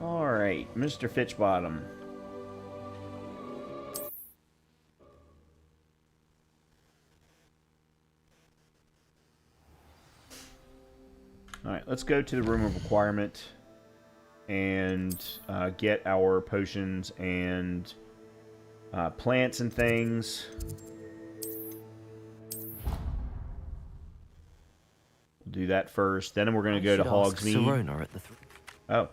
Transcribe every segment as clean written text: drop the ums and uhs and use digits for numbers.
Alright, Mr. Fitchbottom. Alright, let's go to the room of requirement and get our potions and plants and things. We'll do that first. Then we're going to go to Hogsmeade. Oh.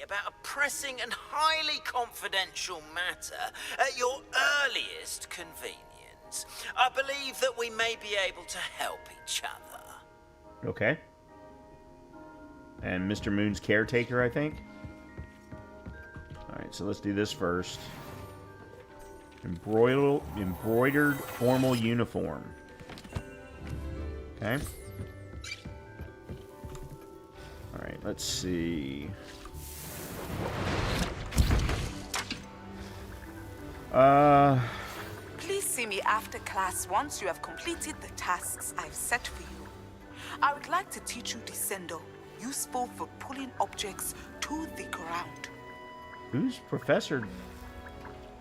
About a pressing and highly confidential matter at your earliest convenience. I believe that we may be able to help each other. Okay. And Mr. Moon's caretaker, I think. Alright, so let's do this first. Embroidered formal uniform. Okay. Alright, let's see. Please see me after class once you have completed the tasks I've set for you. I would like to teach you Descendo, useful for pulling objects to the ground. Who's Professor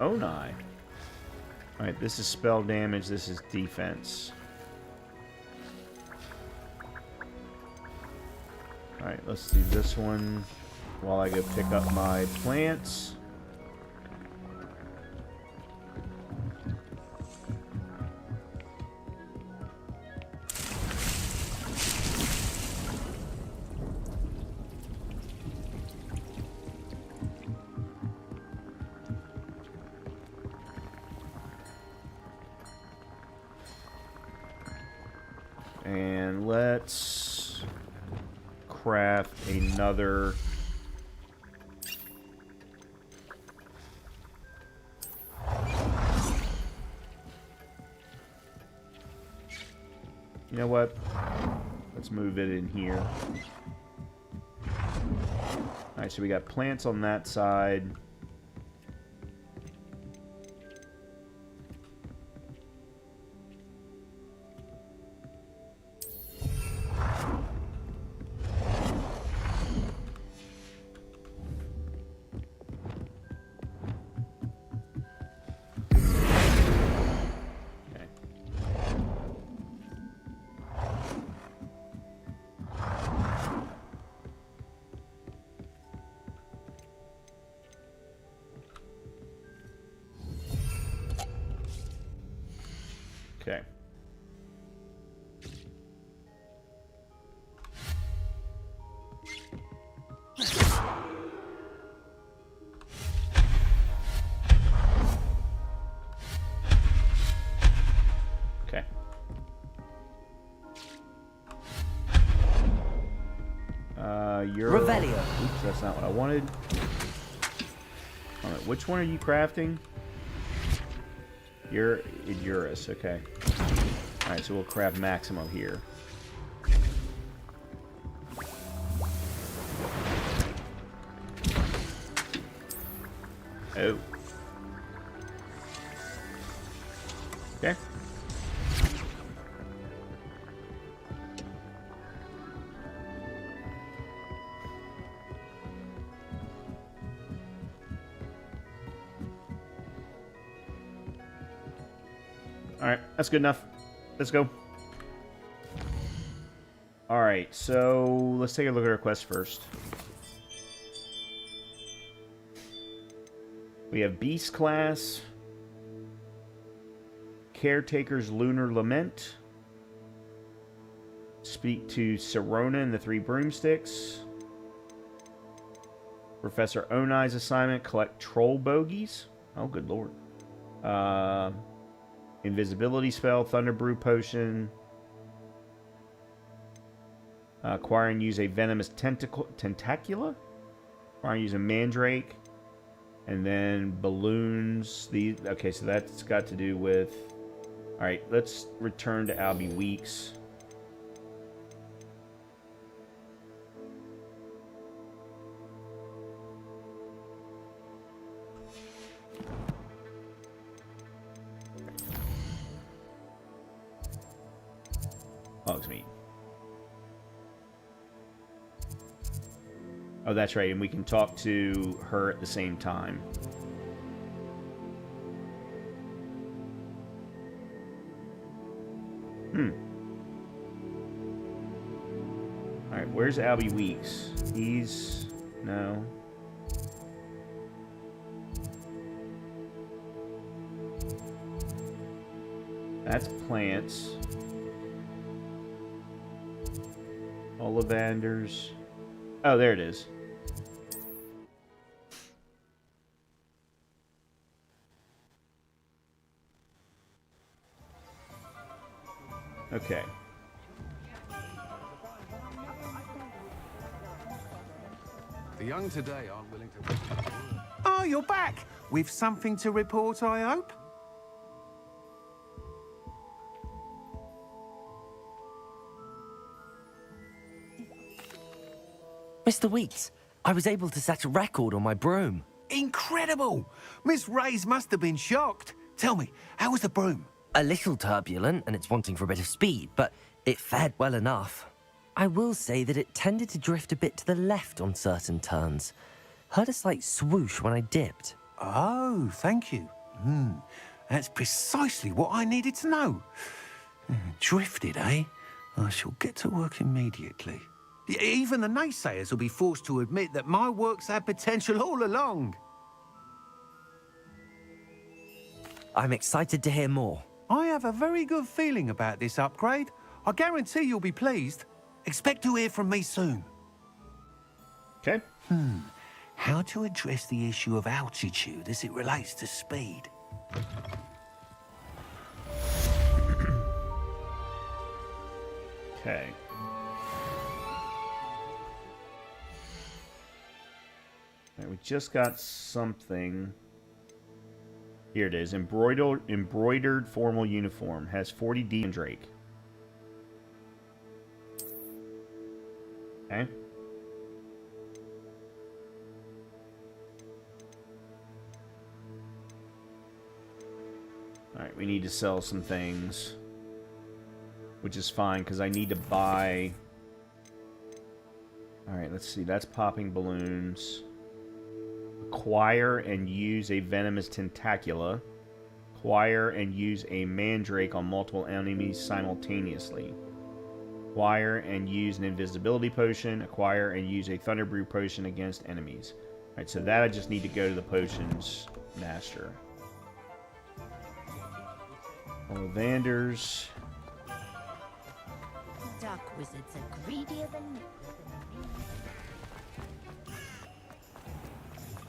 Onai? Alright, this is spell damage, this is defense. Alright, let's do this one while I go pick up my plants. And let's craft another you know what? Let's move it in here. Alright, so we got plants on that side. Okay. Okay. You're... Revelio. Oops, that's not what I wanted. All right, which one are you crafting? You're Idurus, okay. Alright, so we'll craft Maximo here. Oh. Okay. Alright, that's good enough. Let's go. Alright, so let's take a look at our quest first. We have Beast Class, Caretaker's Lunar Lament, speak to Sirona and the Three Broomsticks, Professor Onai's assignment, collect troll bogies. Oh, good lord. Invisibility spell, Thunder Brew potion. Acquire and use a venomous tentacula. Acquire and use a mandrake. And then balloons. Okay, so that's got to do with... Alright, let's return to Albie Weeks. Hogsmeade. Oh, that's right, and we can talk to her at the same time. Alright, where's Albie Weeks? He's... no. That's plants. Ollivanders. Oh, there it is. Okay. The young today aren't willing to... Oh, you're back! With something to report, I hope? Mr. Weeks, I was able to set a record on my broom. Incredible! Miss Reyes must have been shocked. Tell me, how was the broom? A little turbulent, and it's wanting for a bit of speed, but it fared well enough. I will say that it tended to drift a bit to the left on certain turns. Heard a slight swoosh when I dipped. Oh, thank you. That's precisely what I needed to know. Drifted, eh? I shall get to work immediately. Even the naysayers will be forced to admit that my work's had potential all along. I'm excited to hear more. I have a very good feeling about this upgrade. I guarantee you'll be pleased. Expect to hear from me soon. Okay. How to address the issue of altitude as it relates to speed. Okay. Alright, we just got something. Here it is. Embroidered formal uniform. Has 40 D and Drake. Okay. Alright, we need to sell some things. Which is fine, because I need to buy... Alright, let's see. That's popping balloons. Acquire and use a venomous tentacula. Acquire and use a mandrake on multiple enemies simultaneously. Acquire and use an invisibility potion. Acquire and use a thunder brew potion against enemies. Alright, so that I just need to go to the potions master. Ollivanders. Dark wizards are greedier than...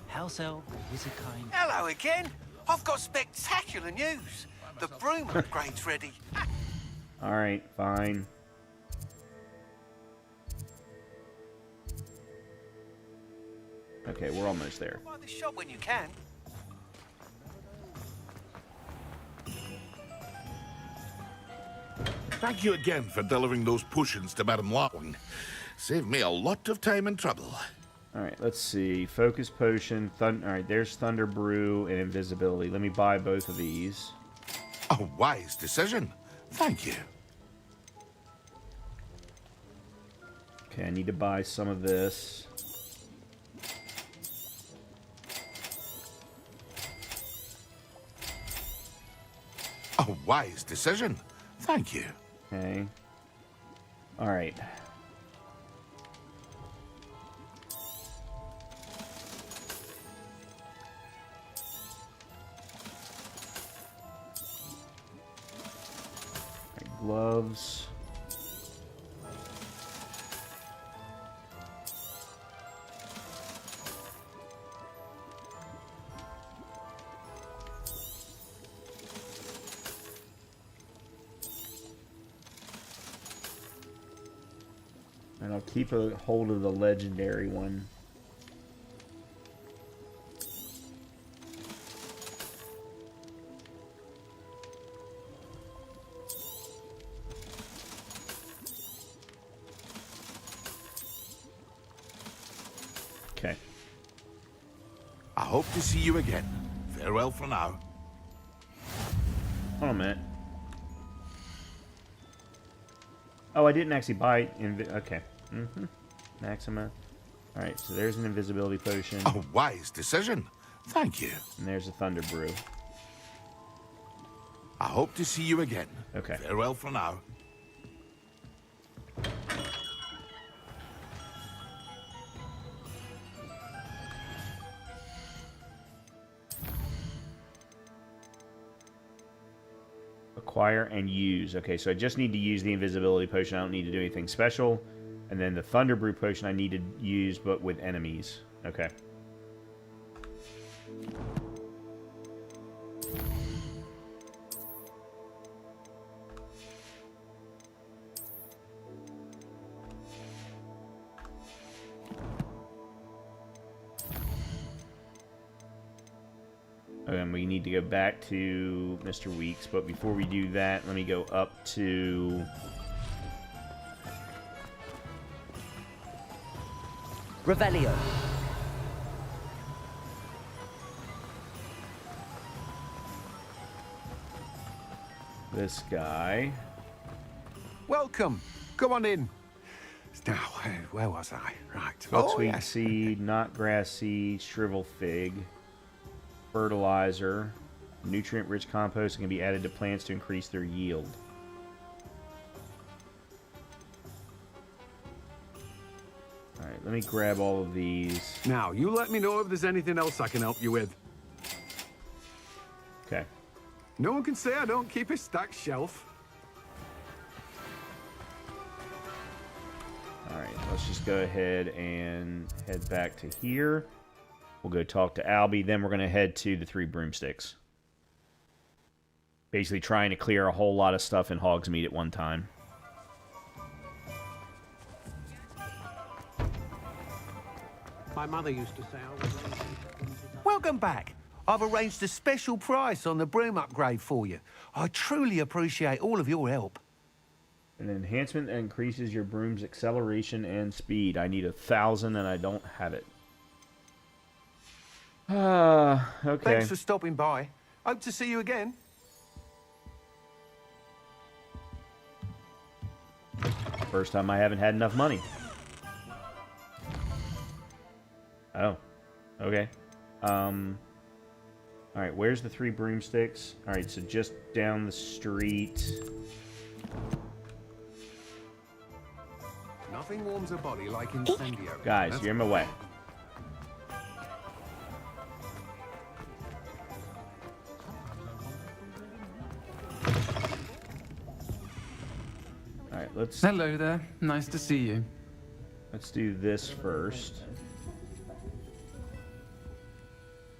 House elf, wizard kind. Hello again. I've got spectacular news. The broom upgrade's ready. Alright, fine. Okay, we're almost there. Buy the shop when you can. Thank you again for delivering those potions to Madame Lawing. Saved me a lot of time and trouble. Alright, let's see. Focus potion. Alright, there's Thunder Brew and Invisibility. Let me buy both of these. A wise decision. Thank you. Okay, I need to buy some of this. A wise decision. Thank you. Okay. Alright. Gloves. And I'll keep a hold of the legendary one. Okay. I hope to see you again. Farewell for now. Hold on a minute. Oh, I didn't actually buy okay. Maxima. All right, so there's an invisibility potion, A wise decision. Thank you. and there's a thunder brew. I hope to see you again. Okay. Farewell for now. Acquire and use. Okay, so I just need to use the invisibility potion. I don't need to do anything special. And then the thunder brew potion I need to use, but with enemies. Okay. And we need to go back to Mr. Weeks, but before we do that, let me go up to... Revelio. this guy. Welcome. Come on in. Now, where was I? Right. Bucksweet yes. seed, knotgrass seed, shrivel fig, fertilizer, nutrient-rich compost can be added to plants to increase their yield. All right, let me grab all of these. Now, you let me know if there's anything else I can help you with. Okay. No one can say I don't keep a stacked shelf. All right, let's just go ahead and head back to here. We'll go talk to Albie, then we're going to head to the 3 broomsticks. Basically trying to clear a whole lot of stuff in Hogsmeade at one time. My mother used to say I was... Welcome back. I've arranged a special price on the broom upgrade for you. I truly appreciate all of your help. An enhancement that increases your broom's acceleration and speed. I need 1,000 and I don't have it. Okay. Thanks for stopping by. Hope to see you again. First time I haven't had enough money. Oh. Okay. Alright, where's the 3 broomsticks? Alright, so just down the street. Nothing warms a body like incendiary. Guys, That's- you're in my way. Alright, let's Hello there. Nice to see you. do this first.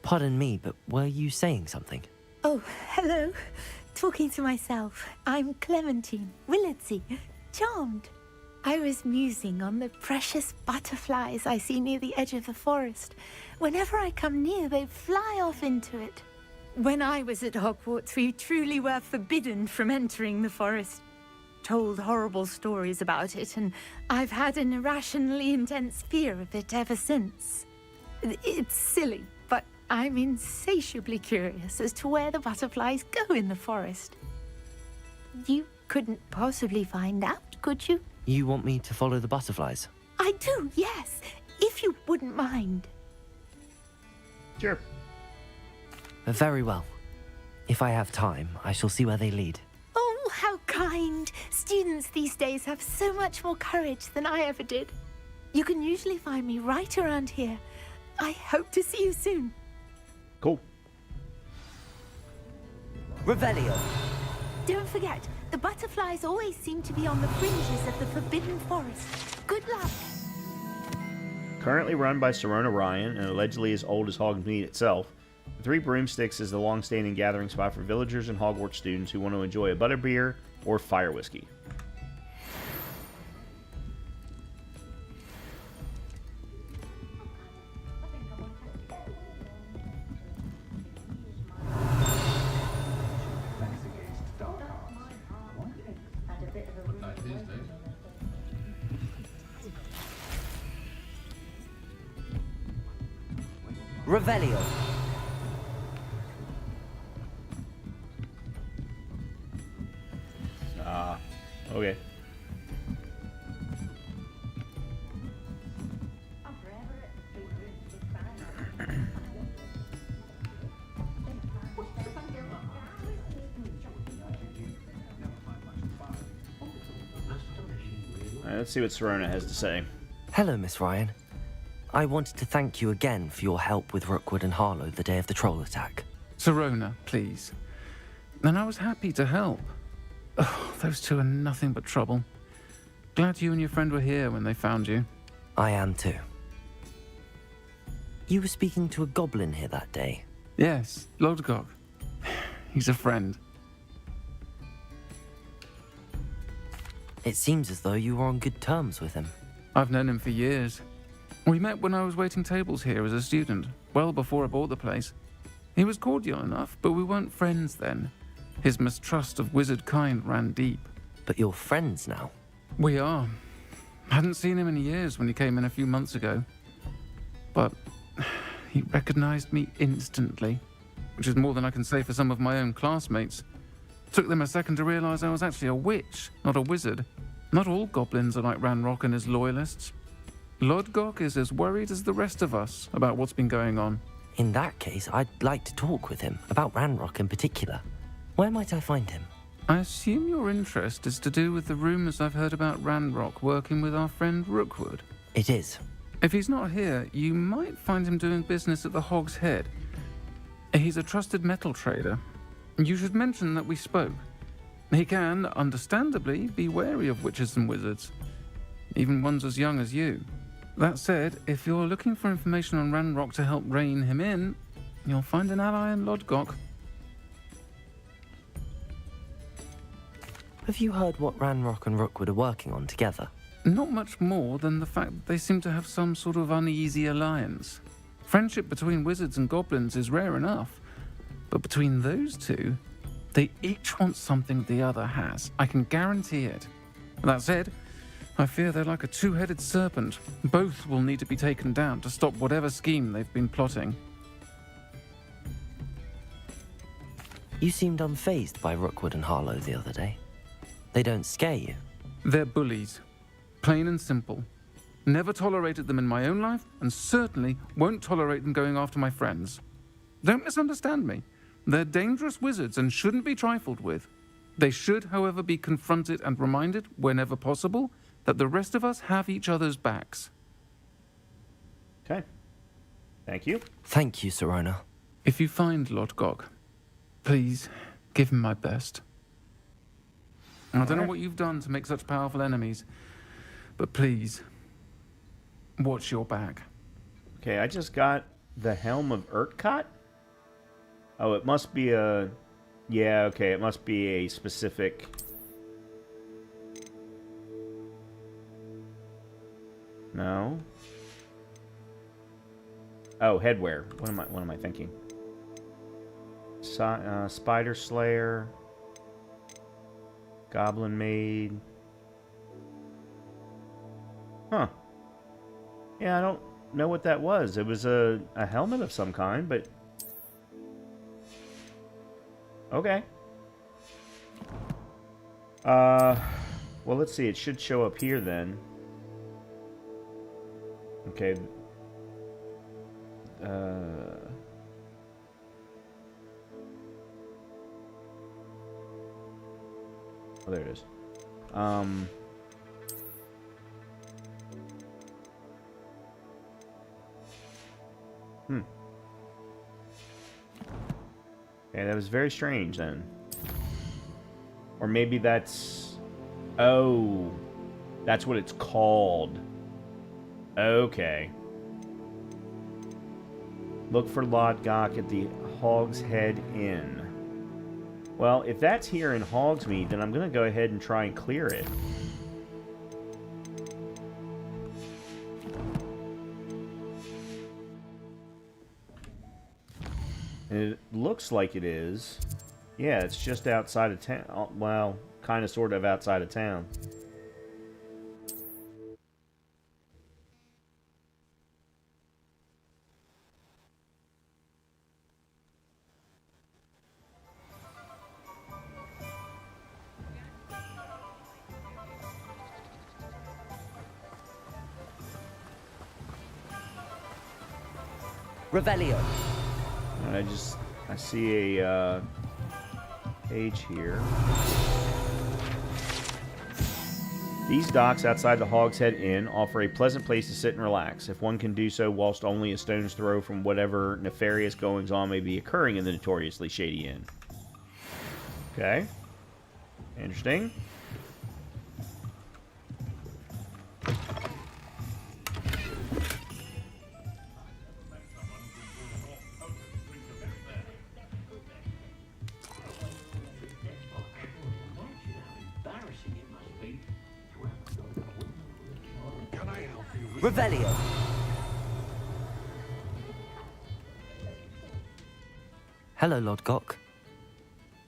Pardon me, but were you saying something? Oh, hello. Talking to myself. I'm Clementine Willardsey. Charmed. I was musing on the precious butterflies I see near the edge of the forest. Whenever I come near, they fly off into it. When I was at Hogwarts, we truly were forbidden from entering the forest. Told horrible stories about it, and I've had an irrationally intense fear of it ever since. It's silly, but I'm insatiably curious as to where the butterflies go in the forest. You couldn't possibly find out, could you? You want me to follow the butterflies? I do, yes, if you wouldn't mind. Sure. Very well. If I have time, I shall see where they lead. Oh, how kind. Students these days have so much more courage than I ever did. You can usually find me right around here. I hope to see you soon. Cool. Revelio. Don't forget, the butterflies always seem to be on the fringes of the Forbidden Forest. Good luck. Currently run by Serona Ryan and allegedly as old as Hogsmeade itself, the 3 Broomsticks is the long-standing gathering spot for villagers and Hogwarts students who want to enjoy a butterbeer or fire whiskey. Revelio. Okay. Alright, let's see what Serona has to say. Hello, Miss Ryan. I wanted to thank you again for your help with Rookwood and Harlow the day of the troll attack. Serona, please. And I was happy to help. Oh, those two are nothing but trouble. Glad you and your friend were here when they found you. I am too. You were speaking to a goblin here that day. Yes, Lodgok. He's a friend. It seems as though you were on good terms with him. I've known him for years. We met when I was waiting tables here as a student, well before I bought the place. He was cordial enough, but we weren't friends then. His mistrust of wizard kind ran deep. But you're friends now? We are. Hadn't seen him in years when he came in a few months ago. But he recognized me instantly, which is more than I can say for some of my own classmates. Took them a second to realize I was actually a witch, not a wizard. Not all goblins are like Ranrock and his loyalists. Lodgok is as worried as the rest of us about what's been going on. In that case, I'd like to talk with him, about Ranrock in particular. Where might I find him? I assume your interest is to do with the rumors I've heard about Ranrock working with our friend Rookwood. It is. If he's not here, you might find him doing business at the Hog's Head. He's a trusted metal trader. You should mention that we spoke. He can, understandably, be wary of witches and wizards, even ones as young as you. That said, if you're looking for information on Ranrock to help rein him in, you'll find an ally in Lodgok. Have you heard what Ranrock and Rookwood are working on together? Not much more than the fact that they seem to have some sort of uneasy alliance. Friendship between wizards and goblins is rare enough, but between those two, they each want something the other has. I can guarantee it. That said, I fear they're like a two-headed serpent. Both will need to be taken down to stop whatever scheme they've been plotting. You seemed unfazed by Rookwood and Harlow the other day. They don't scare you. They're bullies. Plain and simple. Never tolerated them in my own life, and certainly won't tolerate them going after my friends. Don't misunderstand me. They're dangerous wizards and shouldn't be trifled with. They should, however, be confronted and reminded, whenever possible, that the rest of us have each other's backs. Okay. Thank you. Thank you, Serona. If you find Lodgok, please give him my best. I don't know what you've done to make such powerful enemies, but please, watch your back. Okay, I just got the Helm of Urtkot. Oh, it must be a... Yeah, okay, it must be a specific... No. Oh, headwear. What am I thinking? Spider Slayer... Goblin Maid. Huh. Yeah, I don't know what that was. It was a helmet of some kind, but... Okay. Well, let's see. It should show up here, then. Okay. Oh, there it is. Okay, that was very strange then. Or maybe that's... Oh. That's what it's called. Okay. Look for Lodgok at the Hog's Head Inn. Well, if that's here in Hogsmeade, then I'm going to go ahead and try and clear it. And it looks like it is. Yeah, it's just outside of town. Well, kind of sort of outside of town. Revelio. I see a page here. These docks outside the Hogshead Inn offer a pleasant place to sit and relax, if one can do so whilst only a stone's throw from whatever nefarious goings-on may be occurring in the notoriously shady inn. Okay. Interesting. Revelio. Hello, Lord Gok.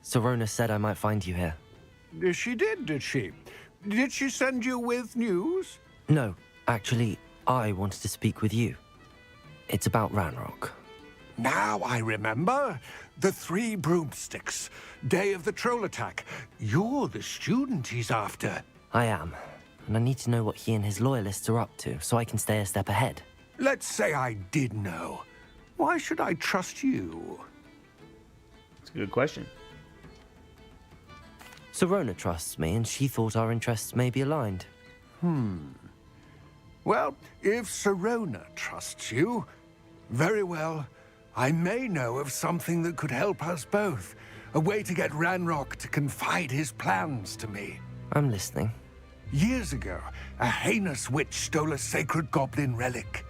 Sorona said I might find you here. She did she? Did she send you with news? No, actually, I wanted to speak with you. It's about Ranrock. Now I remember. The 3 broomsticks. Day of the troll attack. You're the student he's after. I am, and I need to know what he and his loyalists are up to, so I can stay a step ahead. Let's say I did know. Why should I trust you? That's a good question. Sorona trusts me, and she thought our interests may be aligned. Well, if Sorona trusts you, very well. I may know of something that could help us both. A way to get Ranrock to confide his plans to me. I'm listening. Years ago, a heinous witch stole a sacred goblin relic.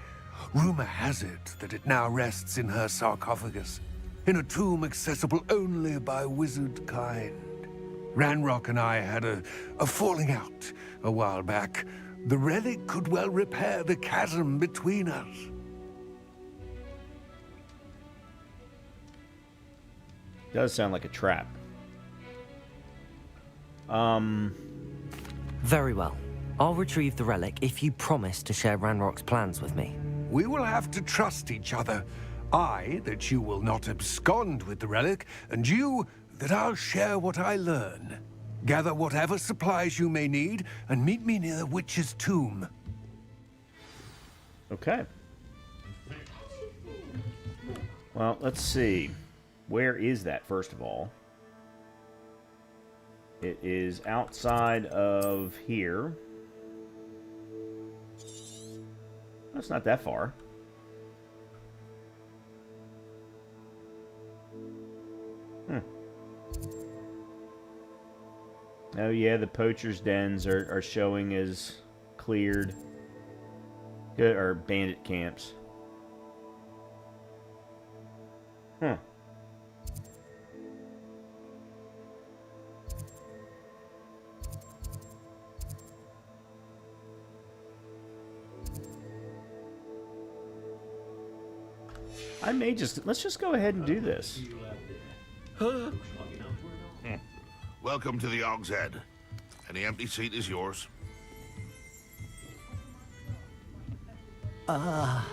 Rumor has it that it now rests in her sarcophagus, in a tomb accessible only by wizard kind. Ranrock and I had a falling out a while back. The relic could well repair the chasm between us. Does sound like a trap. Very well. I'll retrieve the relic if you promise to share Ranrock's plans with me. We will have to trust each other. I, that you will not abscond with the relic, and you, that I'll share what I learn. Gather whatever supplies you may need, and meet me near the witch's tomb. Okay. Well, let's see. Where is that, first of all? It is outside of here. That's not that far. Oh yeah, the poachers' dens are showing as cleared. Good, or bandit camps. I may just... Let's just go ahead and do this. Welcome to the Hogshead. Any empty seat is yours. Yeah,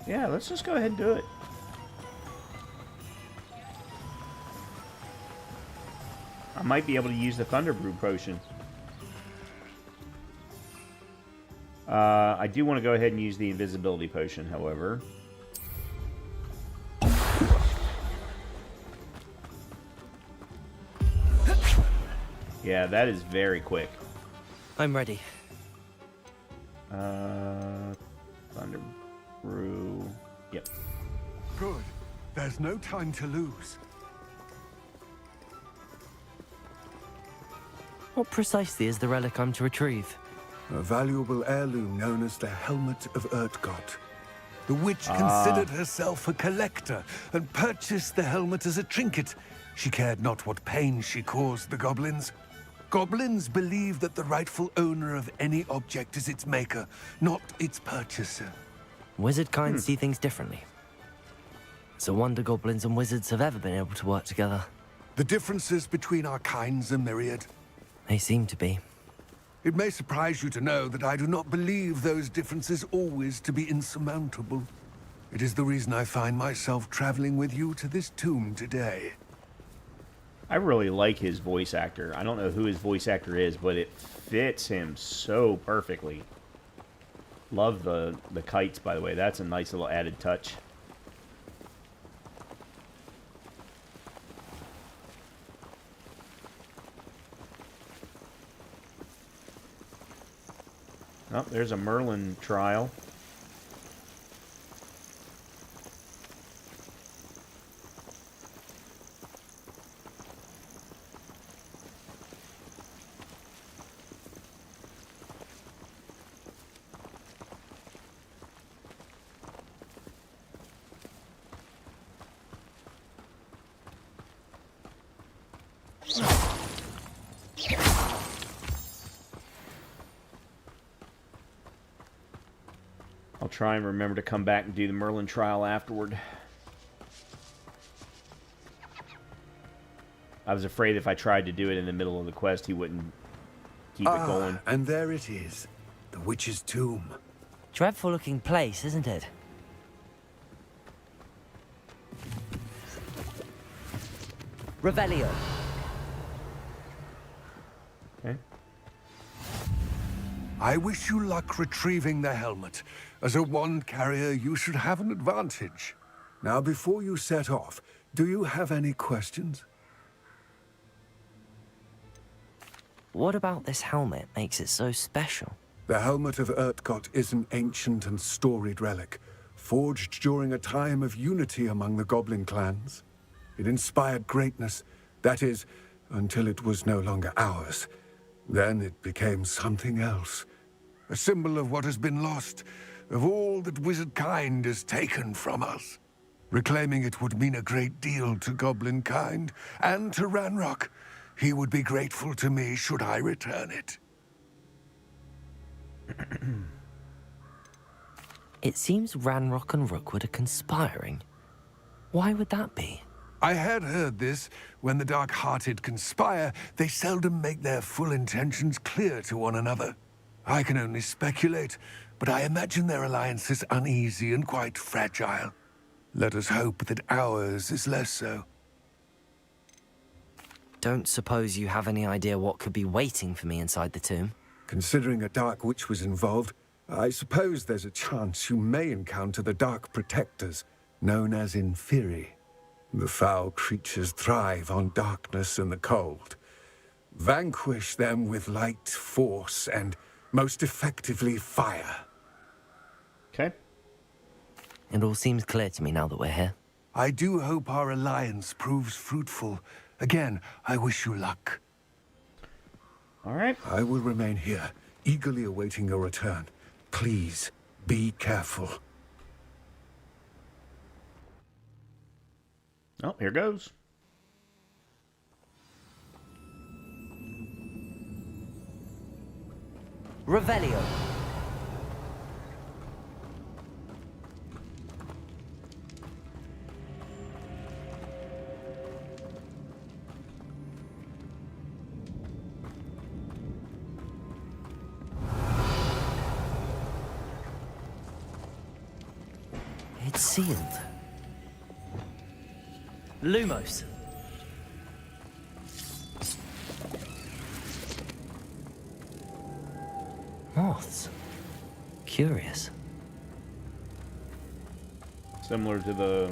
let's just go ahead and do it. I might be able to use the Thunder Brew potion. I do want to go ahead and use the invisibility potion, however. Yeah, that is very quick. I'm ready. Thunder Brew. Yep. Good. There's no time to lose. What precisely is the relic I'm to retrieve? A valuable heirloom known as the Helmet of Urtgott. The witch considered herself a collector and purchased the helmet as a trinket. She cared not what pain she caused the goblins. Goblins believe that the rightful owner of any object is its maker, not its purchaser. Wizard kind see things differently. It's a wonder goblins and wizards have ever been able to work together. The differences between our kinds are myriad. They seem to be. It may surprise you to know that I do not believe those differences always to be insurmountable. It is the reason I find myself traveling with you to this tomb today. I really like his voice actor. I don't know who his voice actor is, but it fits him so perfectly. Love the kites, by the way. That's a nice little added touch. Oh, there's a Merlin trial. I'll try and remember to come back and do the Merlin trial afterward. I was afraid if I tried to do it in the middle of the quest, he wouldn't keep it going. And there it is, the witch's tomb. Dreadful looking place, isn't it? Revelio. Okay. I wish you luck retrieving the helmet. As a wand carrier, you should have an advantage. Now, before you set off, do you have any questions? What about this helmet makes it so special? The helmet of Urtkot is an ancient and storied relic, forged during a time of unity among the goblin clans. It inspired greatness, that is, until it was no longer ours. Then it became something else. A symbol of what has been lost, of all that wizard kind has taken from us. Reclaiming it would mean a great deal to goblin kind, and to Ranrock. He would be grateful to me should I return it. It seems Ranrock and Rookwood are conspiring. Why would that be? I had heard this. When the dark-hearted conspire, they seldom make their full intentions clear to one another. I can only speculate, but I imagine their alliance is uneasy and quite fragile. Let us hope that ours is less so. Don't suppose you have any idea what could be waiting for me inside the tomb? Considering a Dark Witch was involved, I suppose there's a chance you may encounter the Dark Protectors, known as Inferi. The foul creatures thrive on darkness and the cold. Vanquish them with light, force, and most effectively fire. Okay. It all seems clear to me now that we're here. I do hope our alliance proves fruitful. Again, I wish you luck. All right. I will remain here, eagerly awaiting your return. Please, be careful. Oh, here goes. Revelio. It's sealed. Lumos. Moths. Curious. Similar to the...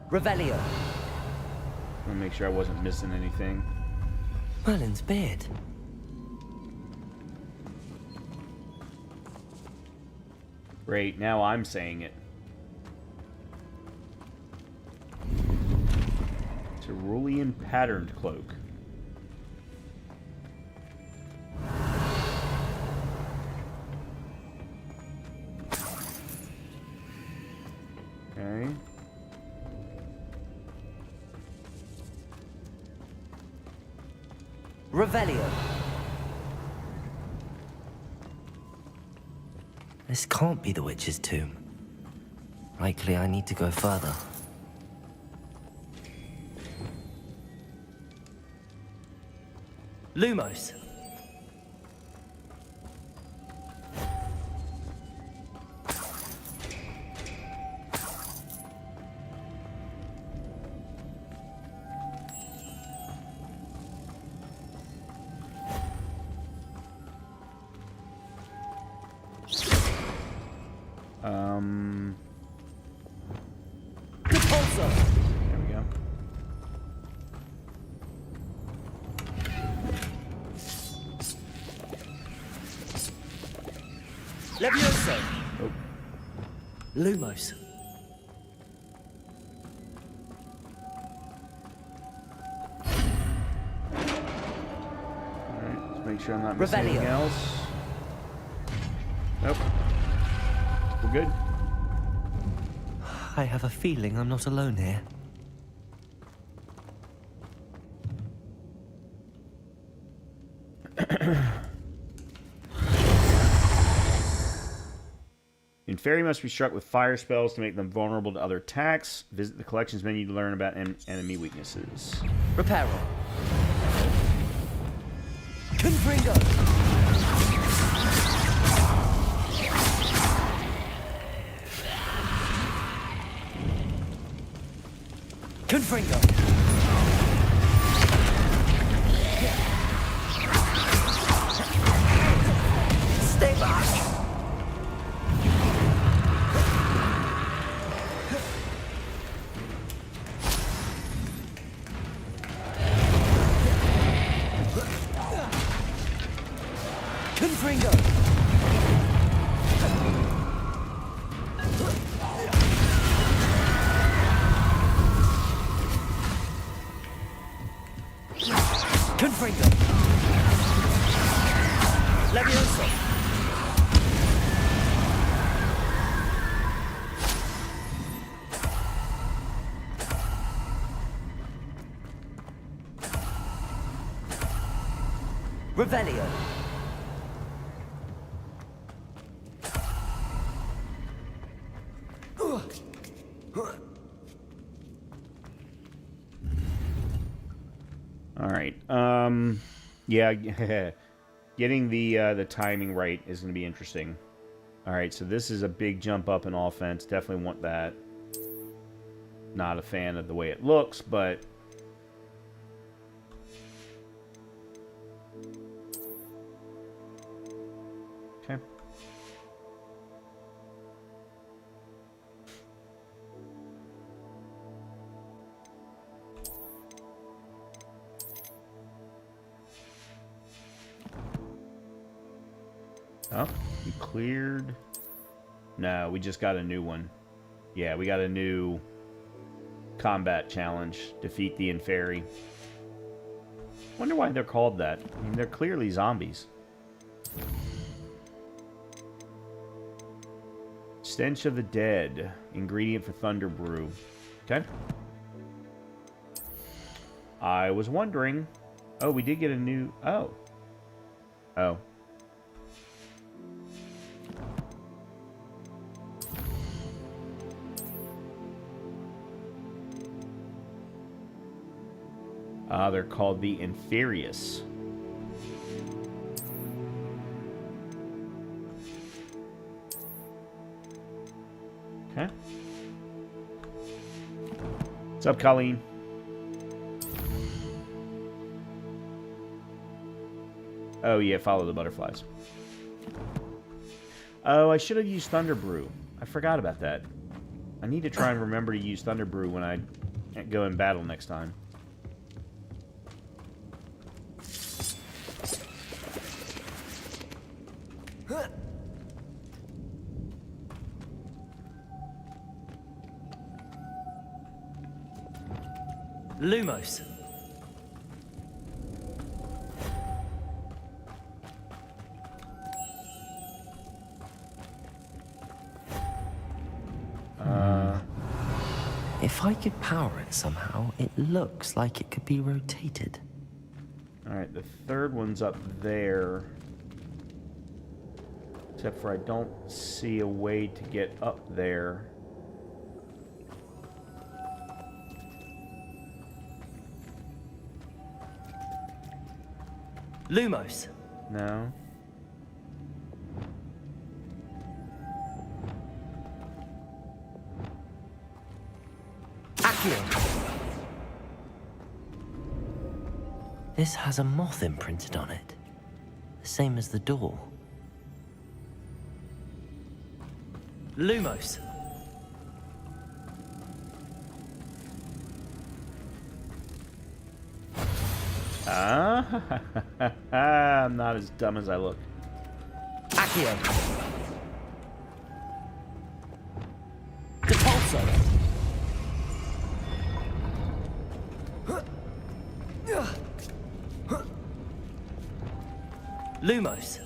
Revelio. I want to make sure I wasn't missing anything. Merlin's beard. Great, now I'm saying it. Cerulean patterned cloak. Okay. Revelio. This can't be the witch's tomb. Likely I need to go further. Lumos. Repulsor! There we go. Levioso! Oh. Lumos. Alright, let's make sure I'm not missing anything Revelio. else. Nope. We're good. I have a feeling I'm not alone here. Inferi must be struck with fire spells to make them vulnerable to other attacks. Visit the collections menu to learn about enemy weaknesses. Reparo. Confringo. Confringo. Stay back. Confringo. Confringo. Levioso. Revelio. All right. Yeah. Getting the timing right is going to be interesting. All right. So this is a big jump up in offense. Definitely want that. Not a fan of the way it looks, but okay. Oh, we cleared. No, we just got a new one. Yeah, we got a new combat challenge. Defeat the Inferi. Wonder why they're called that. I mean, they're clearly zombies. Stench of the Dead. Ingredient for Thunder Brew. Okay. I was wondering. Oh, we did get a new... Oh. Oh. They're called the Inferius. Okay. What's up, Colleen? Oh, yeah, follow the butterflies. Oh, I should have used Thunder Brew. I forgot about that. I need to try and remember to use Thunder Brew when I go in battle next time. Lumos. If I could power it somehow, it looks like it could be rotated. Alright, the third one's up there. Except for I don't see a way to get up there. Lumos. No. Accio. This has a moth imprinted on it. The same as the door. Lumos. I'm not as dumb as I look. Accio. Depulso. Lumos.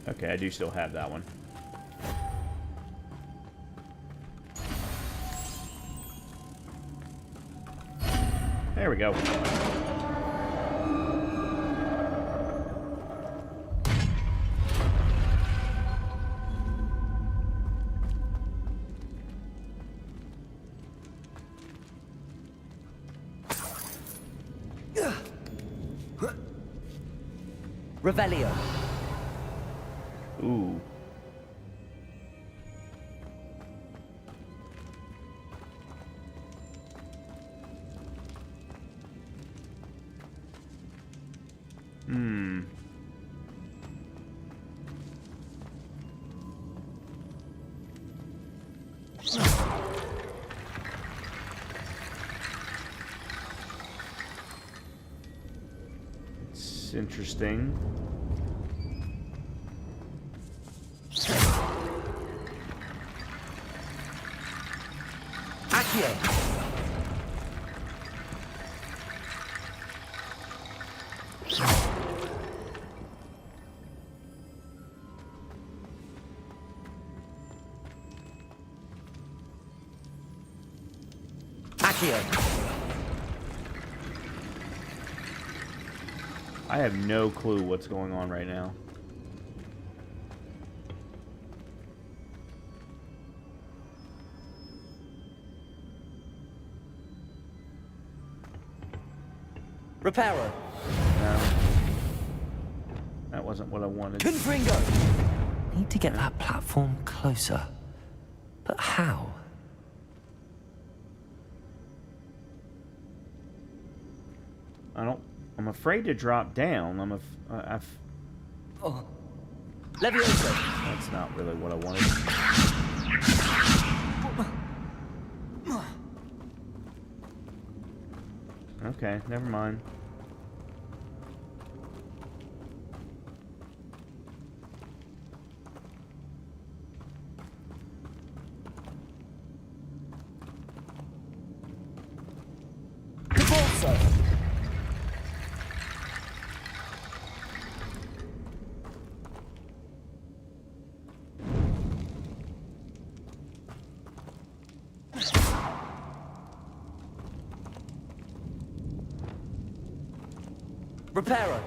Okay, I do still have that one. There we go. Revelio. Ooh. It's interesting. Accio. Accio. I have no clue what's going on right now. Reparo. No. That wasn't what I wanted. Confringo. Need to get that platform closer. But how? I'm afraid to drop down. Oh. Levioso. That's not really what I wanted. Okay, never mind. Depulso. Reparo.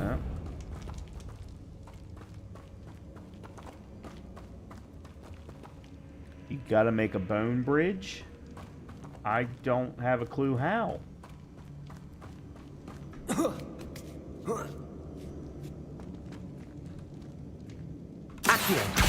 Oh. You gotta make a bone bridge? I don't have a clue how. Accio.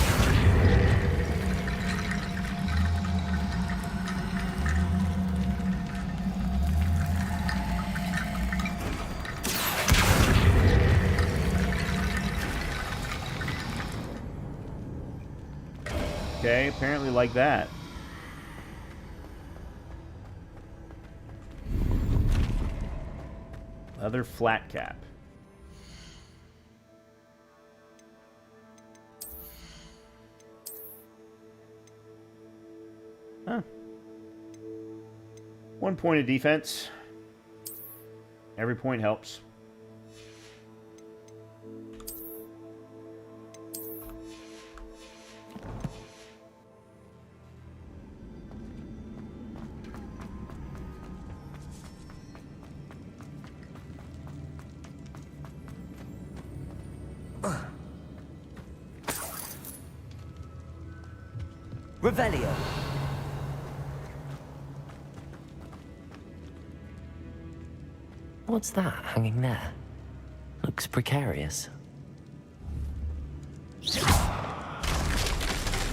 Okay, apparently like that. Leather flat cap. Huh. 1 point of defense. Every point helps. Revelio. What's that hanging there? Looks precarious.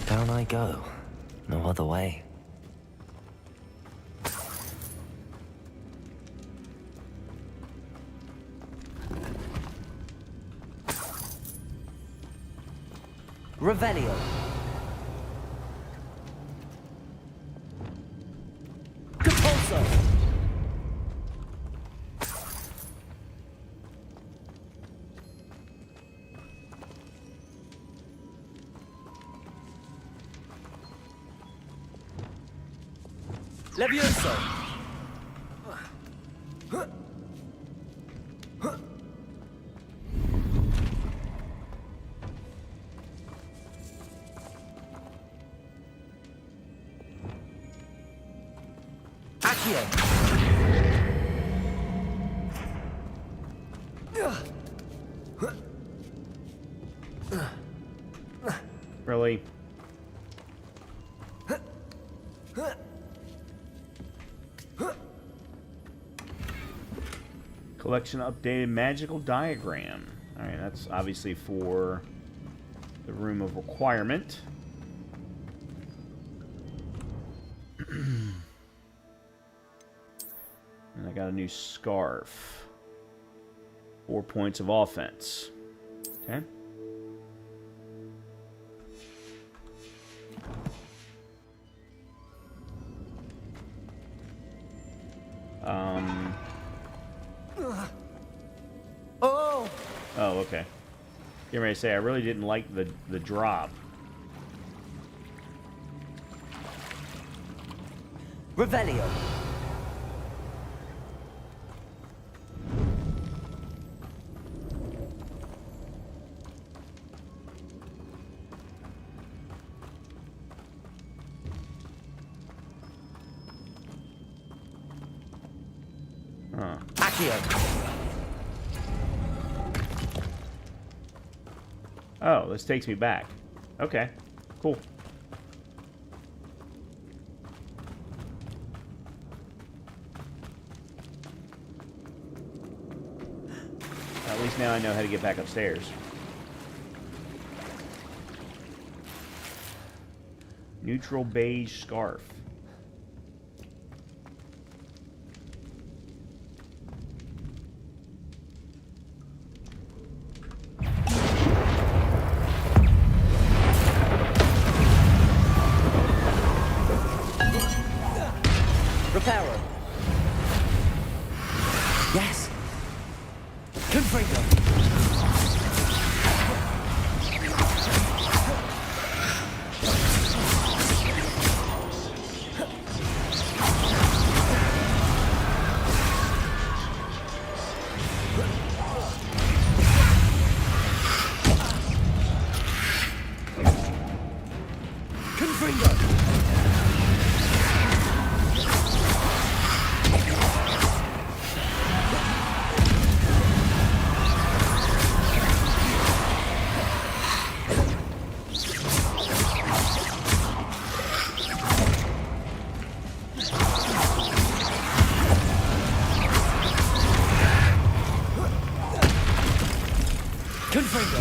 Down I go. No other way. Revelio. Compulso. Levioso. Accio. Really? Collection updated magical diagram. Alright, that's obviously for the room of requirement. And I got a new scarf. 4 points of offense. Okay. Oh, okay. Getting ready to say, I really didn't like the drop. Revelio. Huh. Accio. Oh, this takes me back. Okay, cool. At least now I know how to get back upstairs. Neutral beige scarf. Reparo. Yes. Confringo. Confringo.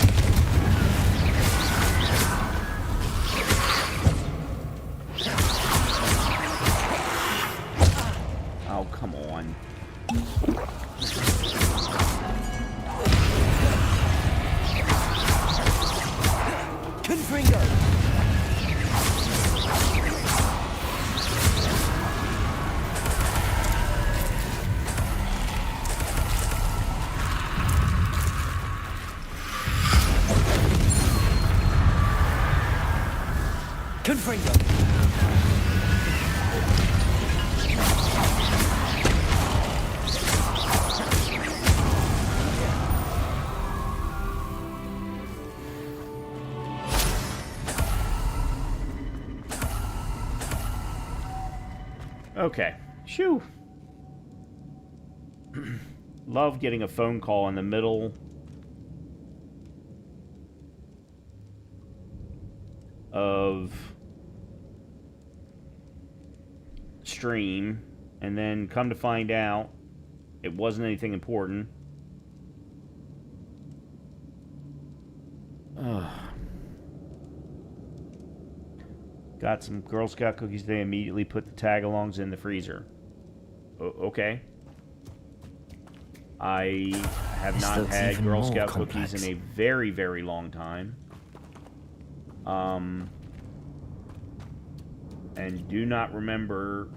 Oh, come on. Confringo. Confringo. Okay. Shoo. Love getting a phone call in the middle of stream, and then come to find out it wasn't anything important. Ugh. Got some Girl Scout cookies today. Immediately put the tag-alongs in the freezer. Okay. I have This not looks had even Girl more Scout complex. cookies in a very, very long time. And do not remember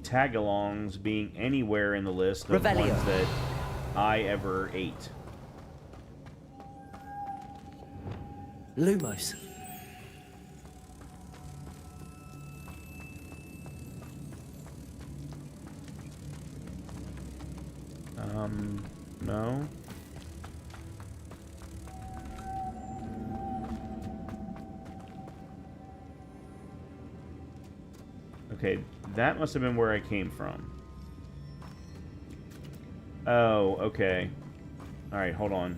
tagalongs being anywhere in the list of Revelio. ones that I ever ate. Lumos. No. Okay, that must have been where I came from. Oh, okay. Alright, hold on.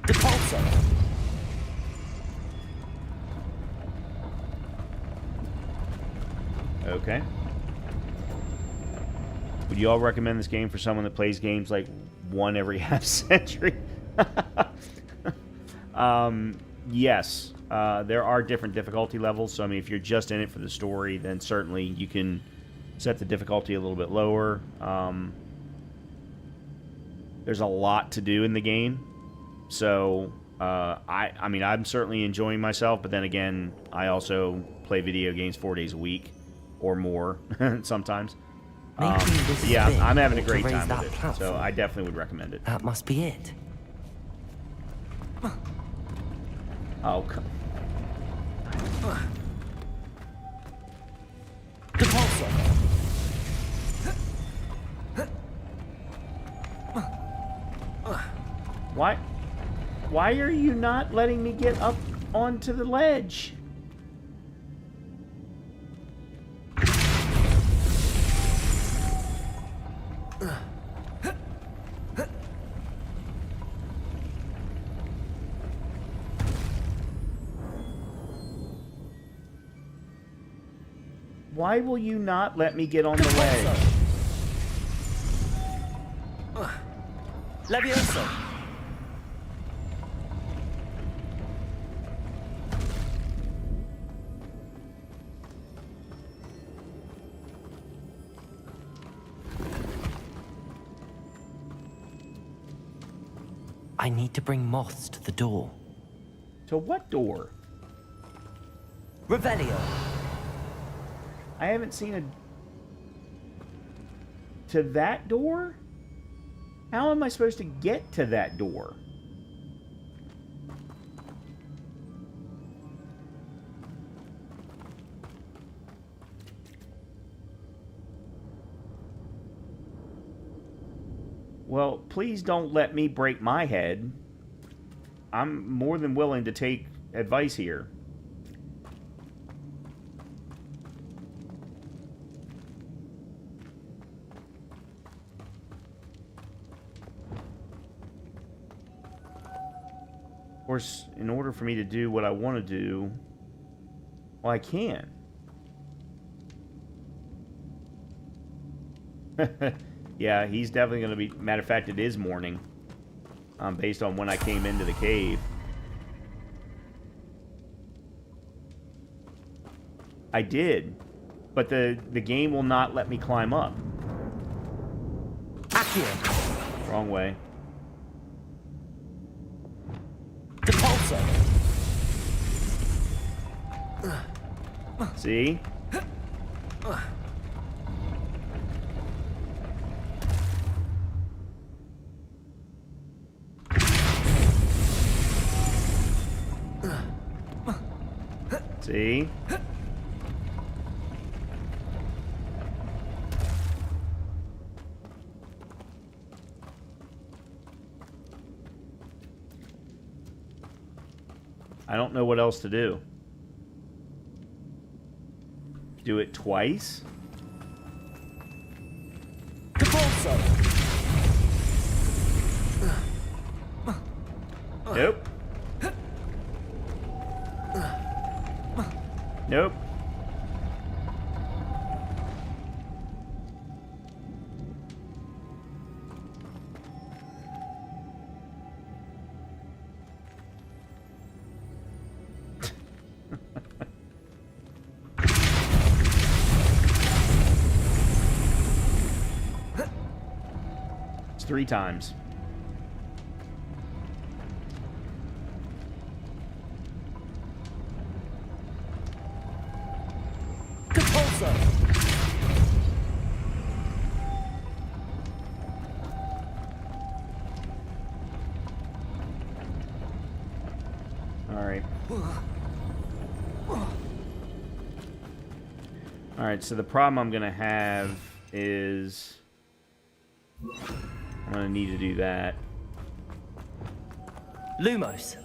Depulso. Okay. Would you all recommend this game for someone that plays games like one every half century? Yes. There are different difficulty levels, so I mean, if you're just in it for the story, then certainly you can set the difficulty a little bit lower. There's a lot to do in the game, so I mean, I'm certainly enjoying myself, but then again, I also play video games 4 days a week or more sometimes. Yeah, I'm having a great time with it, so I definitely would recommend it. That must be it. Oh, come. Depulso. Why are you not letting me get up onto the ledge? Why will you not let me get on the ledge? Levioso. I need to bring moths to the door. To what door? Revelio. I haven't seen a... To that door? How am I supposed to get to that door? Well, please don't let me break my head. I'm more than willing to take advice here. Of course, in order for me to do what I want to do, well, I can. Yeah, he's definitely going to be... Matter of fact, it is morning. Based on when I came into the cave. I did. But the game will not let me climb up. Accio. Wrong way. Depulso. See? See? I don't know what else to do. Do it twice? Depulso. Nope. Nope. 3 times. Alright. Alright, so the problem I'm gonna have is I'm gonna need to do that. Lumos.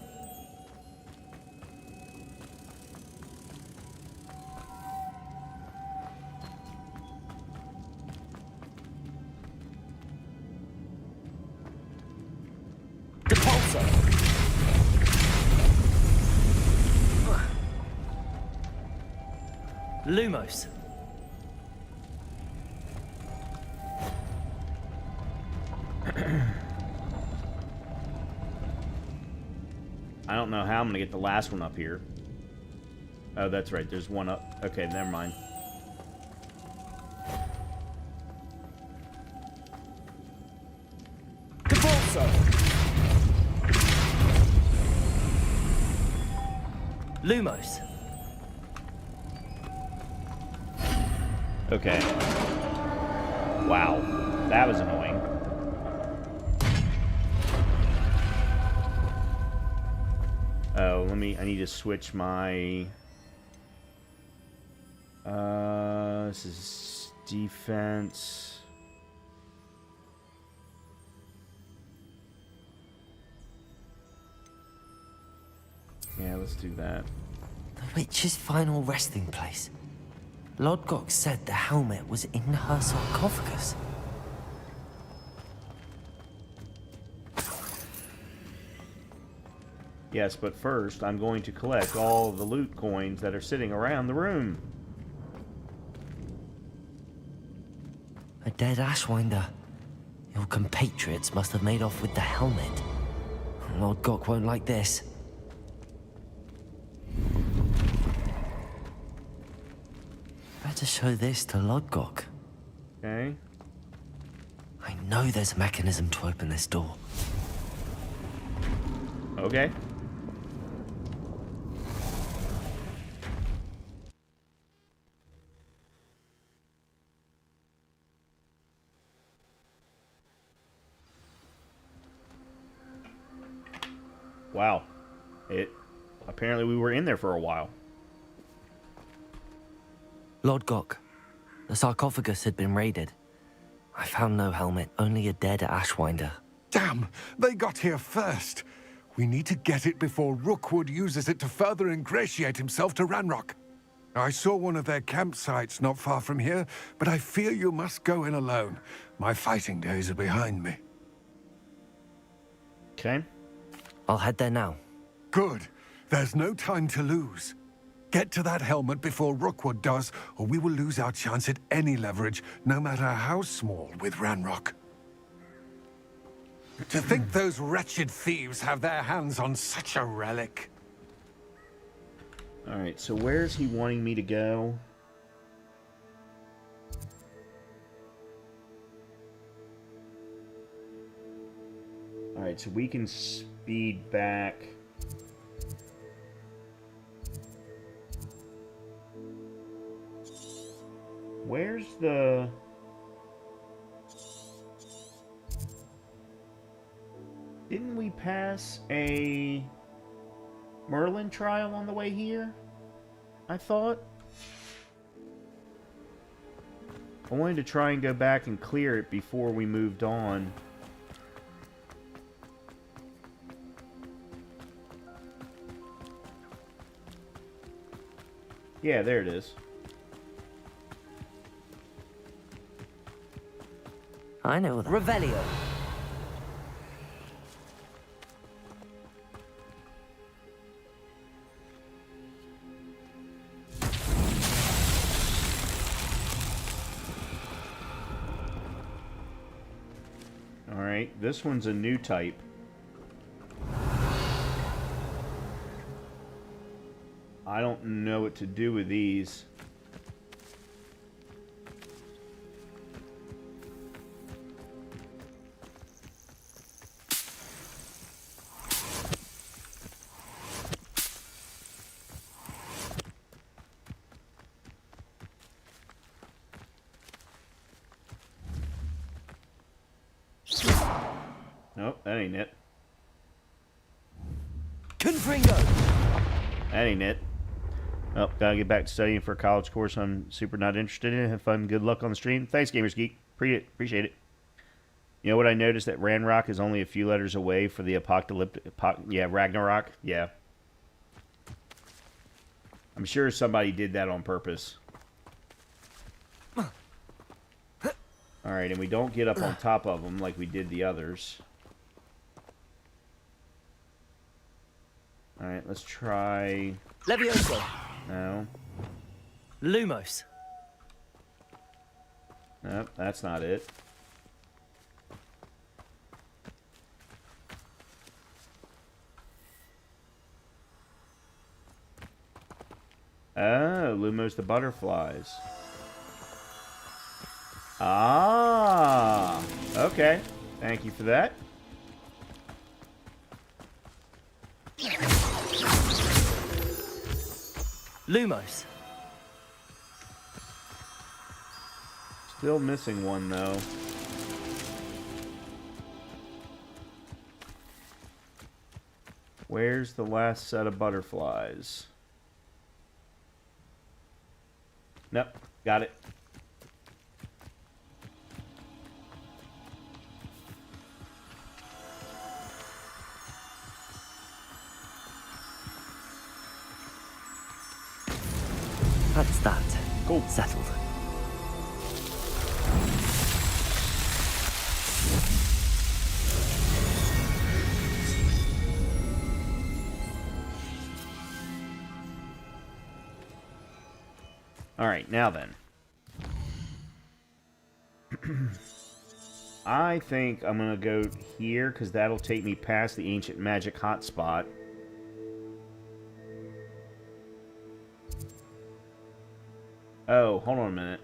Depulso. Lumos. I don't know how I'm gonna get the last one up here. Oh, that's right. There's one up. Okay, never mind. Lumos. Okay. Wow. That was annoying. Oh, I need to switch my... this is defense. Yeah, let's do that. The witch's final resting place. Lodgok said the helmet was in her sarcophagus. Yes, but first, I'm going to collect all the loot coins that are sitting around the room. A dead Ashwinder. Your compatriots must have made off with the helmet. Lodgok won't like this. Better show this to Lodgok. Okay. I know there's a mechanism to open this door. Okay. Wow. Apparently we were in there for a while. Lodgok, the sarcophagus had been raided. I found no helmet, only a dead Ashwinder. Damn! They got here first. We need to get it before Rookwood uses it to further ingratiate himself to Ranrock. I saw one of their campsites not far from here, but I fear you must go in alone. My fighting days are behind me. Okay. I'll head there now. Good. There's no time to lose. Get to that helmet before Rookwood does, or we will lose our chance at any leverage, no matter how small, with Ranrock. To think those wretched thieves have their hands on such a relic. Alright, so where's he wanting me to go? Alright, so we can speed back. Where's the... Didn't we pass a Merlin trial on the way here? I thought. I wanted to try and go back and clear it before we moved on. Yeah, there it is. I know that. Revelio. Alright, this one's a new type. I don't know what to do with these. Confringo! That ain't it. Oh, gotta get back to studying for a college course I'm super not interested in. Have fun. Good luck on the stream. Thanks, Gamers Geek. Appreciate it. You know what I noticed? That Ranrock is only a few letters away for the apocalyptic... yeah, Ragnarok. Yeah. I'm sure somebody did that on purpose. Alright, and we don't get up on top of them like we did the others. Alright, let's try... Levioso! No. Lumos. Nope, that's not it. Oh, Lumos the butterflies. Ah, okay. Thank you for that. Lumos. Still missing one, though. Where's the last set of butterflies? Nope, got it. That's that. Cool. Settled. Alright, now then. I think I'm going to go here, because that'll take me past the ancient magic hotspot. Oh, hold on a minute.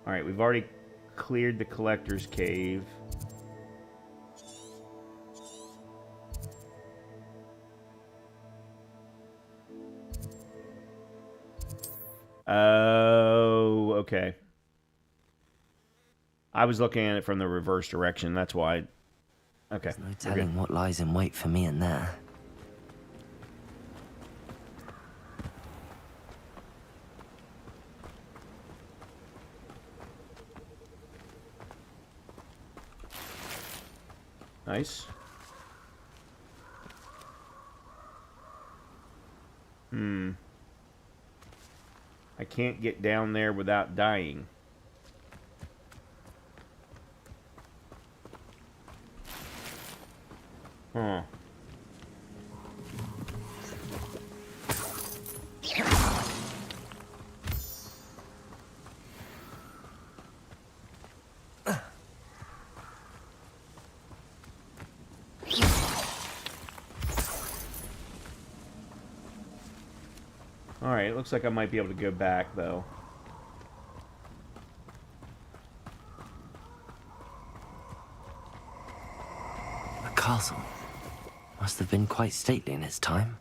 Alright, we've already cleared the collector's cave. Oh, okay. I was looking at it from the reverse direction, that's why. Okay. There's no telling what lies in wait for me in there. Nice. I can't get down there without dying. Huh. Alright, it looks like I might be able to go back, though. The castle must have been quite stately in its time.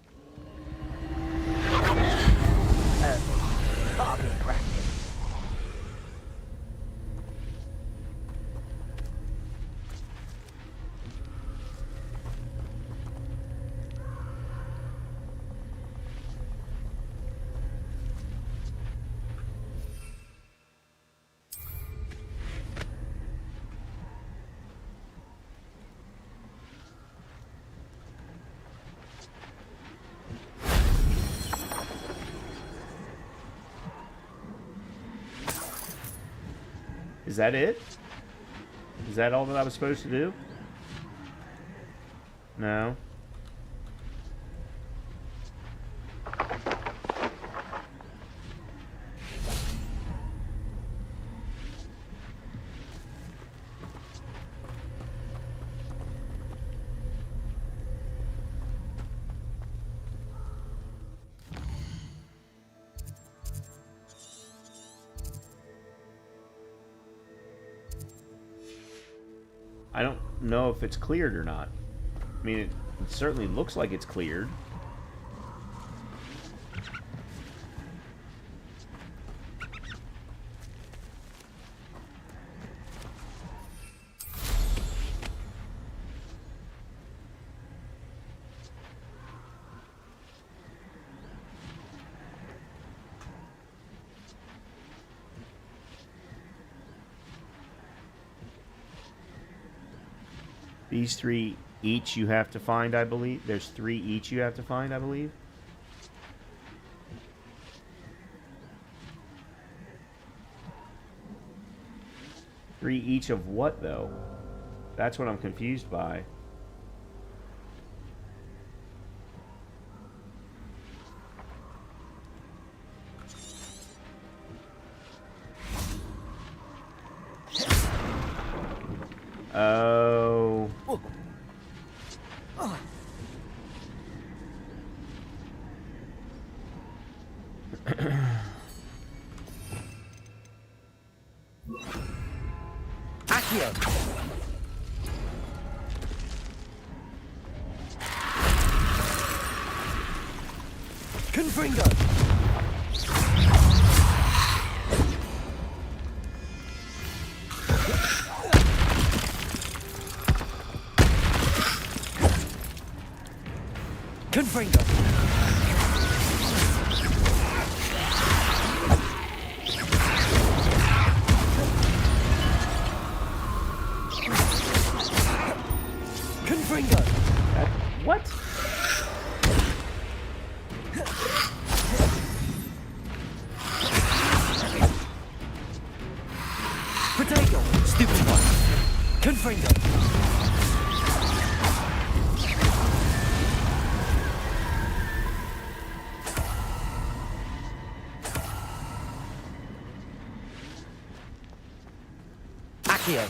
Is that it? Is that all that I was supposed to do? No. I don't know if it's cleared or not. I mean, it certainly looks like it's cleared. These 3 each you have to find, I believe. There's 3 each you have to find, I believe. Three each of what, though? That's what I'm confused by. Oh. Accio! Confringo! Confringo! Confringo! What? Potato! Stupid one! Confringo! Accio!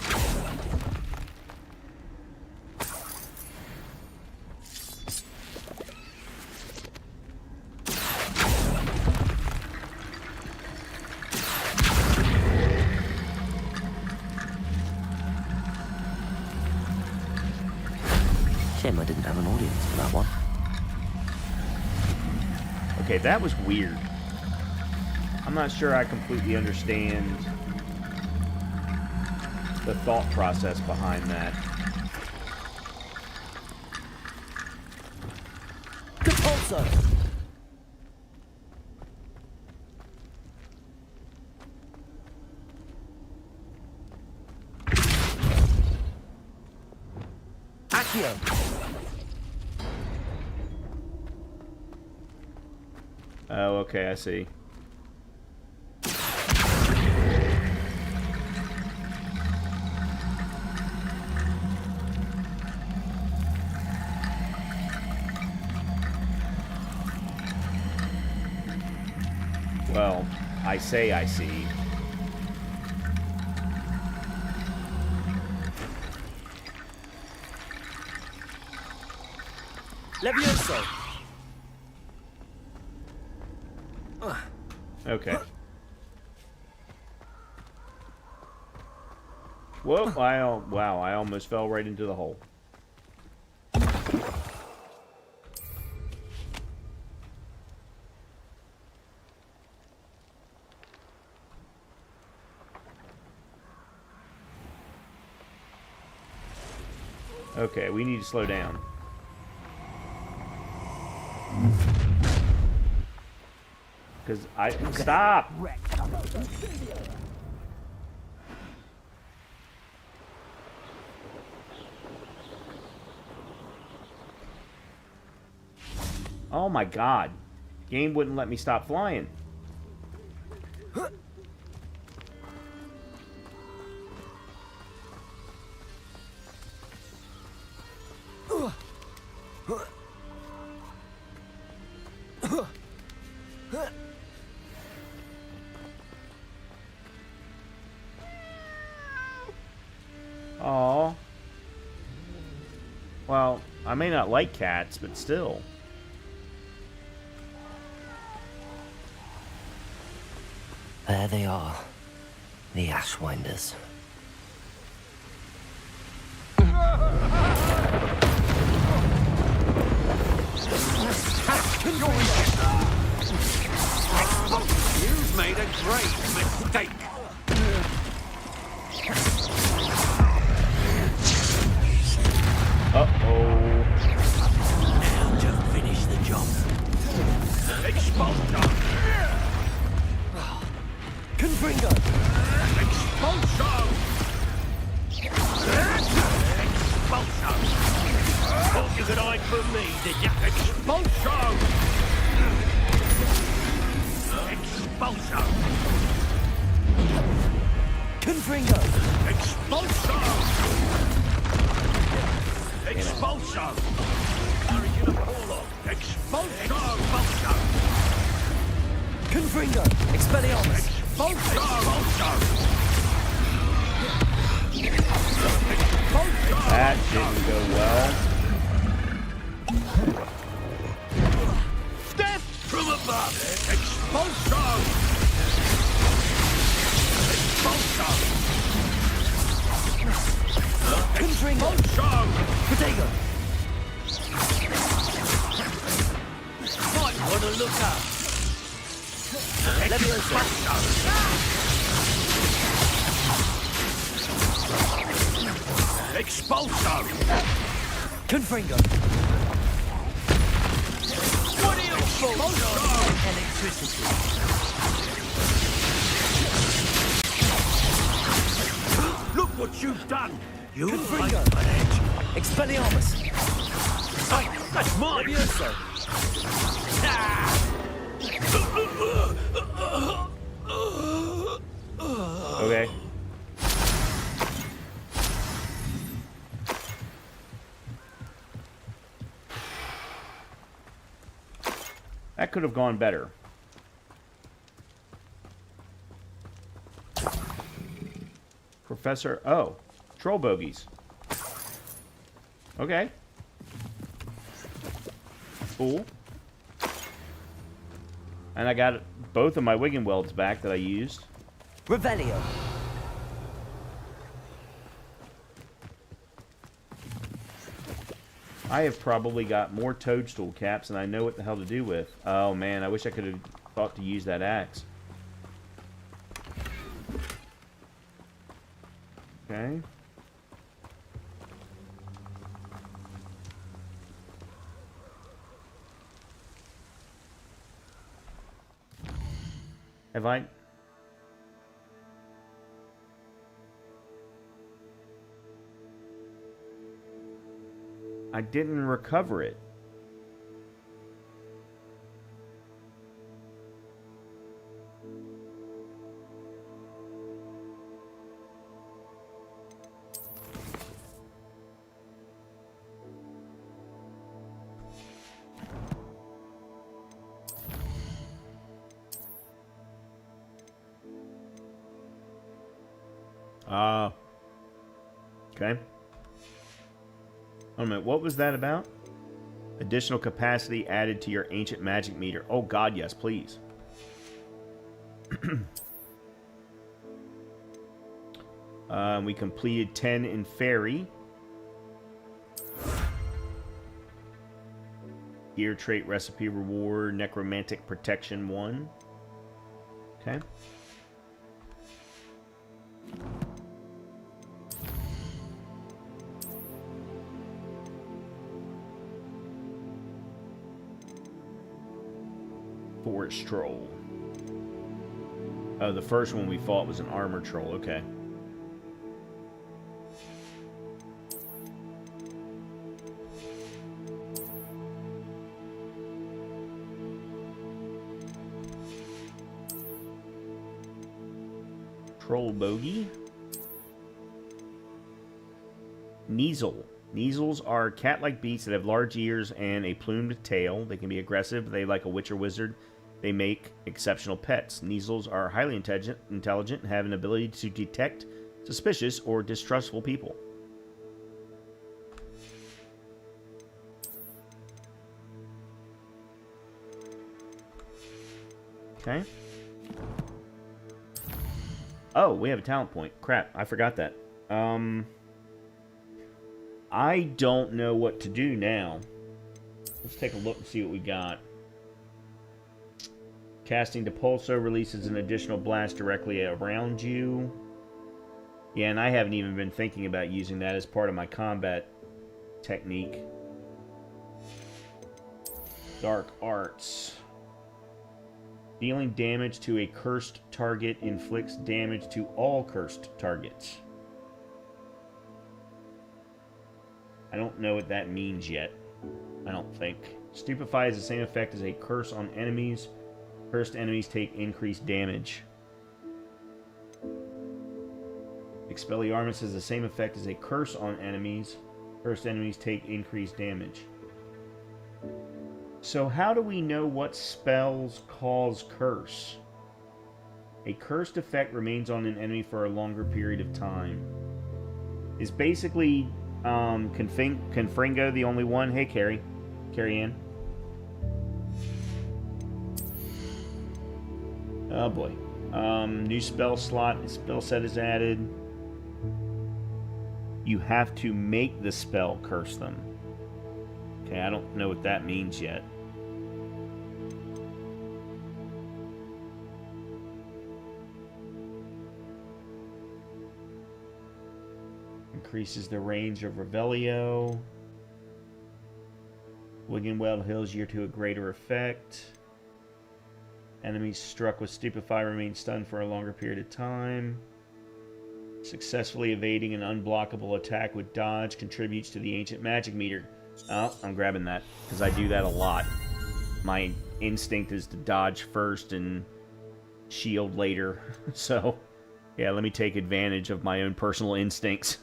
Shame I didn't have an audience for that one. Okay, that was weird. I'm not sure I completely understand the thought process behind that. Compulso! Accio! Oh, okay, I see. Well, I say I see. Levioso! Okay. Whoa, wow, I almost fell right into the hole. Okay, we need to slow down. Because stop! Oh my god. Game wouldn't let me stop flying. Aw. Well, I may not like cats, but still. There they are. The Ashwinders. You've made a great mistake. Uh-oh. Now to finish the job. Expulsion! Confringo! Expulsion! Expulsion! Expulsion! Confringo! Expulsion! Expulsion! Origin of Warlock! Expulsion! Expulsion! Confringo! Expelliarmus! Expulsion! That didn't go well. Death from above! Expulsion! Expulsion! Confringo! Expulsion! Protego! Might want to look up. Expulsion! Confringo! What are your thoughts on Electricity! Look what you've done! You Confringo! like an edge! Expelliarmus! Hey, that's mine! Levioso! Okay. That could have gone better. Professor... Oh. Troll bogies. Okay. Cool. And I got both of my Wiggenwelds back that I used. Revelio! I have probably got more toadstool caps than I know what the hell to do with. Oh man, I wish I could have thought to use that axe. Okay. Have I... I didn't recover it. Okay. Wait a minute, what was that about? Additional capacity added to your ancient magic meter. Oh god, yes, please. We completed 10 in Fairy. Gear trait recipe reward, necromantic protection 1. Okay. Forest troll. Oh, the first one we fought was an armor troll. Okay. Troll bogey. Kneazle. Kneazles are cat-like beasts that have large ears and a plumed tail. They can be aggressive, but they like a witch or wizard. They make exceptional pets. Kneazles are highly intelligent and have an ability to detect suspicious or distrustful people. Okay. Oh, we have a talent point. Crap, I forgot that. I don't know what to do now. Let's take a look and see what we got. Casting Depulso releases an additional blast directly around you. Yeah, and I haven't even been thinking about using that as part of my combat technique. Dark Arts. Dealing damage to a cursed target inflicts damage to all cursed targets. I don't know what that means yet. I don't think. Stupefy has the same effect as a curse on enemies. Cursed enemies take increased damage. Expelliarmus has the same effect as a curse on enemies. Cursed enemies take increased damage. So how do we know what spells cause curse? A cursed effect remains on an enemy for a longer period of time. Is basically Confringo the only one? Hey, Carrie. Carrie Ann. Oh boy. New spell slot. Spell set is added. You have to make the spell curse them. Okay, I don't know what that means yet. Increases the range of Revelio. Wiggenweld heals you to a greater effect. Enemies struck with Stupefy remain stunned for a longer period of time. Successfully evading an unblockable attack with dodge contributes to the ancient magic meter. Oh, I'm grabbing that, because I do that a lot. My instinct is to dodge first and shield later. So, yeah, let me take advantage of my own personal instincts.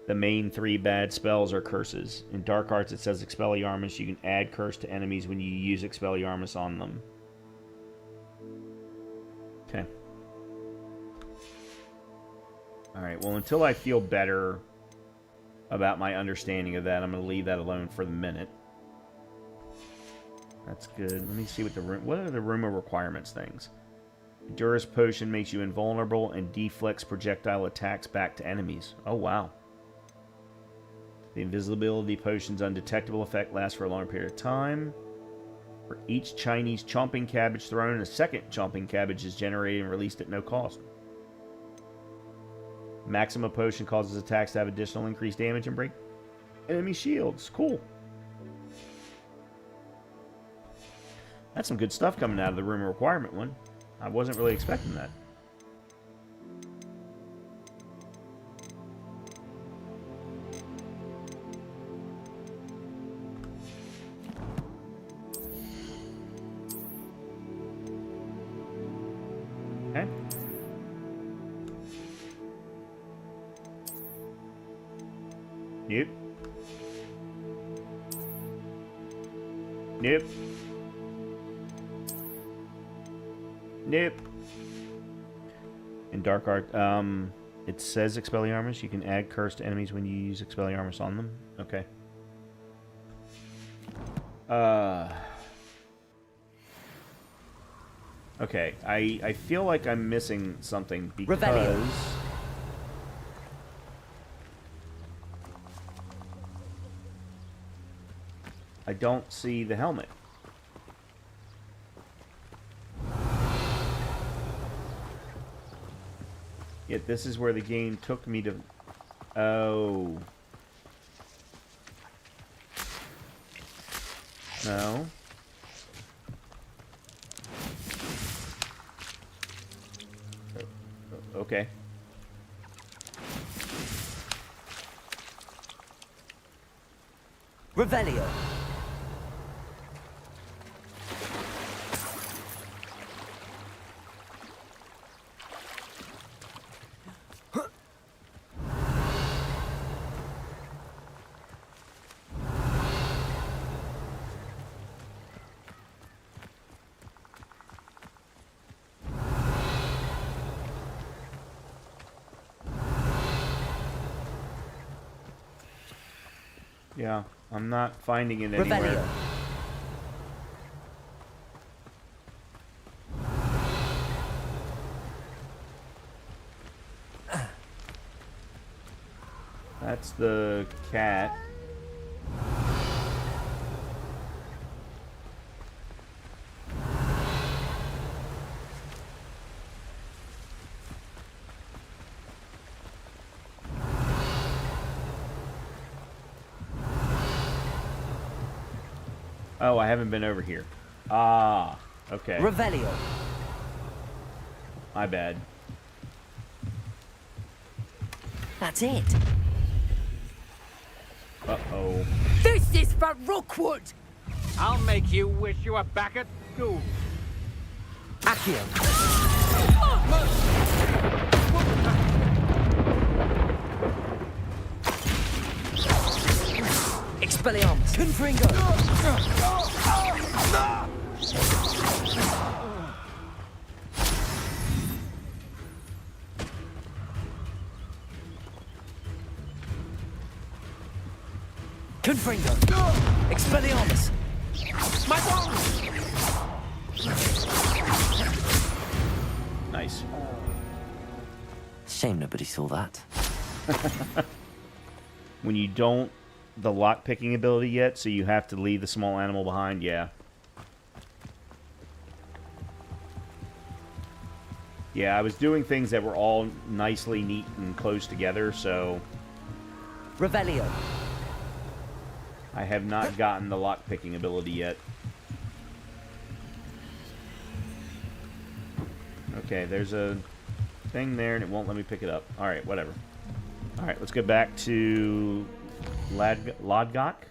The main 3 bad spells are curses. In Dark Arts it says Expelliarmus. You can add curse to enemies when you use Expelliarmus on them. Okay. Alright, well, until I feel better about my understanding of that, I'm going to leave that alone for the minute. That's good. Let me see what are the room of requirements things. Durus Potion makes you invulnerable and deflects projectile attacks back to enemies. Oh, wow. The invisibility potion's undetectable effect lasts for a longer period of time. For each Chinese chomping cabbage thrown, a second chomping cabbage is generated and released at no cost. Maxima Potion causes attacks to have additional increased damage and break enemy shields. Cool. That's some good stuff coming out of the room of requirement one. I wasn't really expecting that. Okay. Nope. Nope. Nope. In Dark Art, it says Expelliarmus. You can add curse to enemies when you use Expelliarmus on them. Okay. Okay, I feel like I'm missing something because... Revelio. I don't see the helmet. Yet this is where the game took me to... Oh. No. Okay. Revelio. Yeah, I'm not finding it anywhere. Revelio. That's the cat. Oh, I haven't been over here. Ah, okay. Revelio. My bad. That's it. Uh-oh. This justice for Rookwood! I'll make you wish you were back at school. Accio. Expelliarmus. Confringo. Confringo. Expelliarmus. My bones! Nice. Shame nobody saw that. When you don't the lock picking ability yet, so you have to leave the small animal behind, yeah. Yeah, I was doing things that were all nicely neat and close together, so Revelio. I have not gotten the lock picking ability yet. Okay, there's a thing there and it won't let me pick it up. Alright, whatever. Alright, let's go back to Lodgok.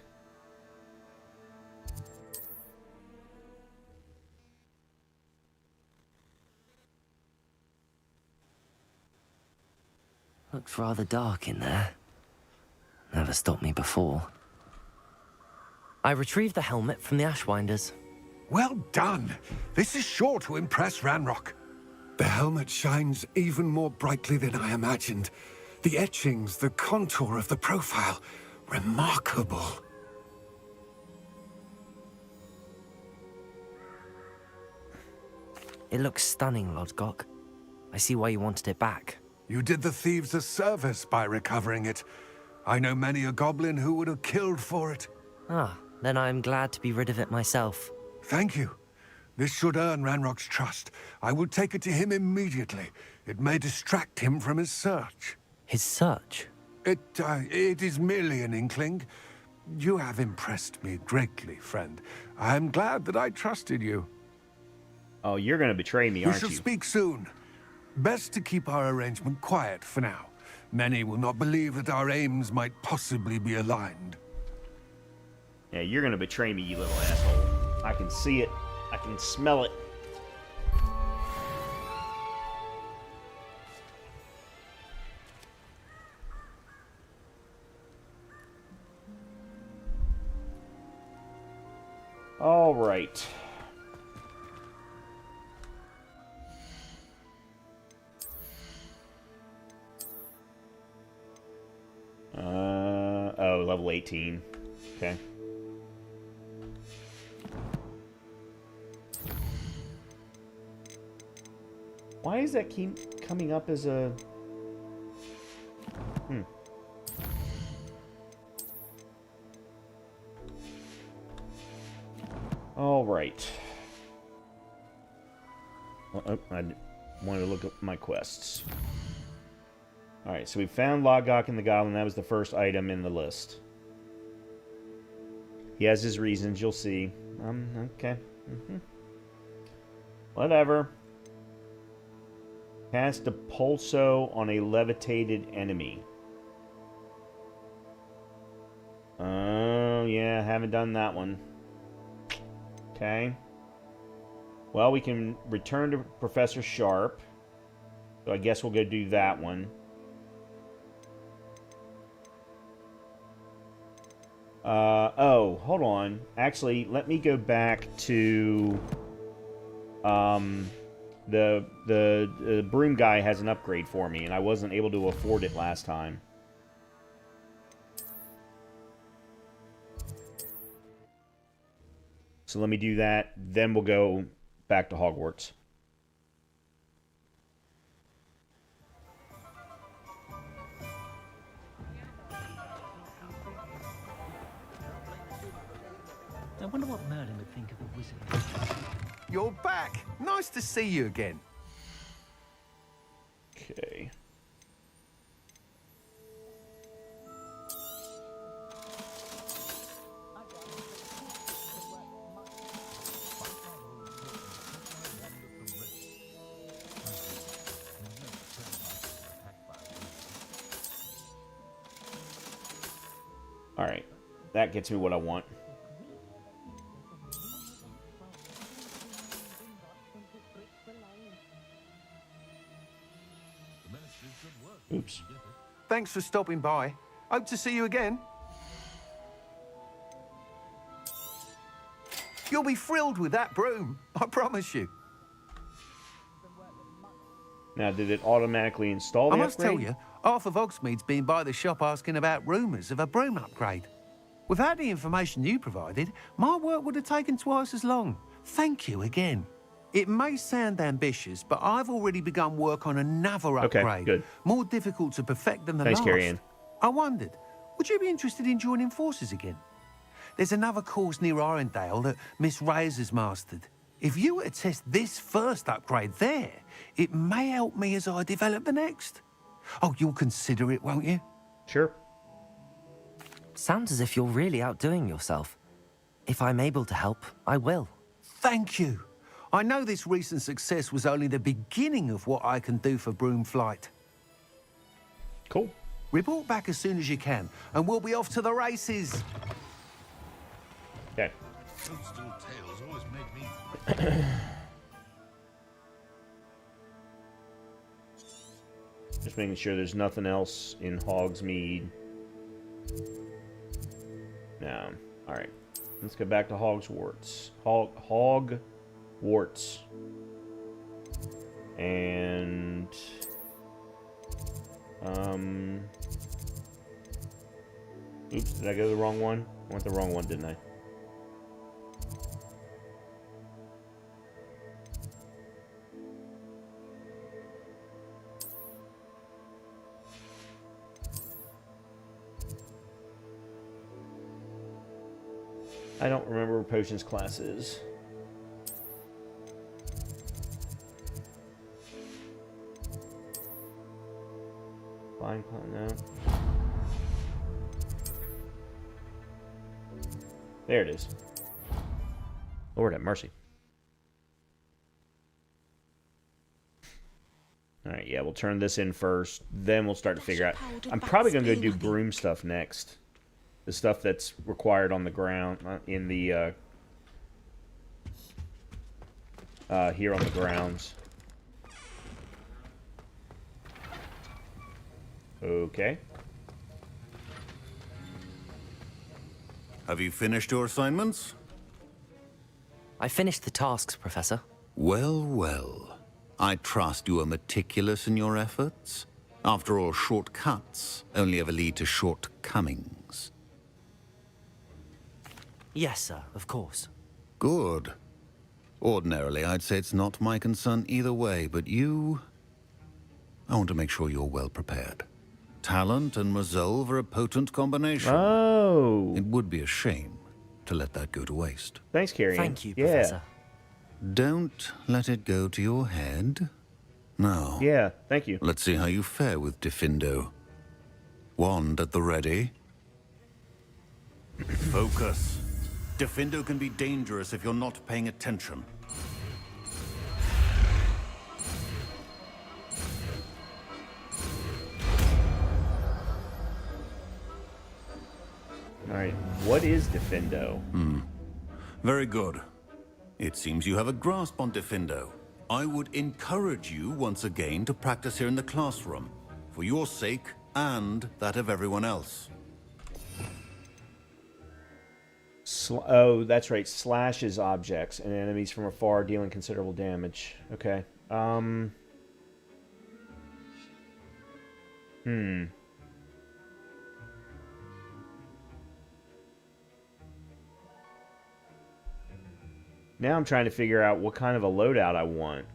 Looks rather dark in there. Never stopped me before. I retrieved the helmet from the Ashwinders. Well done. This is sure to impress Ranrock. The helmet shines even more brightly than I imagined. The etchings, the contour of the profile. Remarkable. It looks stunning, Lodgok. I see why you wanted it back. You did the thieves a service by recovering it. I know many a goblin who would have killed for it. Ah, then I'm glad to be rid of it myself. Thank you. This should earn Ranrock's trust. I will take it to him immediately. It may distract him from his search. His search? It is merely an inkling. You have impressed me greatly, friend. I am glad that I trusted you. Oh, you're going to betray me, aren't you? We shall speak soon. Best to keep our arrangement quiet for now. Many will not believe that our aims might possibly be aligned. Yeah, you're going to betray me, you little asshole. I can see it. I can smell it. All right. Oh, level 18. Okay. Why does that keep coming up as a... All right. Well, oh, I wanted to look up my quests. All right, so we found Lodgok and the Goblin. That was the first item in the list. He has his reasons, you'll see. Okay. Whatever. Cast a pulso on a levitated enemy. Oh, yeah, haven't done that one. Okay. Well, we can return to Professor Sharp. So I guess we'll go do that one. Oh, hold on. Actually, let me go back to... The broom guy has an upgrade for me, and I wasn't able to afford it last time. So let me do that, then we'll go back to Hogwarts. I wonder what Merlin would think of a wizard. You're back. Nice to see you again. Okay. That gets me what I want. Oops. Thanks for stopping by. Hope to see you again. You'll be thrilled with that broom, I promise you. Now, did it automatically install the I must upgrade? tell you, half of Hogsmeade's been by the shop asking about rumours of a broom upgrade. Without the information you provided, my work would have taken twice as long. Thank you again. It may sound ambitious, but I've already begun work on another Okay, upgrade. good. More difficult to perfect than the Thanks, last. Carrie Ann. I wondered, would you be interested in joining forces again? There's another course near Arendelle that Miss Reyes has mastered. If you were to test this first upgrade there, it may help me as I develop the next. Oh, you'll consider it, won't you? Sure. Sounds as if you're really outdoing yourself. If I'm able to help, I will. Thank you. I know this recent success was only the beginning of what I can do for Broom Flight. Cool. Report back as soon as you can, and we'll be off to the races. Okay. Toadstool tails always made me... Just making sure there's nothing else in Hogsmeade. No. Alright. Let's go back to Hogwarts. Hogwarts. And... Oops, did I go to the wrong one? I went the wrong one, didn't I? I don't remember where Potions class is. Flying Cloud, no. There it is. Lord have mercy. Alright, yeah, we'll turn this in first. Then we'll start to figure out. I'm probably going to go do broom stuff next. The stuff that's required on the ground, in the, here on the grounds. Okay. Have you finished your assignments? I finished the tasks, Professor. Well, well. I trust you are meticulous in your efforts. After all, shortcuts only ever lead to shortcomings. Yes, sir, of course. Good. Ordinarily, I'd say it's not my concern either way, but you... I want to make sure you're well prepared. Talent and resolve are a potent combination. Oh. It would be a shame to let that go to waste. Thanks, Carrie. Thank you, Professor. Don't let it go to your head. Now. Yeah, thank you. Let's see how you fare with Diffindo. Wand at the ready. Focus. Diffindo can be dangerous if you're not paying attention. Alright, what is Diffindo? Very good. It seems you have a grasp on Diffindo. I would encourage you once again to practice here in the classroom, for your sake and that of everyone else. Oh, that's right. Slashes objects and enemies from afar, dealing considerable damage. Okay. Now I'm trying to figure out what kind of a loadout I want.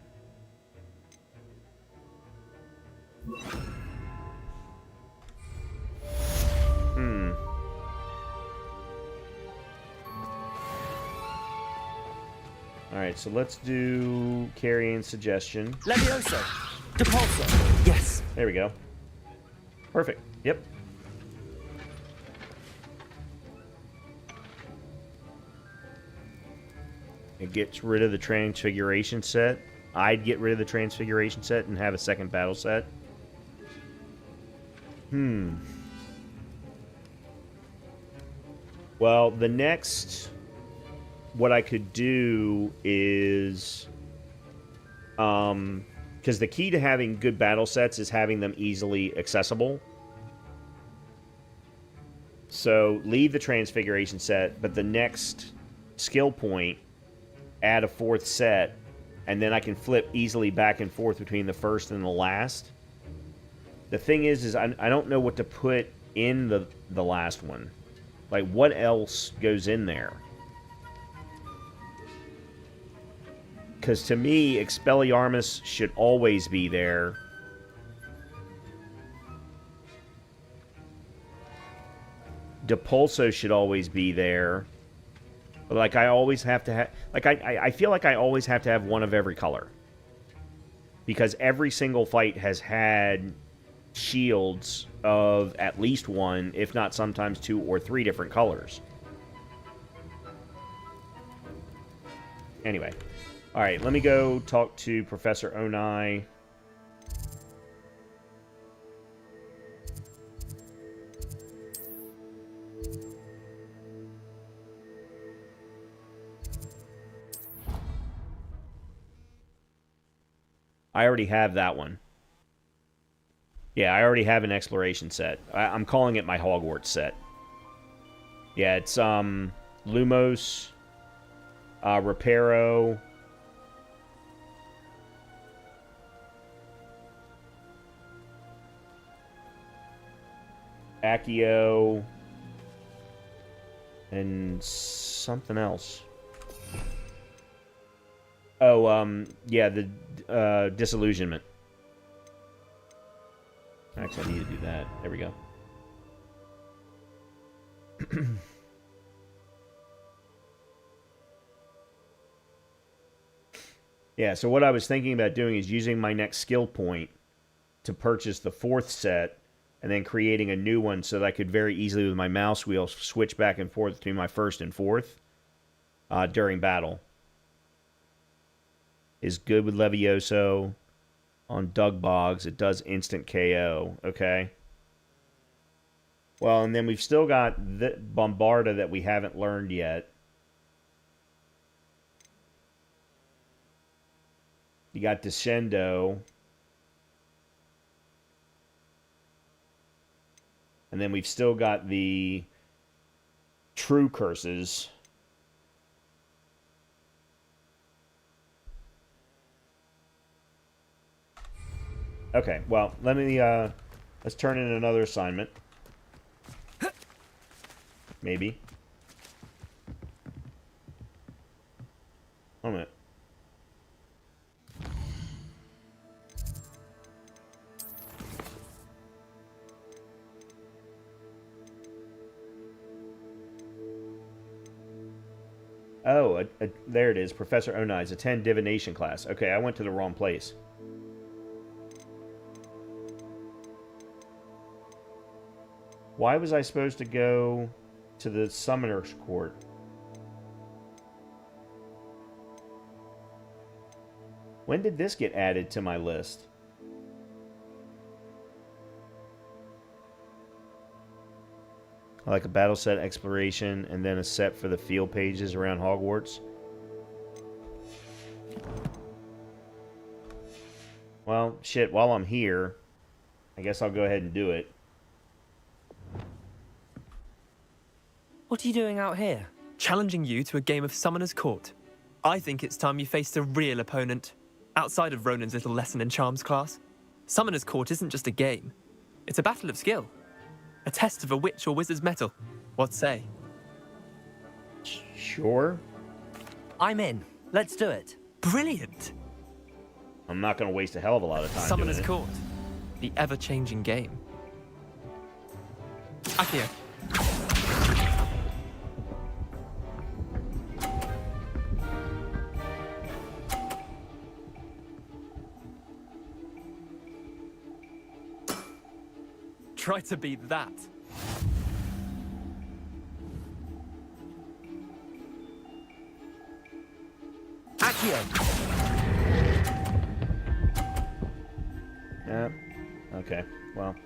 Alright, so let's do Carrion's suggestion. Levioso! Depulso! Yes. There we go. Perfect. Yep. It gets rid of the transfiguration set. I'd get rid of the transfiguration set and have a second battle set. Well, the next... What I could do is... Because the key to having good battle sets is having them easily accessible. So, leave the Transfiguration set, but the next skill point, add a 4th set, and then I can flip easily back and forth between the first and the last. The thing is I don't know what to put in the last one. Like, what else goes in there? Because to me, Expelliarmus should always be there. Depulso should always be there. But, like, I always have to have... Like, I feel like I always have to have one of every color. Because every single fight has had shields of at least one, if not sometimes 2 or 3 different colors. Anyway. Alright, let me go talk to Professor Onai. I already have that one. Yeah, I already have an exploration set. I'm calling it my Hogwarts set. Yeah, it's Lumos, Reparo, Accio, and something else. Oh, yeah, the Disillusionment. Actually, I need to do that. There we go. Yeah, so what I was thinking about doing is using my next skill point to purchase the 4th set and then creating a new one so that I could very easily, with my mouse wheel, switch back and forth between my 1st and 4th during battle. Is good with Levioso. On Dugbogs, it does instant KO. Okay. Well, and then we've still got the Bombarda that we haven't learned yet. You got Descendo. And then we've still got the True Curses. Okay, well, let me, let's turn in another assignment. Maybe. Hold a minute. Oh, there it is. Professor Onai's. Attend divination class. Okay, I went to the wrong place. Why was I supposed to go to the Summoner's Court? When did this get added to my list? I like a battle set exploration and then a set for the field pages around Hogwarts. Well, shit, while I'm here, I guess I'll go ahead and do it. What are you doing out here? Challenging you to a game of Summoner's Court. I think it's time you faced a real opponent, outside of Ronan's little lesson in charms class. Summoner's Court isn't just a game. It's a battle of skill. A test of a witch or wizard's mettle. What say? Sure. I'm in. Let's do it. Brilliant. I'm not going to waste a hell of a lot of time Summoner's doing it. Court. The ever-changing game. Accio. Try to beat that. Accio. Yeah. Okay. Well.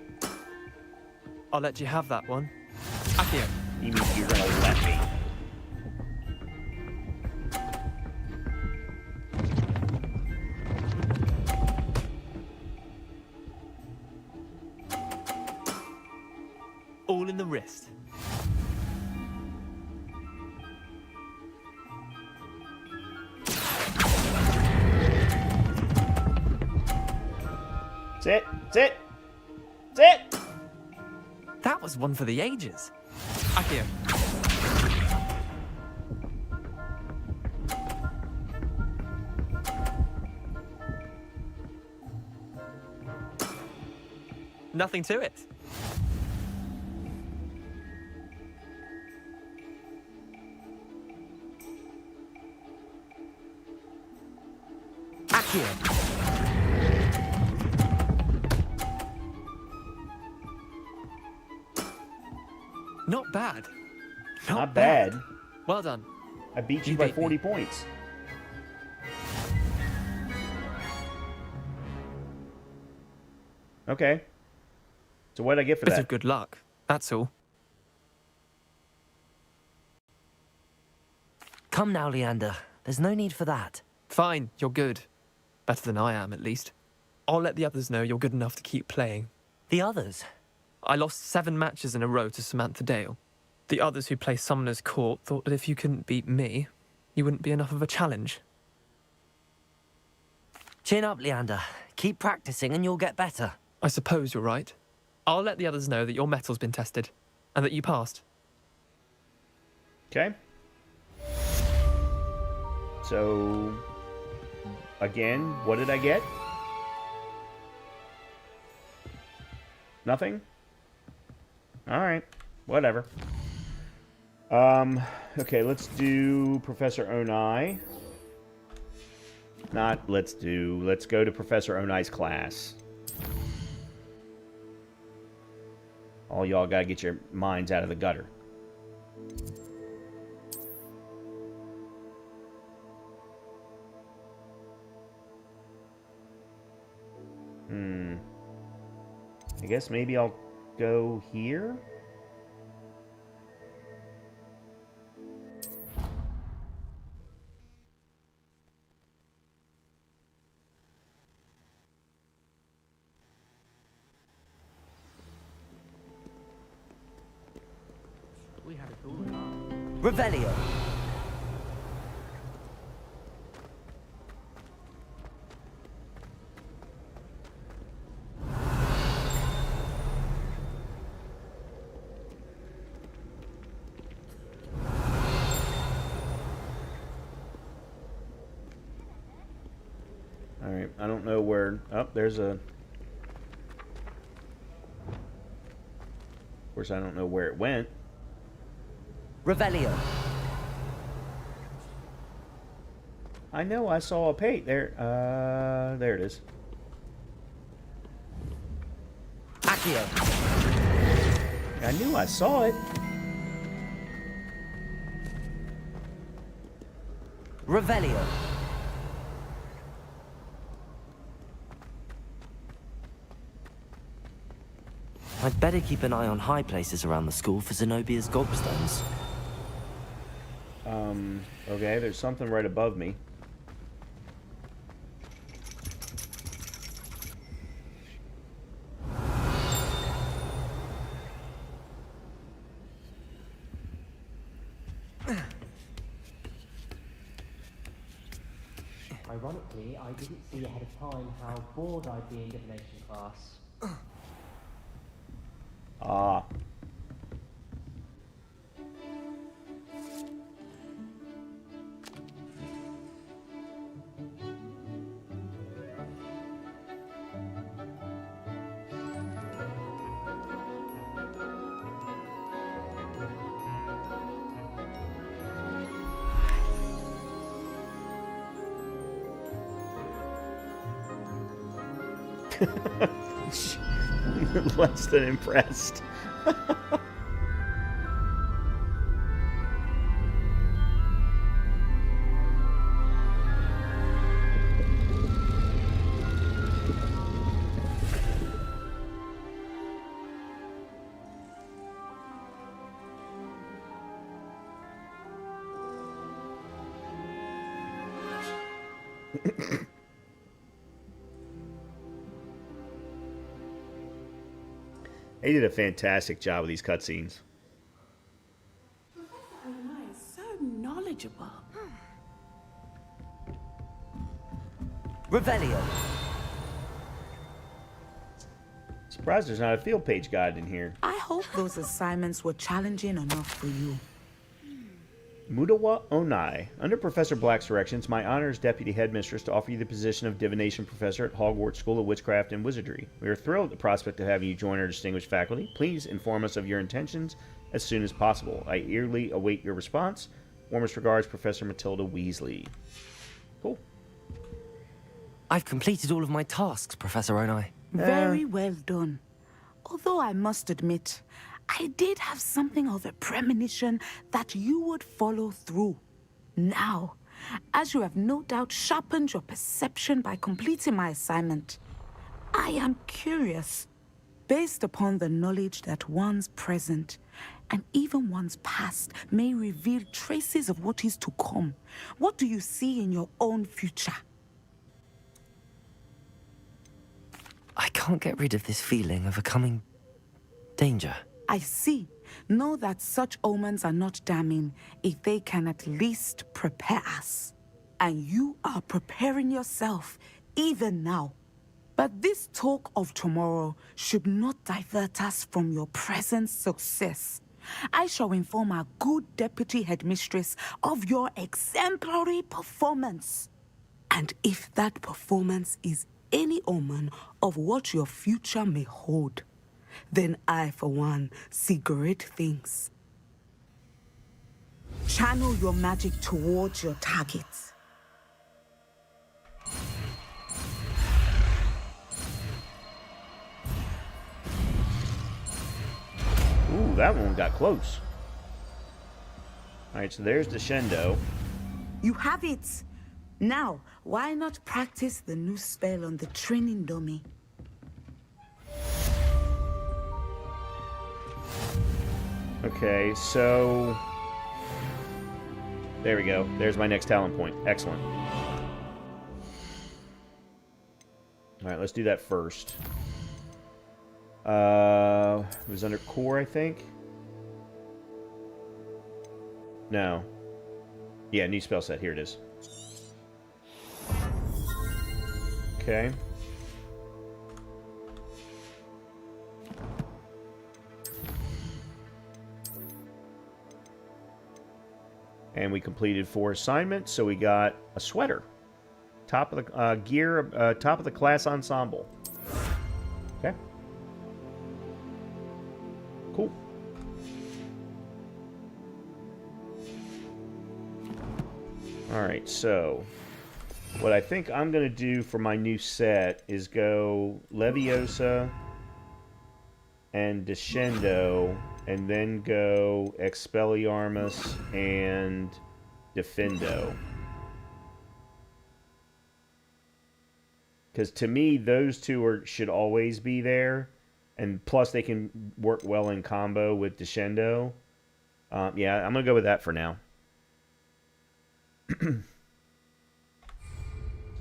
I'll let you have that one. Accio. You mean you're gonna let me? All in the wrist. That's it. That's it. That's it. That was one for the ages. Akio. Nothing to it. Akio. Not bad. Not bad. Well done. I beat you by 40 points. Okay. So what did I get for Bit that? of good luck. That's all. Come now, Leander. There's no need for that. Fine, you're good. Better than I am, at least. I'll let the others know you're good enough to keep playing. The others? I lost 7 matches in a row to Samantha Dale. The others who play Summoner's Court thought that if you couldn't beat me, you wouldn't be enough of a challenge. Chin up, Leander. Keep practicing and you'll get better. I suppose you're right. I'll let the others know that your metal's been tested, and that you passed. Okay. So, again, what did I get? Nothing? Alright. Whatever. Okay, let's do Professor Onai. Let's go to Professor Onai's class. All y'all gotta get your minds out of the gutter. I guess maybe I'll go here? We had it all along. Revelio. Alright, I don't know where... Oh, there's a... Of course, I don't know where it went. Revelio. I know I saw a page there. There it is. Accio. I knew I saw it. Revelio. I'd better keep an eye on high places around the school for Zenobia's gobstones. Okay, there's something right above me. Ironically, I didn't see ahead of time how bored I'd be in divination class. Ah. Less than impressed. They did a fantastic job with these cutscenes. So knowledgeable. Revelio. Surprised there's not a field page guide in here. I hope those assignments were challenging enough for you. Mudawa Onai. Under Professor Black's directions, my honor as Deputy Headmistress to offer you the position of Divination Professor at Hogwarts School of Witchcraft and Wizardry. We are thrilled at the prospect of having you join our distinguished faculty. Please inform us of your intentions as soon as possible. I eagerly await your response. Warmest regards, Professor Matilda Weasley. Cool. I've completed all of my tasks, Professor Onai. Very well done. Although I must admit, I did have something of a premonition that you would follow through. Now, as you have no doubt sharpened your perception by completing my assignment, I am curious, based upon the knowledge that one's present and even one's past may reveal traces of what is to come. What do you see in your own future? I can't get rid of this feeling of a coming danger. I see. Know that such omens are not damning if they can at least prepare us. And you are preparing yourself, even now. But this talk of tomorrow should not divert us from your present success. I shall inform our good Deputy Headmistress of your exemplary performance. And if that performance is any omen of what your future may hold, then I, for one, see great things. Channel your magic towards your targets. Ooh, that one got close. Alright, so there's Descendo. You have it! Now, why not practice the new spell on the training dummy? Okay, so... there we go. There's my next talent point. Excellent. Alright, let's do that first. It was under core, I think? No. Yeah, new spell set. Here it is. Okay. And we completed 4 assignments, so we got a sweater. Top of the gear, top of the class ensemble. Okay. Cool. Alright, so what I think I'm going to do for my new set is go Leviosa and Descendo, and then go Expelliarmus and Defendo. Because to me, those two should always be there. And plus, they can work well in combo with Descendo. Yeah, I'm going to go with that for now.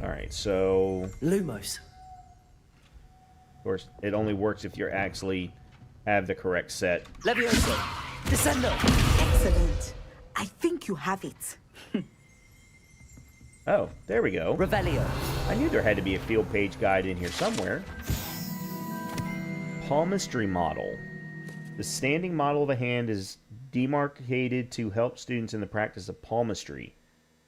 Alright, so... Lumos. Of course, it only works if you actually have the correct set. Leviosa. Descendo. Excellent. I think you have it. Oh, there we go. Revelio. I knew there had to be a field page guide in here somewhere. Palmistry model. The standing model of the hand is demarcated to help students in the practice of palmistry.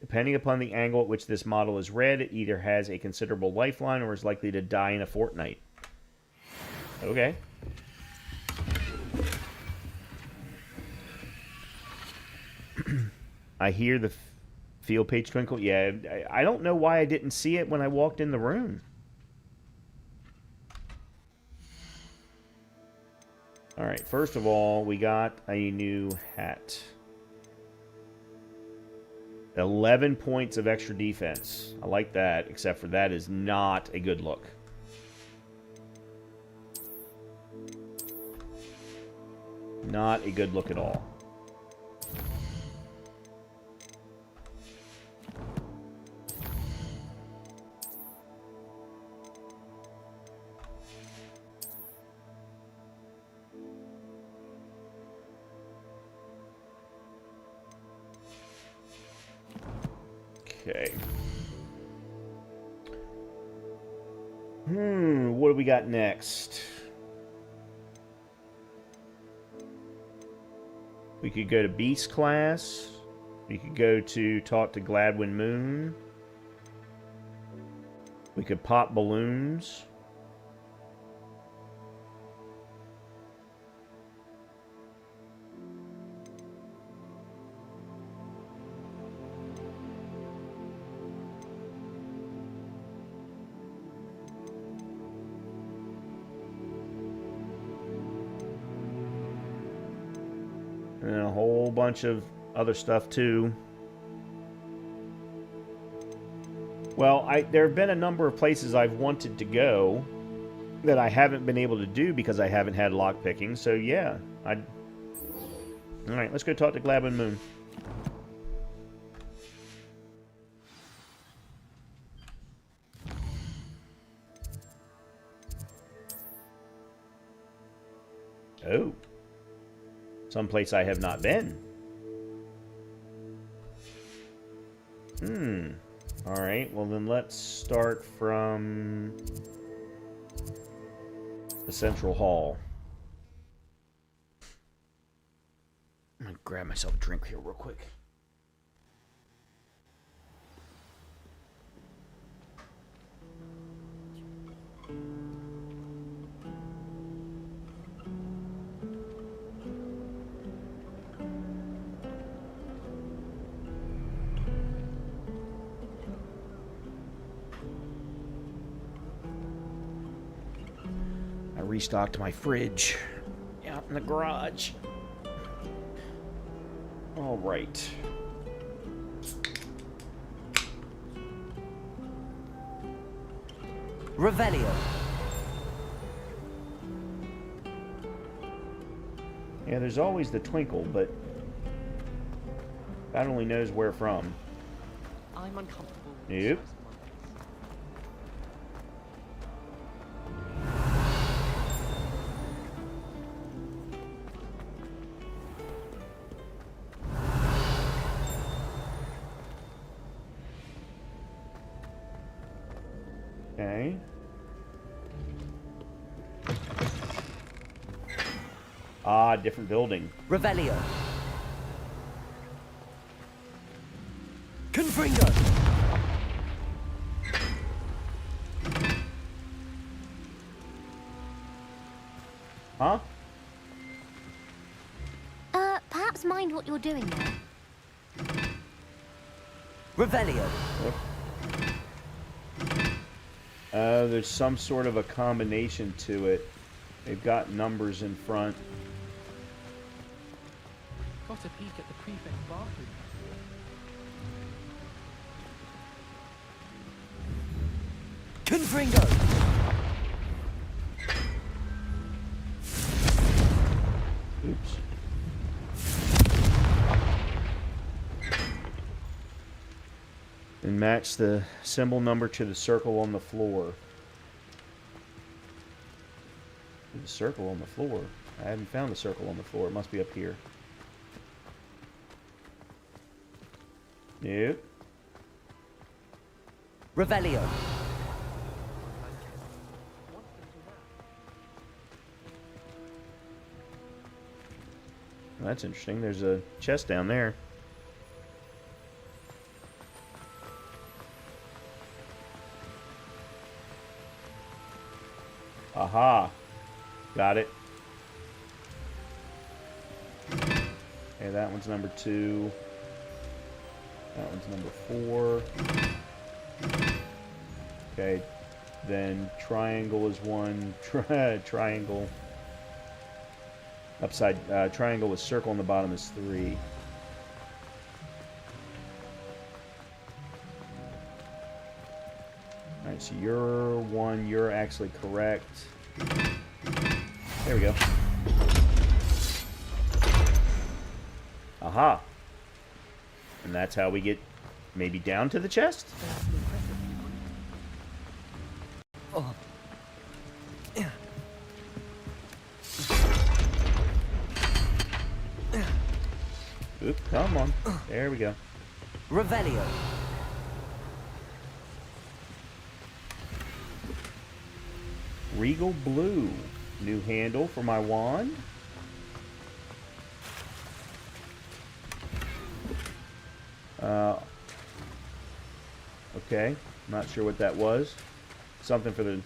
Depending upon the angle at which this model is read, it either has a considerable lifeline or is likely to die in a fortnight. Okay. I hear the field page twinkle. Yeah, I don't know why I didn't see it when I walked in the room. Alright, first of all, we got a new hat. 11 points of extra defense. I like that, except for that is not a good look. Not a good look at all. Okay. What do we got next? We could go to Beast class. We could go to talk to Gladwin Moon. We could pop balloons. And a whole bunch of other stuff too. Well, there have been a number of places I've wanted to go that I haven't been able to do because I haven't had lockpicking. So yeah, all right, let's go talk to Gladwin Moon. Oh. Someplace I have not been. Alright, well then let's start from the Central Hall. I'm gonna grab myself a drink here real quick. Restocked my fridge out in the garage. All right. Revelio. Yeah, there's always the twinkle, but God only knows where from. I'm uncomfortable. Nope. Okay. Ah, different building. Revelio. Confringo. Huh? Perhaps mind what you're doing there. Revelio. There's some sort of a combination to it. They've got numbers in front. Got a peek at the prefect's bathroom. Confringo. Oops. And match the symbol number to the circle on the floor. The circle on the floor? I haven't found the circle on the floor. It must be up here. Nope. Revelio. That's interesting. There's a chest down there. Aha. Got it. Okay, that one's number 2. That one's number 4. Okay, then triangle is 1. Triangle. Upside, triangle with circle on the bottom is 3. Alright, so you're 1, you're actually correct. There we go. Aha. And that's how we get maybe down to the chest? Oh. Oop, come on. There we go. Revelio. Regal Blue. New handle for my wand. Okay, not sure what that was. Something for the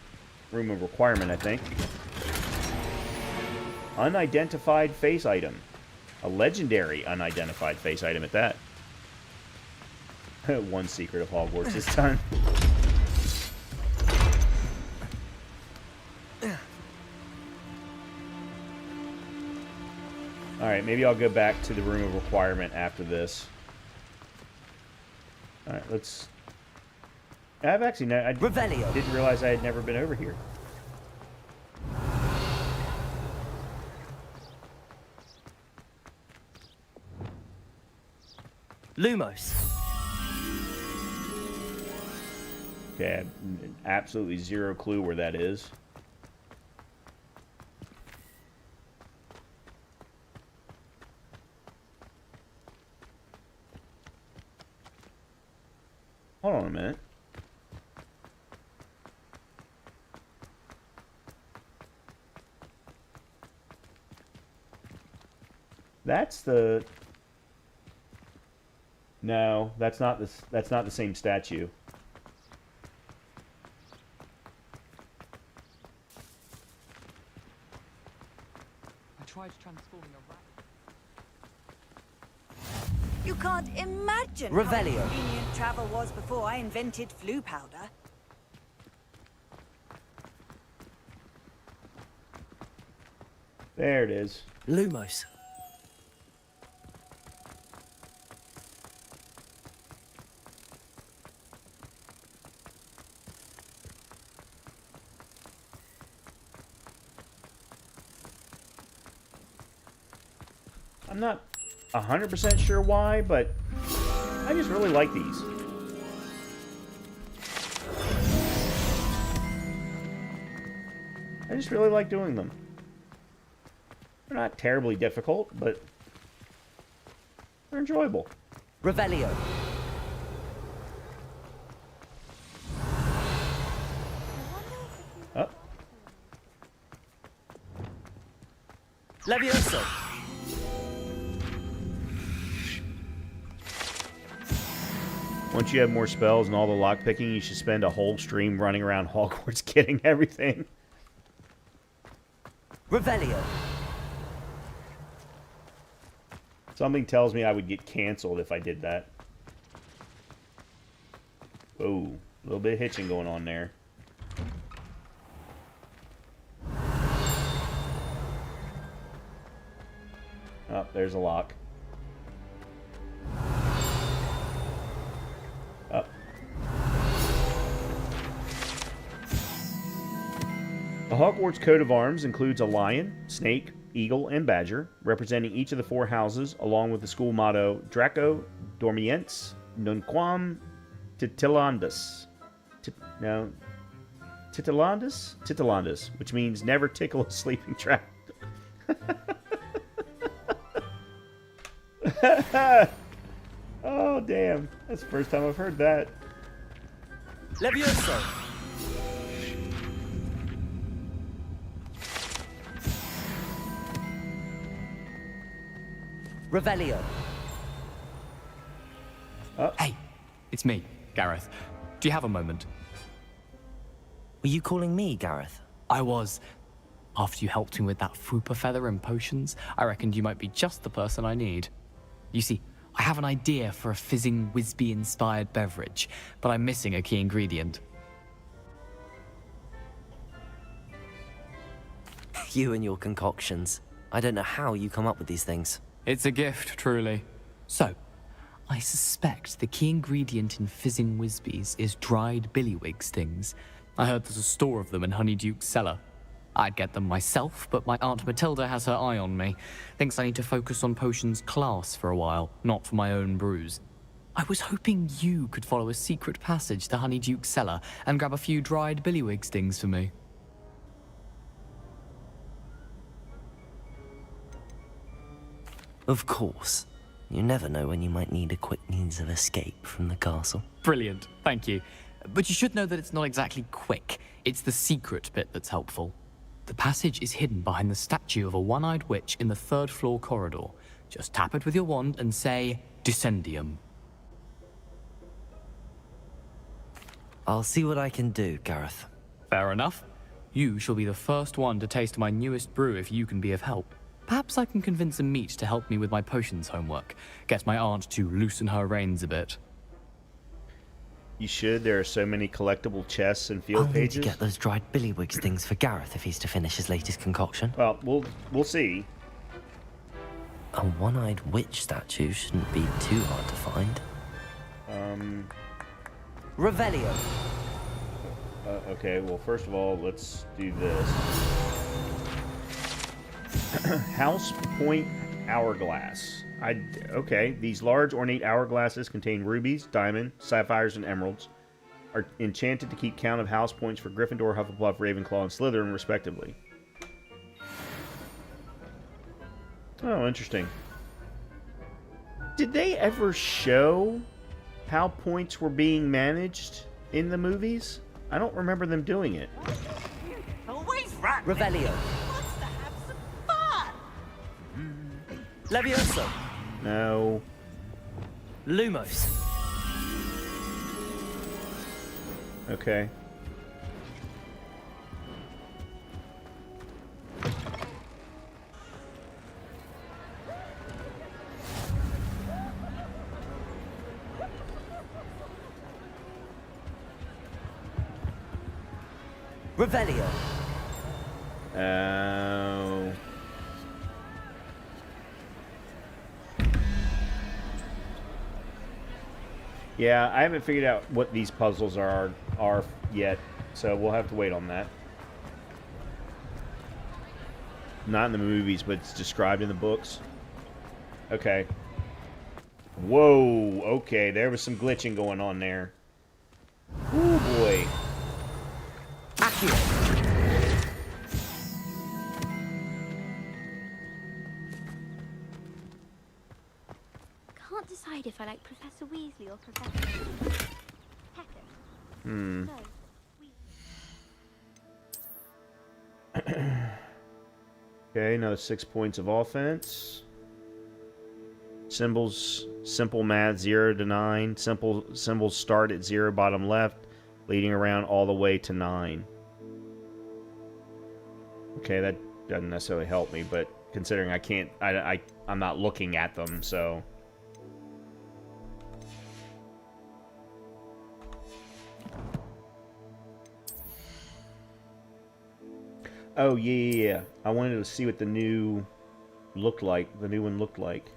room of requirement, I think. Unidentified face item. A legendary unidentified face item at that. One secret of Hogwarts this time. Alright, maybe I'll go back to the room of requirement after this. Alright, let's... I've actually... I didn't realize I had never been over here. Lumos. Okay, I have absolutely zero clue where that is. Hold on a minute. That's the... No, that's not the same statue. I tried transforming a rat. You can't imagine how convenient travel was before I invented flu powder. There it is. Lumos. I'm not 100% sure why, but I just really like these. I just really like doing them. They're not terribly difficult, but they're enjoyable. Revelio. Oh. Levioso. Once you have more spells and all the lockpicking, you should spend a whole stream running around Hogwarts getting everything. Revelio. Something tells me I would get canceled if I did that. Oh, a little bit of hitching going on there. Oh, there's a lock. Up. The Hogwarts coat of arms includes a lion, snake, eagle, and badger, representing each of the 4 houses, along with the school motto, Draco Dormiens Nunquam Titilandus. Titilandus, which means never tickle a sleeping trap. Oh, damn. That's the first time I've heard that. Levioso. Revelio. Hey, it's me, Gareth. Do you have a moment? Were you calling me, Gareth? I was. After you helped me with that fupa feather and potions, I reckoned you might be just the person I need. You see, I have an idea for a fizzing Whizbee-inspired beverage, but I'm missing a key ingredient. You and your concoctions. I don't know how you come up with these things. It's a gift, truly. So, I suspect the key ingredient in fizzing Whizbees is dried billywig stings. I heard there's a store of them in Honeyduke's cellar. I'd get them myself, but my Aunt Matilda has her eye on me. Thinks I need to focus on potions class for a while, not for my own brews. I was hoping you could follow a secret passage to Honeyduke's cellar and grab a few dried billywig stings for me. Of course. You never know when you might need a quick means of escape from the castle. Brilliant, thank you. But you should know that it's not exactly quick. It's the secret bit that's helpful. The passage is hidden behind the statue of a one-eyed witch in the 3rd floor corridor. Just tap it with your wand and say, Descendium. I'll see what I can do, Gareth. Fair enough. You shall be the first one to taste my newest brew if you can be of help. Perhaps I can convince a meat to help me with my potions homework. Get my aunt to loosen her reins a bit. You should. There are so many collectible chests and field I'll pages. need to get those dried billywigs things for Gareth if he's to finish his latest concoction. Well, we'll see. A one-eyed witch statue shouldn't be too hard to find. Revelio. Okay, well, first of all, let's do this. House Point Hourglass. Okay, these large ornate hourglasses contain rubies, diamond, sapphires, and emeralds. Are enchanted to keep count of house points for Gryffindor, Hufflepuff, Ravenclaw, and Slytherin, respectively. Oh, interesting. Did they ever show how points were being managed in the movies? I don't remember them doing it. Always right. Revelio. Wants to have some fun. Levioso. No. Lumos. Okay. Revelio. Oh. Yeah, I haven't figured out what these puzzles are yet, so we'll have to wait on that. Not in the movies, but it's described in the books. Okay. Whoa, okay, there was some glitching going on there. Oh boy. Can't decide if I like Professor Weasley or Professor Pecker. Hmm. So, Okay, another 6 points of offense. Symbols, simple math, 0 to 9. Simple symbols start at 0, bottom left, leading around all the way to 9. Okay, that doesn't necessarily help me, but considering I can't, I'm not looking at them, so. Oh, yeah. I wanted to see what the new looked like. The new one looked like.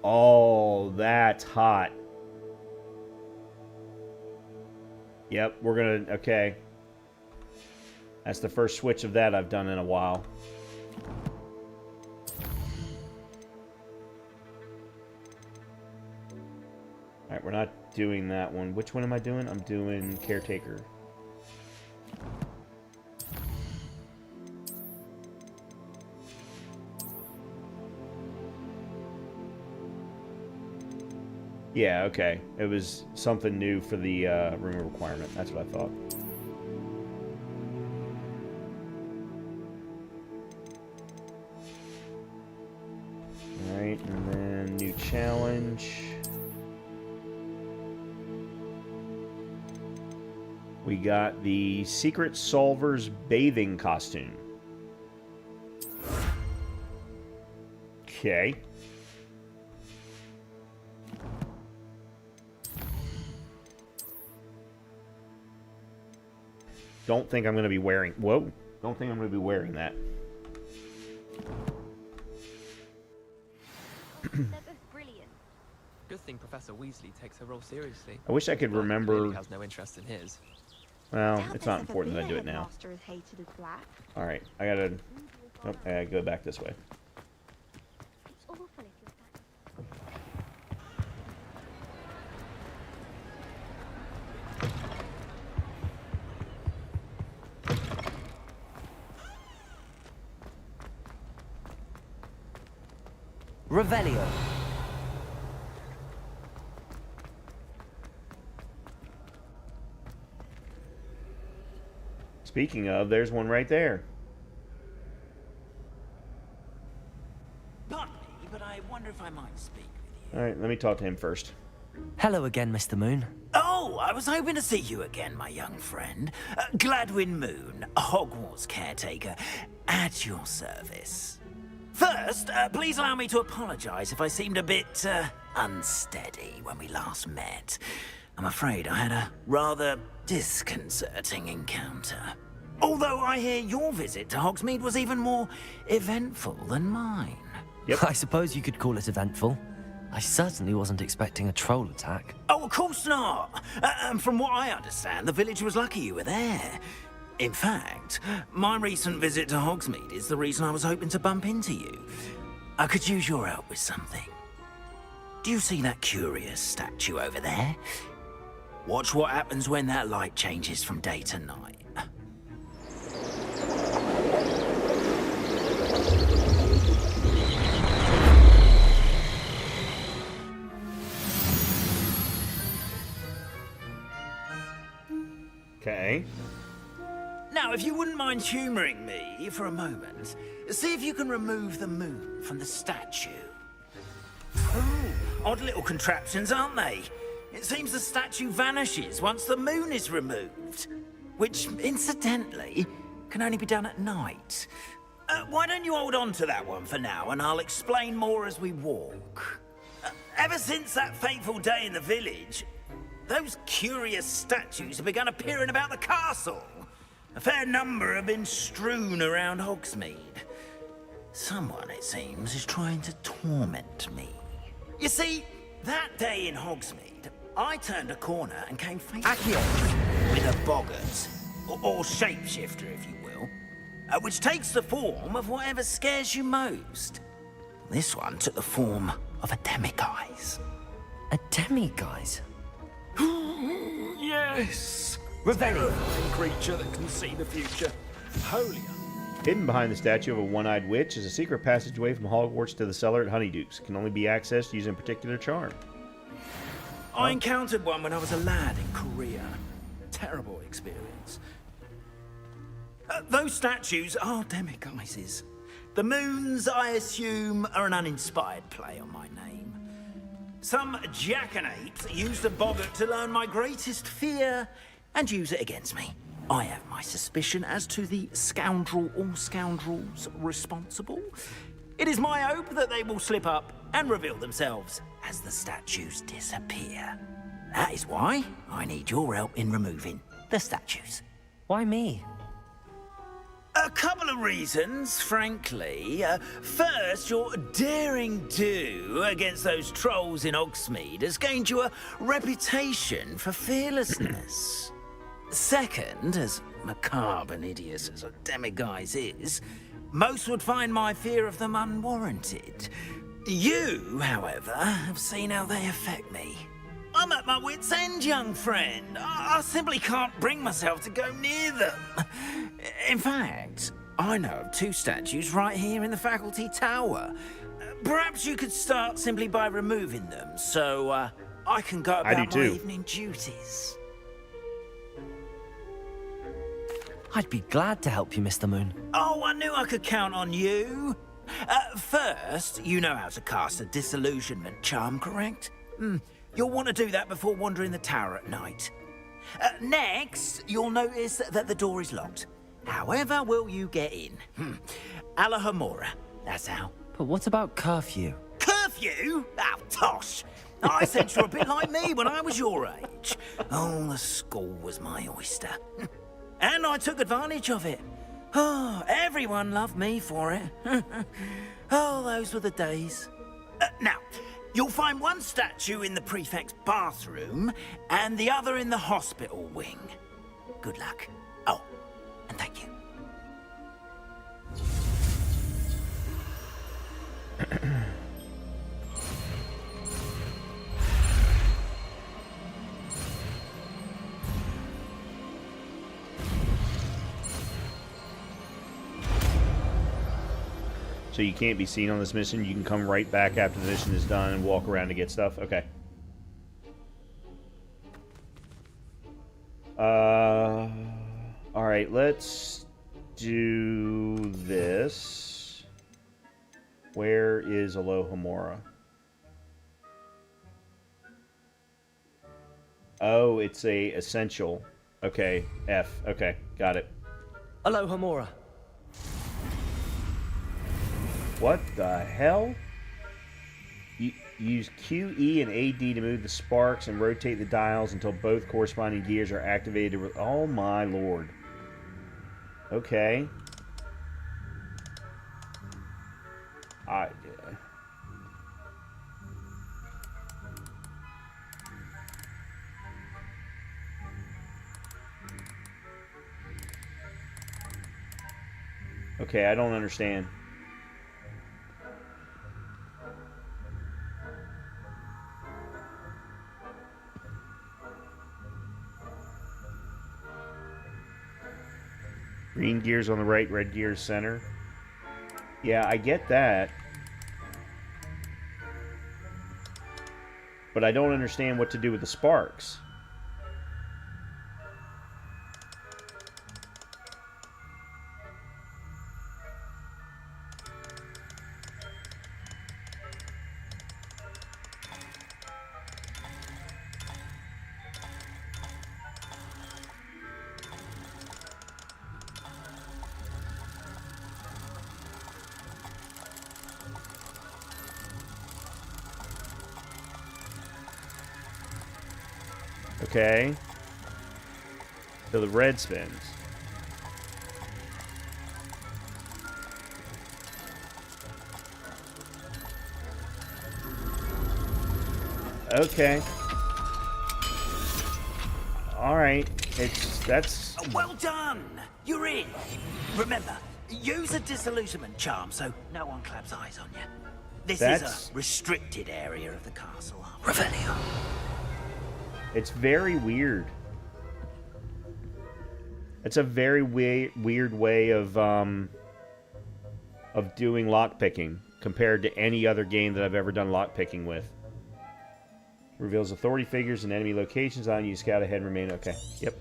Oh, that's hot. Yep, we're gonna... Okay. That's the first switch of that I've done in a while. Alright, we're not doing that one. Which one am I doing? I'm doing Caretaker. Yeah, okay. It was something new for the room requirement. That's what I thought. Alright, and then new challenge. We got the Secret Solver's bathing costume. Okay. Don't think I'm going to be wearing... Whoa. Don't think I'm going to be wearing that. they're both brilliant. Good thing Professor Weasley takes her role seriously. I wish I could remember... Clearly has no interest in his. Well, it's not important that I do it now. Master is hated as black. Alright, I gotta... Oh, I gotta go back this way. It's awful if you're Revelio. Speaking of, there's one right there. Pardon me, but I wonder if I might speak with you. All right, let me talk to him first. Hello again, Mr. Moon. Oh, I was hoping to see you again, my young friend. Gladwin Moon, Hogwarts caretaker, at your service. First, please allow me to apologize if I seemed a bit, unsteady when we last met. I'm afraid I had a rather disconcerting encounter. Although I hear your visit to Hogsmeade was even more eventful than mine. Yep. I suppose you could call it eventful. I certainly wasn't expecting a troll attack. Oh, of course not. And from what I understand, the village was lucky you were there. In fact, my recent visit to Hogsmeade is the reason I was hoping to bump into you. I could use your help with something. Do you see that curious statue over there? Watch what happens when that light changes from day to night. Okay. Now, if you wouldn't mind humouring me for a moment, see if you can remove the moon from the statue. Ooh, odd little contraptions, aren't they? It seems the statue vanishes once the moon is removed, which, incidentally, can only be done at night. Why don't you hold on to that one for now, and I'll explain more as we walk. Ever since that fateful day in the village, those curious statues have begun appearing about the castle. A fair number have been strewn around Hogsmeade. Someone, it seems, is trying to torment me. You see, that day in Hogsmeade, I turned a corner and came face to face with a boggart, or shapeshifter, if you will, which takes the form of whatever scares you most. This one took the form of a demiguise. A demiguise? Yes! Revelio. Terrifying creature that can see the future. Holy. Hidden behind the statue of a one-eyed witch is a secret passageway from Hogwarts to the cellar at Honeyduke's. It can only be accessed using a particular charm. I encountered one when I was a lad in Korea. Terrible experience. Those statues are demiguises. The moons, I assume, are an uninspired play on my name. Some jackanapes used a boggart to learn my greatest fear and use it against me. I have my suspicion as to the scoundrel or scoundrels responsible. It is my hope that they will slip up and reveal themselves as the statues disappear. That is why I need your help in removing the statues. Why me? A couple of reasons, frankly. First, your daring do against those trolls in Hogsmeade has gained you a reputation for fearlessness. Second, as macabre and hideous as a demiguise is, most would find my fear of them unwarranted. You, however, have seen how they affect me. I'm at my wit's end, young friend. I simply can't bring myself to go near them. In fact, I know of two statues right here in the faculty tower. Perhaps you could start simply by removing them, so I can go about my evening duties. I'd be glad to help you, Mr. Moon. Oh, I knew I could count on you. First, you know how to cast a disillusionment charm, correct? You'll want to do that before wandering the tower at night. Next, you'll notice that the door is locked. However will you get in? Alahomora, that's how. But what about curfew? Curfew? Oh, tosh. I sense you're a bit like me when I was your age. Oh, the school was my oyster. And I took advantage of it. Oh, everyone loved me for it. Oh, those were the days. Now, you'll find one statue in the prefect's bathroom and the other in the hospital wing. Good luck. Oh, and thank you. So you can't be seen on this mission. You can come right back after the mission is done and walk around to get stuff. Okay. All right, let's do this. Where is Alohomora? Oh, it's a essential. Okay, F. Okay, got it. Alohomora. What the hell? Use Q, E, and AD to move the sparks and rotate the dials until both corresponding gears are activated. Oh my lord. Okay. Okay, I don't understand. Green gears on the right, red gears center. Yeah, I get that. But I don't understand what to do with the sparks. Okay. So the red spins. Okay. All right. That's Well done. You're in. Remember, use a disillusionment charm so no one claps eyes on you. This is a restricted area of the castle. Revelio. It's very weird. It's a very weird way of doing lockpicking compared to any other game that I've ever done lockpicking with. Reveals authority figures and enemy locations on you. Scout ahead and remain. Okay. Yep.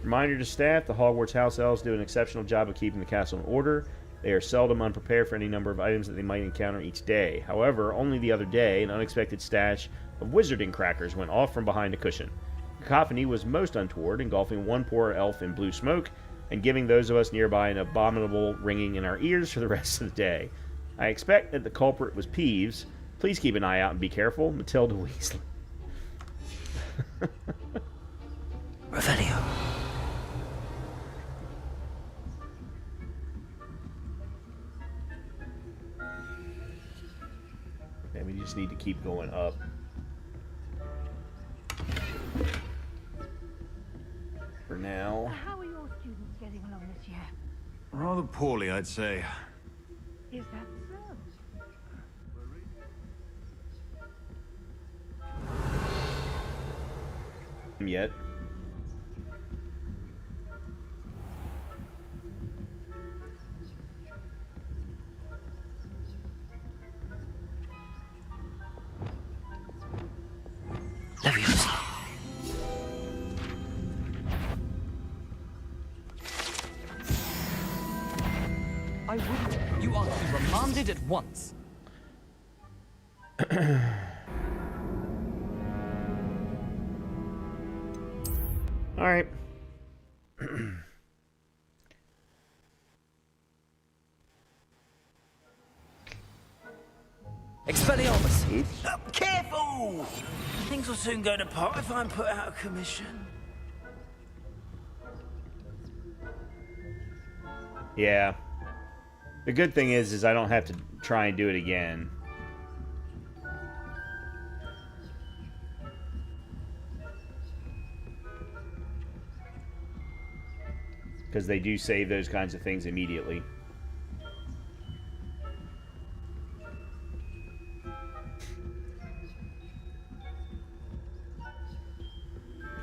Reminder to staff, the Hogwarts house elves do an exceptional job of keeping the castle in order. They are seldom unprepared for any number of items that they might encounter each day. However, only the other day, an unexpected stash of wizarding crackers went off from behind a cushion. Cacophony was most untoward, engulfing one poor elf in blue smoke and giving those of us nearby an abominable ringing in our ears for the rest of the day. I expect that the culprit was Peeves. Please keep an eye out and be careful. Matilda Weasley. Revelio. And we just need to keep going up. For now. How are your students getting along this year? Rather poorly, I'd say. Is that so? Yet. I wouldn't. You are to be remanded at once. All right. Expelliarmus! Careful! Things will soon go to pot if I'm put out of commission. Yeah. The good thing is I don't have to try and do it again. Because they do save those kinds of things immediately.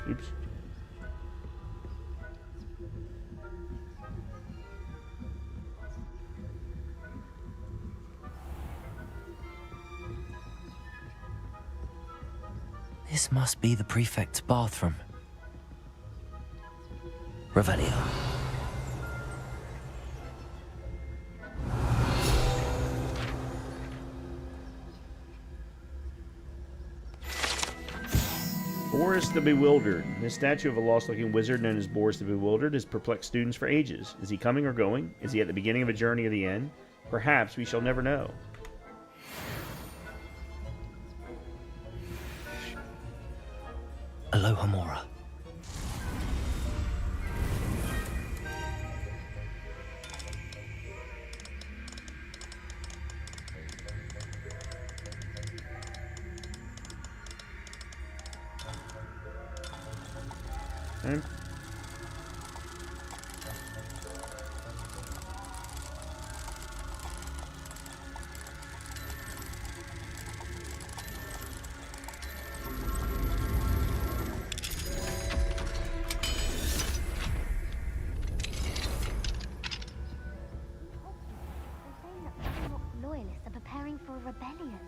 Oops. This must be the prefect's bathroom. Revelio. Boris the Bewildered. This statue of a lost-looking wizard known as Boris the Bewildered has perplexed students for ages. Is he coming or going? Is he at the beginning of a journey or the end? Perhaps we shall never know. Alohomora. Okay. Loyalists are preparing for a rebellion.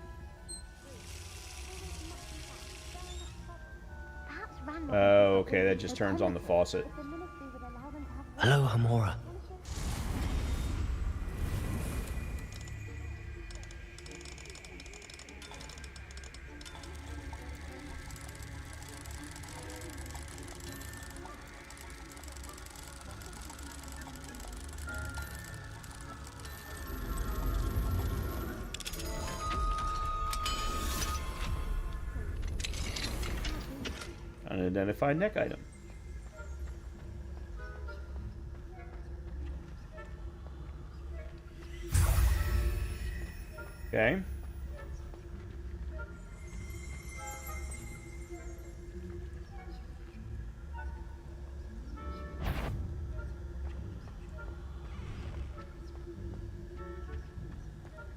Oh, okay, that just turns on the faucet. Alohomora. Unidentified neck item. Okay.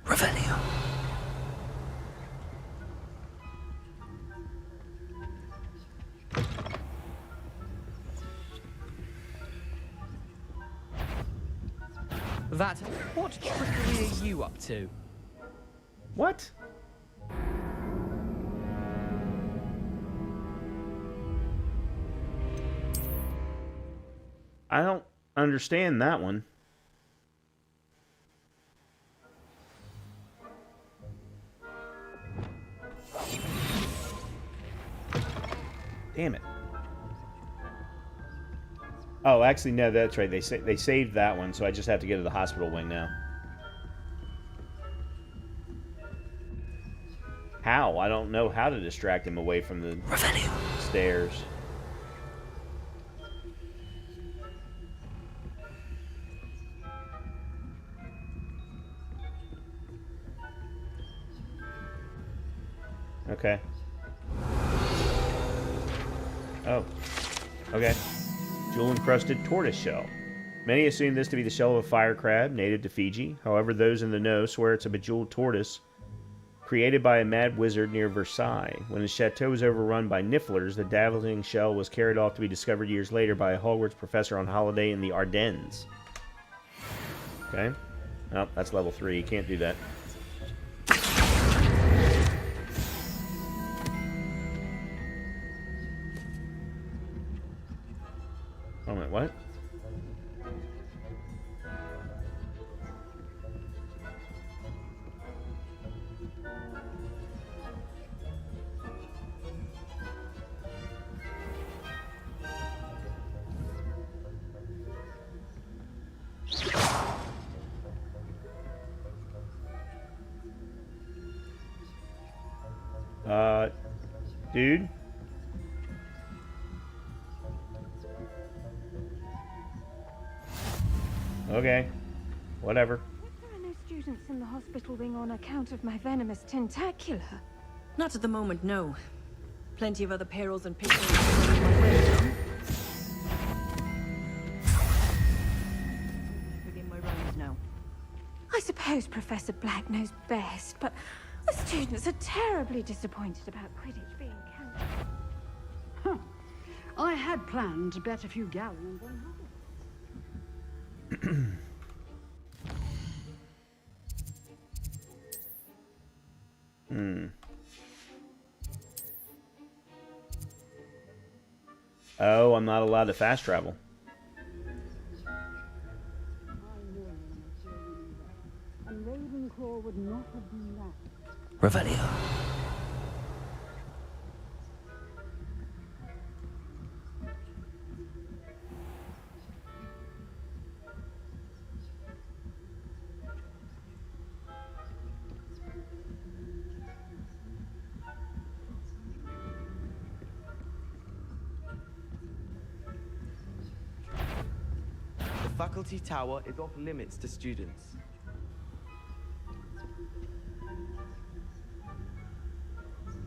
Revelio. That. What trickery are you up to? What? I don't understand that one. Damn it. Oh, actually, no, that's right. They saved that one, so I just have to get to the hospital wing now. How? I don't know how to distract him away from the stairs. Okay. Oh. Okay. Jewel-encrusted tortoise shell. Many assume this to be the shell of a fire crab native to Fiji. However, those in the know swear it's a bejeweled tortoise created by a mad wizard near Versailles. When his chateau was overrun by nifflers, the dazzling shell was carried off to be discovered years later by a Hogwarts professor on holiday in the Ardennes. Okay. Oh, that's level 3. You can't do that. Oh, wait, what? Dude? Okay. Whatever. There are no students in the hospital wing on account of my venomous tentacula. Not at the moment, no. Plenty of other perils and pitfalls coming my way, though. Within my runs now. I suppose Professor Black knows best, but the students are terribly disappointed about Quidditch being cancelled. Huh. I had planned to bet a few galleons on Hogwarts. Oh, I'm not allowed to fast travel. And Ravenclaw would not have been that. Revelio. The faculty tower is off limits to students.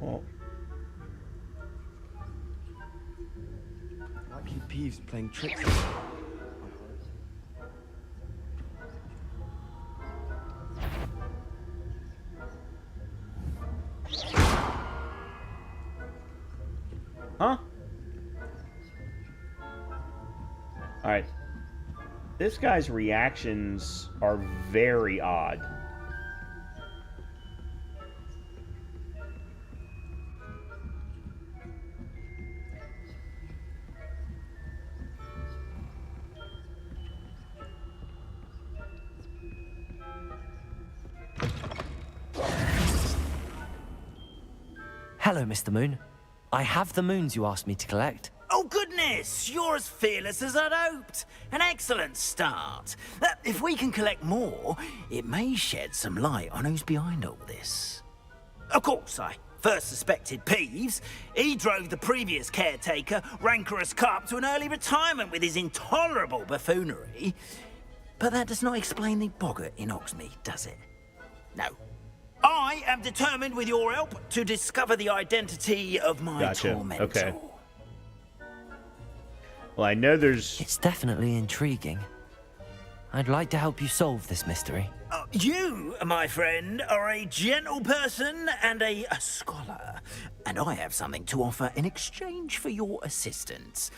Well, Likely Peeves playing tricks. huh? Alright. This guy's reactions are very odd. Hello, Mr. Moon. I have the moons you asked me to collect. Oh, goodness! You're as fearless as I'd hoped. An excellent start. If we can collect more, it may shed some light on who's behind all this. Of course, I first suspected Peeves. He drove the previous caretaker, Rancorous Carp, to an early retirement with his intolerable buffoonery. But that does not explain the boggart in Oxmead, does it? No. I am determined, with your help, to discover the identity of my tormentor. Okay. Well, I know there's... It's definitely intriguing. I'd like to help you solve this mystery. You, my friend, are a gentle person and a scholar, and I have something to offer in exchange for your assistance.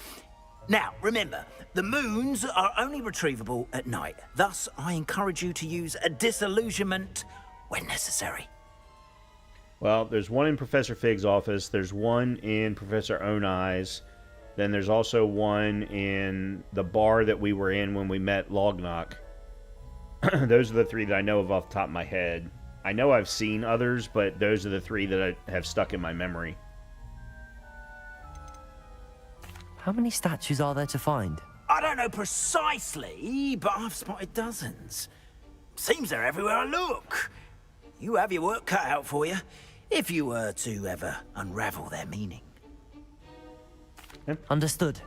Now, remember, the moons are only retrievable at night. Thus, I encourage you to use a disillusionment when necessary. Well, there's one in Professor Fig's office. There's one in Professor Own Eyes. Then there's also one in the bar that we were in when we met Lognock. Those are the three that I know of off the top of my head. I know I've seen others, but those are the three that I have stuck in my memory. How many statues are there to find? I don't know precisely, but I've spotted dozens. Seems they're everywhere I look. You have your work cut out for you, if you were to ever unravel their meaning. Understood.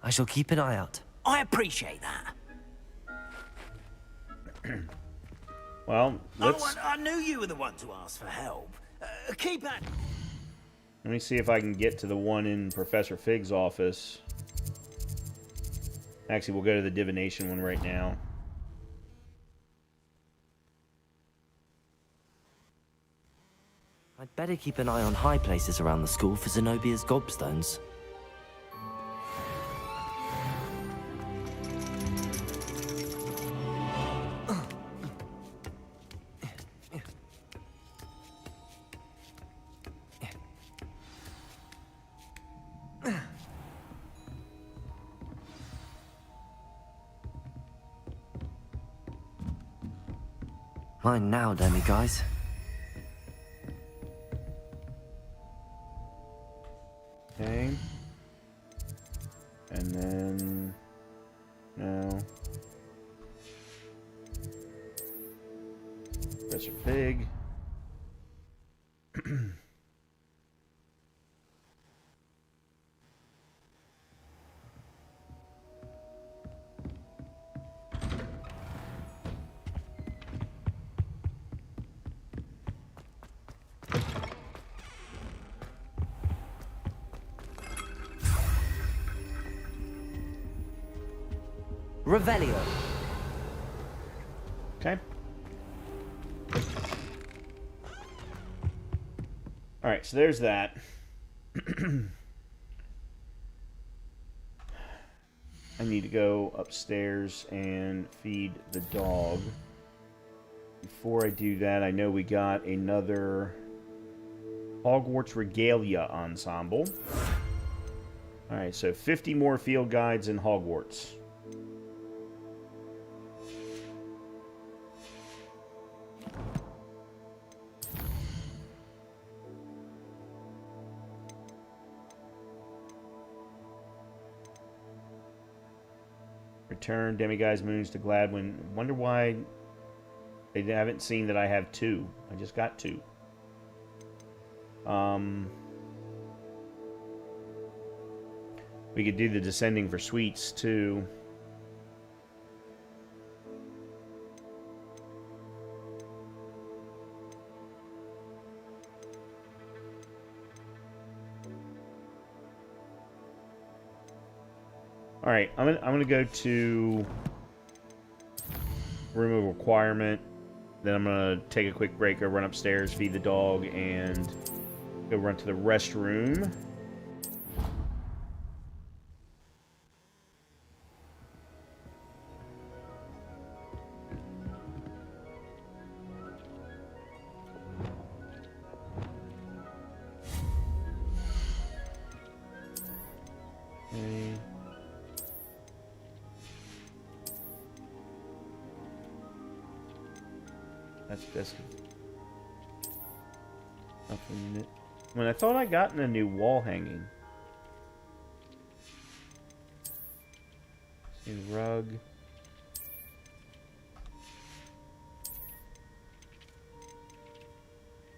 I shall keep an eye out. I appreciate that. Well, let's... I knew you were the one to ask for help. Keep at... Let me see if I can get to the one in Professor Fig's office. Actually, we'll go to the divination one right now. I'd better keep an eye on high places around the school for Zenobia's gobstones. Mine now, Demi guys. Okay. And then... No. Professor Fig. Revelio. Okay. Alright, so there's that. I need to go upstairs and feed the dog. Before I do that, I know we got another Hogwarts Regalia ensemble. Alright, so 50 more field guides in Hogwarts. Return demiguise moons to Gladwin. Wonder why they haven't seen that I have 2. I just got 2. We could do the descending for sweets too. All right, I'm gonna go to room of requirement. Then I'm gonna take a quick break, go run upstairs, feed the dog, and go run to the restroom. Okay. That's nothing new. When I thought I gotten a new wall hanging. New rug.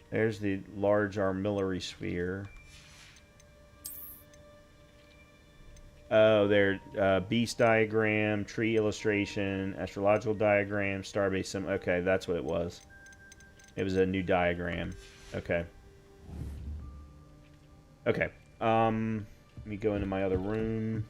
There's the large armillary sphere. Oh, there, beast diagram, tree illustration, astrological diagram, starbase symbol. Okay, that's what it was. It was a new diagram. Okay. Okay. Let me go into my other room.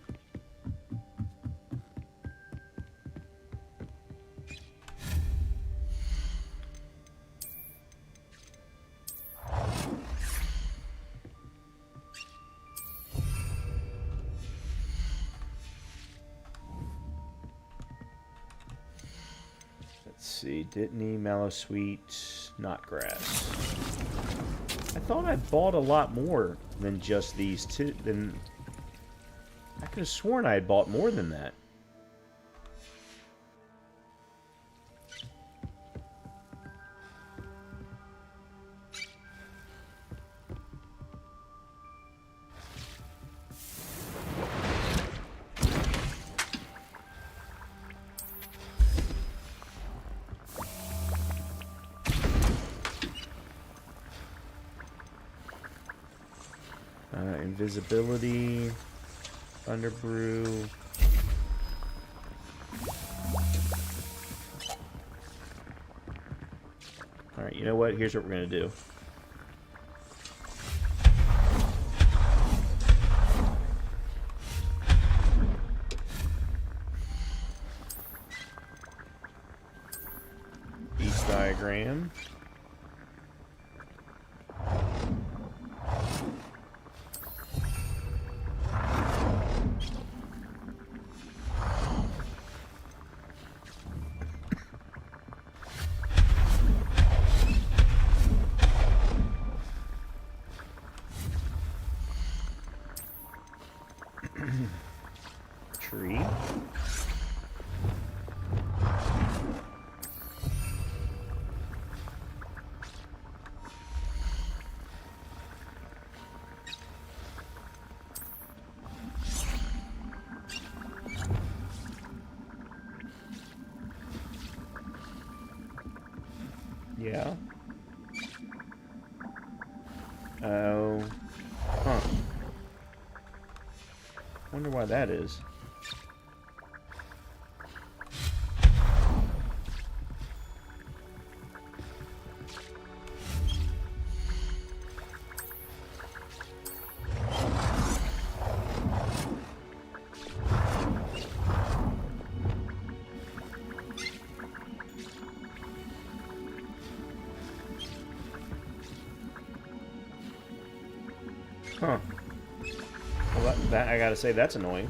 Dittany, Mallow Sweet, Knotgrass. I thought I bought a lot more than just these two. I could have sworn I had bought more than that. Invisibility, Thunderbrew. Alright, you know what? Here's what we're going to do. Beast diagram. Tree. Yeah. Oh. Huh. Wonder why that is. Huh. Well, that I gotta say, that's annoying.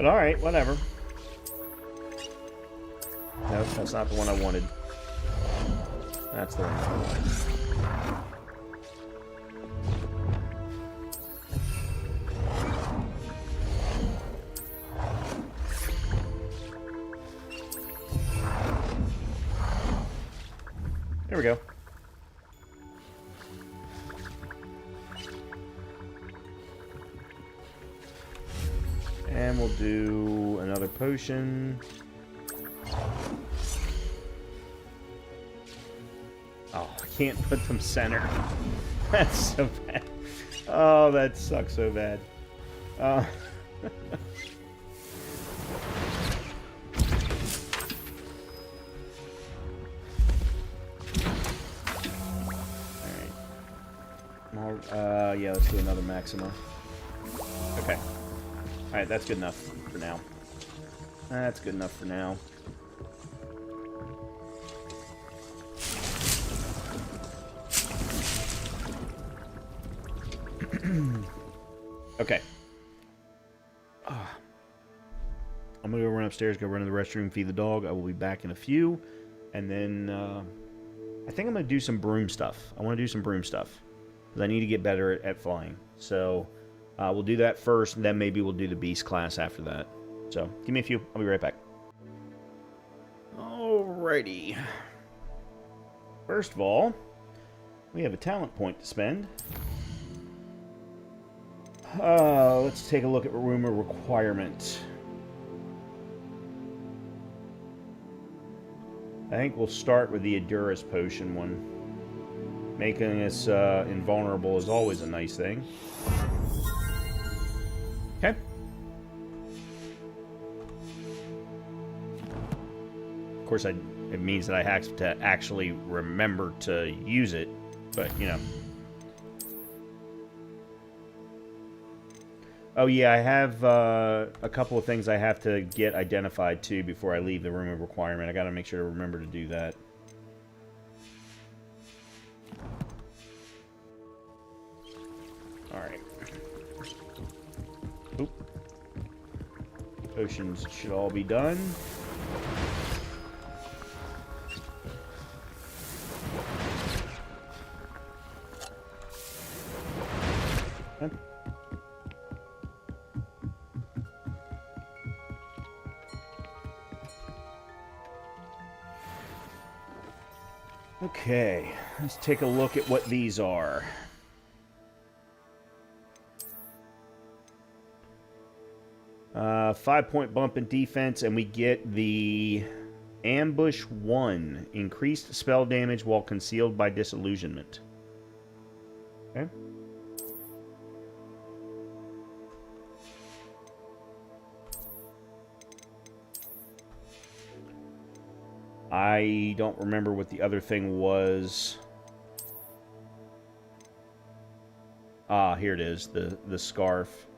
But alright, whatever. No, that's not the one I wanted. That's the one I wanted. There we go. And we'll do another potion. Oh, I can't put them center. That's so bad. Oh, that sucks so bad. Alright. Yeah, let's do another Maxima. Okay. Alright, that's good enough for now. That's good enough for now. Okay. I'm gonna go run upstairs, go run to the restroom, feed the dog. I will be back in a few. And then, I think I'm gonna do some broom stuff. I want to do some broom stuff. Because I need to get better at flying. So, we'll do that first, and then maybe we'll do the beast class after that. So, give me a few. I'll be right back. Alrighty. First of all, we have a talent point to spend. Let's take a look at rumor requirement. I think we'll start with the Edurus potion one. Making us invulnerable is always a nice thing. Okay. Of course, it means that I have to actually remember to use it, but, you know. Oh, yeah, I have a couple of things I have to get identified, too, before I leave the room of requirement. I gotta make sure to remember to do that. Alright. Oop. Potions should all be done. Okay. Okay, let's take a look at what these are. Uh, 5-point bump in defense, and we get the Ambush 1. Increased spell damage while concealed by disillusionment. Okay. I don't remember what the other thing was. Ah, here it is, the scarf.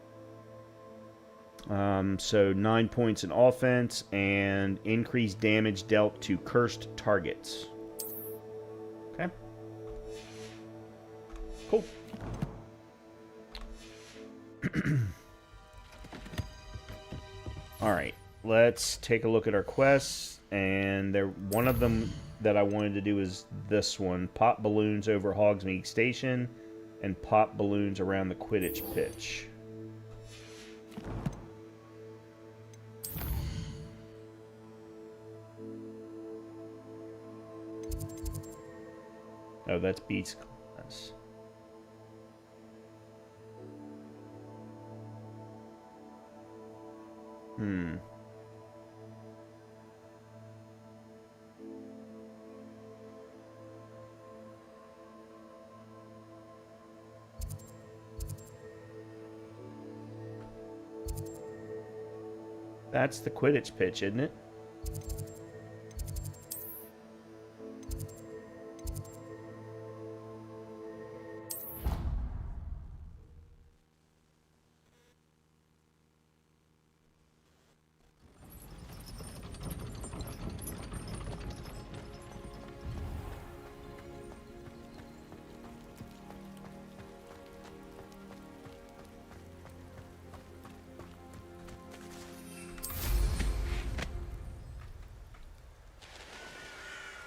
So 9 points in offense and increased damage dealt to cursed targets. Okay. Cool. Alright, let's take a look at our quests. And one of them that I wanted to do is this one. Pop balloons over Hogsmeade Station and pop balloons around the Quidditch pitch. Oh, that's Beats class. That's the Quidditch pitch, isn't it?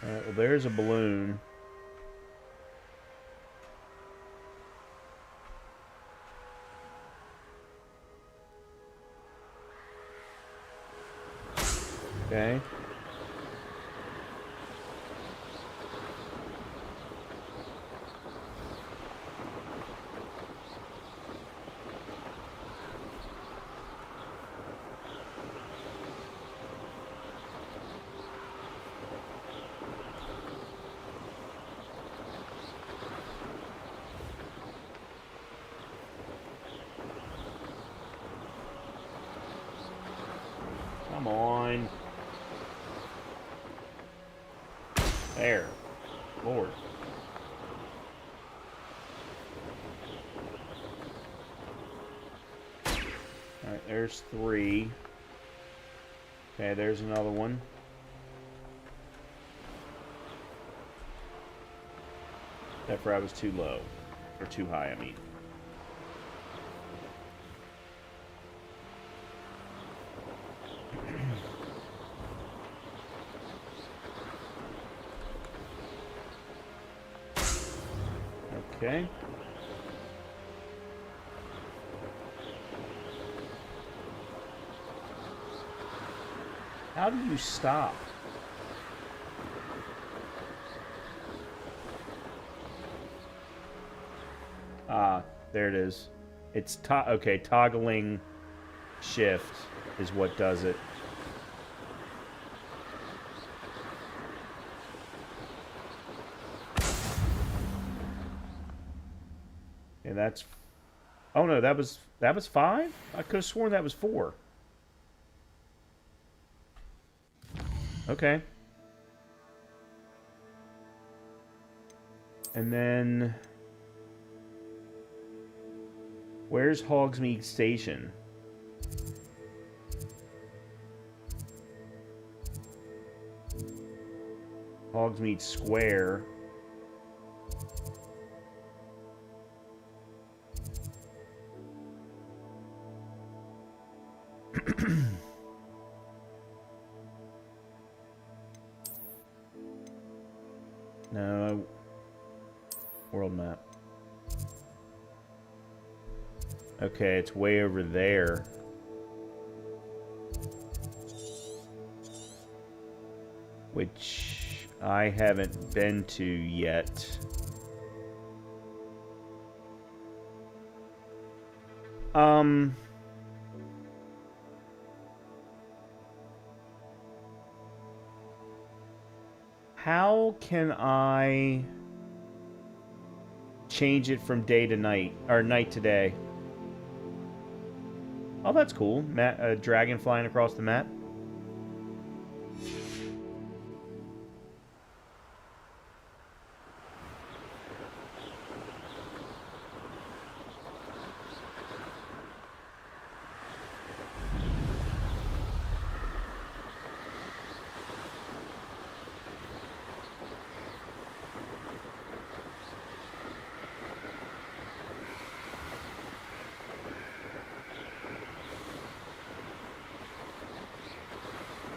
Well, there's a balloon. Okay. Come on. There. Lord. Alright, there's 3. Okay, there's another one. Except for I was too low. Or too high, I mean. Okay. How do you stop? Ah, there it is. It's okay, toggling shift is what does it. And that's... Oh no, that was 5? I could have sworn that was 4. Okay. And then... Where's Hogsmeade Station? Hogsmeade Square. No. World map. Okay, it's way over there. Which I haven't been to yet. How can I change it from day to night, or night to day? Oh, that's cool. A dragon flying across the map.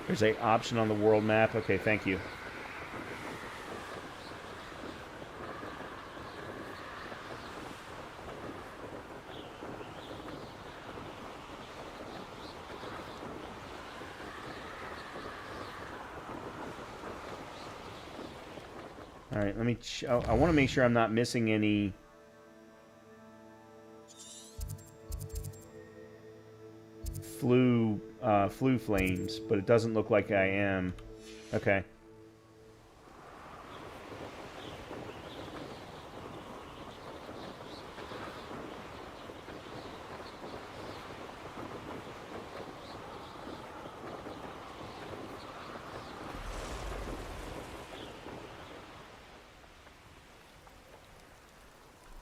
There's an option on the world map. Okay, thank you. All right, let me... I want to make sure I'm not missing any... Flue flames, but it doesn't look like I am. Okay.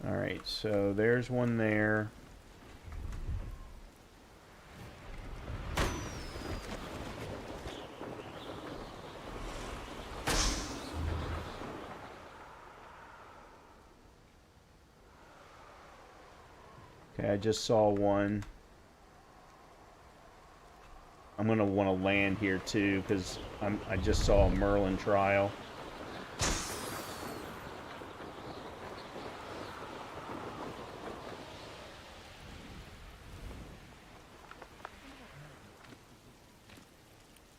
All right, so there's one there. Okay, I just saw one. I'm gonna want to land here too because I just saw a Merlin trial.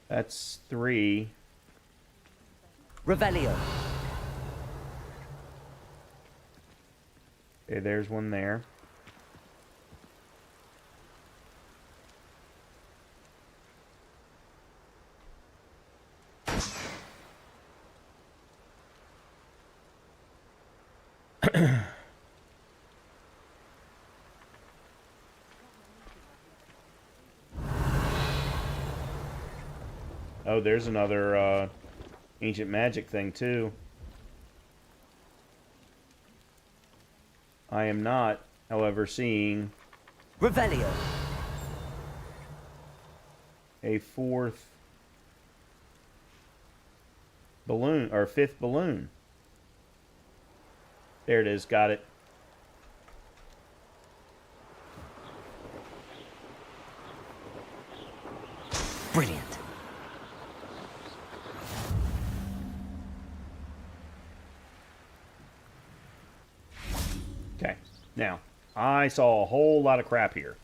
That's 3. Revelio. Okay, there's one there. Oh, there's another ancient magic thing too. I am not, however, seeing Revelio. a 4th balloon, or 5th balloon. There it is, got it. Brilliant. Okay, now, I saw a whole lot of crap here.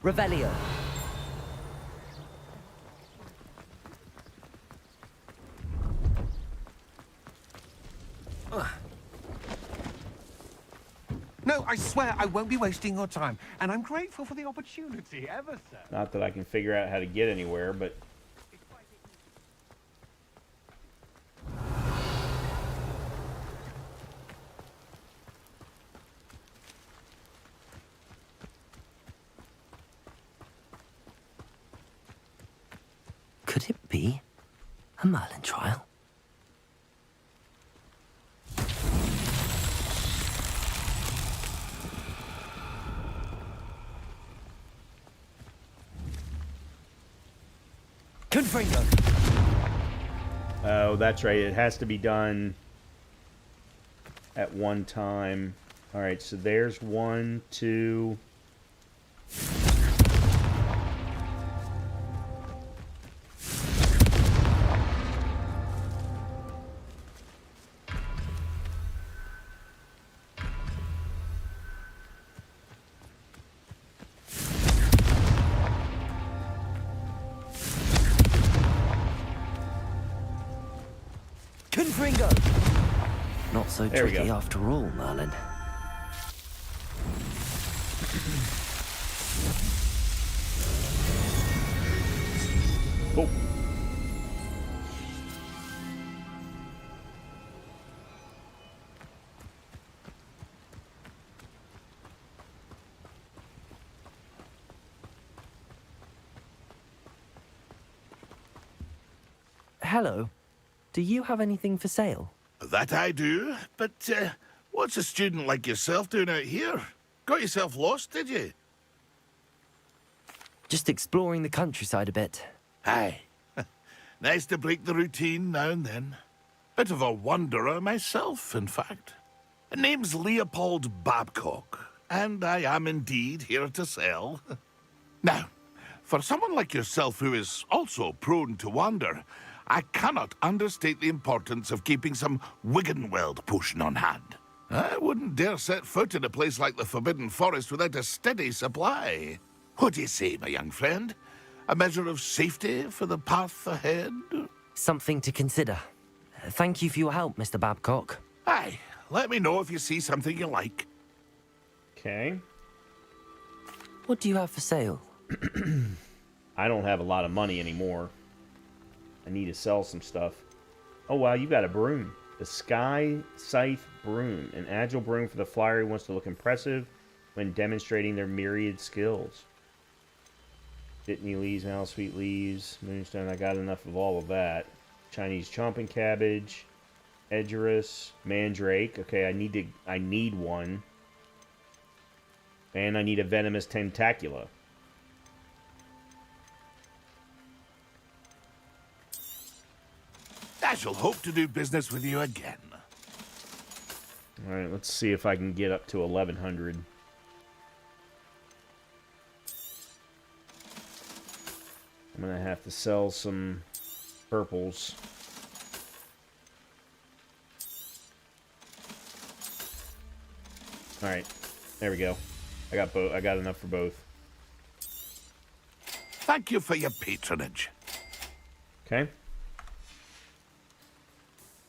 Revelio. No, I swear I won't be wasting your time, and I'm grateful for the opportunity, ever so. Not that I can figure out how to get anywhere, but... Could it be a Merlin trial? Confringo. Oh, that's right. It has to be done at one time. All right, so there's 1, 2... Confringo. Not so There we tricky go. after all, Merlin. Cool. Hello. Do you have anything for sale? That I do, but what's a student like yourself doing out here? Got yourself lost, did you? Just exploring the countryside a bit. Aye. Nice to break the routine now and then. Bit of a wanderer myself, in fact. Name's Leopold Babcock, and I am indeed here to sell. Now, for someone like yourself who is also prone to wander, I cannot understate the importance of keeping some Wiggenweld potion on hand. I wouldn't dare set foot in a place like the Forbidden Forest without a steady supply. What do you say, my young friend? A measure of safety for the path ahead? Something to consider. Thank you for your help, Mr. Babcock. Aye, let me know if you see something you like. Okay. What do you have for sale? I don't have a lot of money anymore. I need to sell some stuff. Oh, wow, you got a broom. The Sky Scythe Broom. An agile broom for the flyer who wants to look impressive when demonstrating their myriad skills. Dittany leaves, malsweet leaves, moonstone. I got enough of all of that. Chinese chomping cabbage, edgerus, mandrake. Okay, I need one. And I need a venomous tentacula. I shall hope to do business with you again. Alright, let's see if I can get up to 1100. I'm gonna have to sell some purples. Alright, there we go. I got both. I got enough for both. Thank you for your patronage. Okay.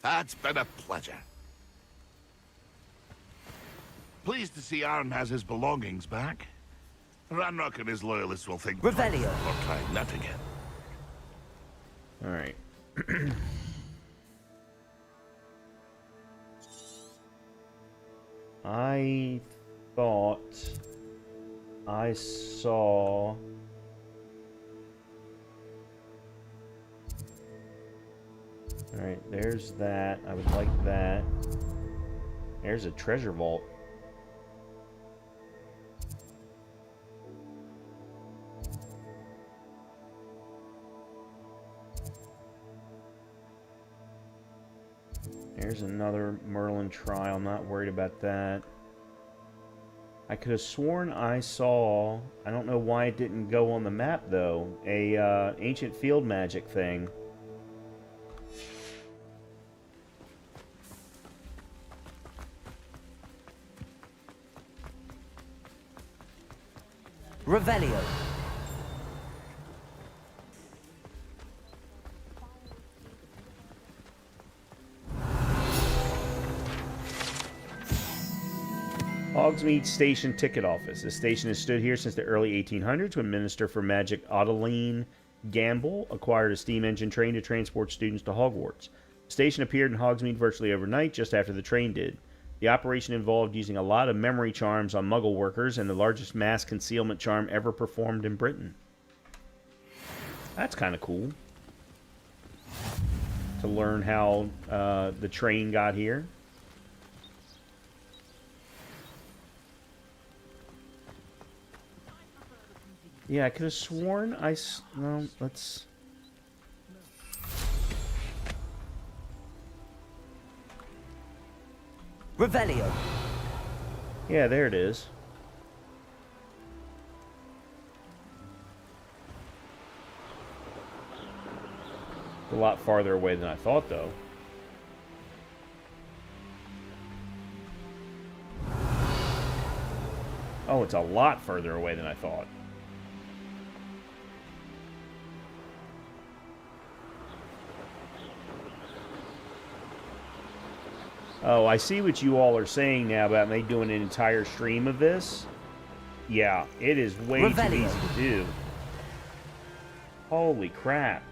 That's been a pleasure. Pleased to see Arn has his belongings back. Ranrock and his loyalists will think twice before trying that again. All right. I thought I saw... Alright, there's that. I would like that. There's a treasure vault. There's another Merlin trial. I'm not worried about that. I could have sworn I saw... I don't know why it didn't go on the map, though. A ancient field magic thing. Revelio. Hogsmeade Station Ticket Office. This station has stood here since the early 1800s when Minister for Magic Adeline Gamble acquired a steam engine train to transport students to Hogwarts. The station appeared in Hogsmeade virtually overnight, just after the train did. The operation involved using a lot of memory charms on Muggle workers and the largest mass concealment charm ever performed in Britain. That's kind of cool. To learn how the train got here. Yeah, I could have sworn no, let's... Revelio. Yeah, there it is. A lot farther away than I thought, though. Oh, it's a lot further away than I thought. Oh, I see what you all are saying now about me doing an entire stream of this. Yeah, it is way too easy to do. Holy crap.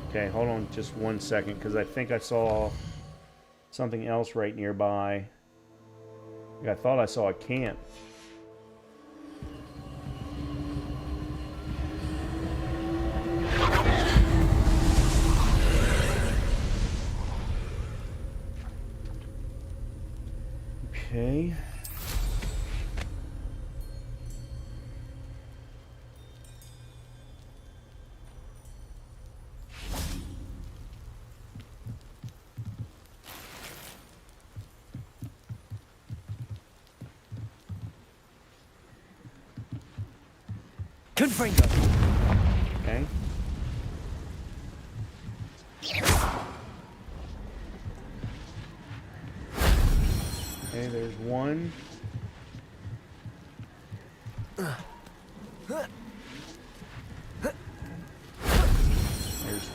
Okay, hold on just 1 second, because I think I saw something else right nearby. I thought I saw a camp. Okay. Confringo. Okay. Okay, there's one. There's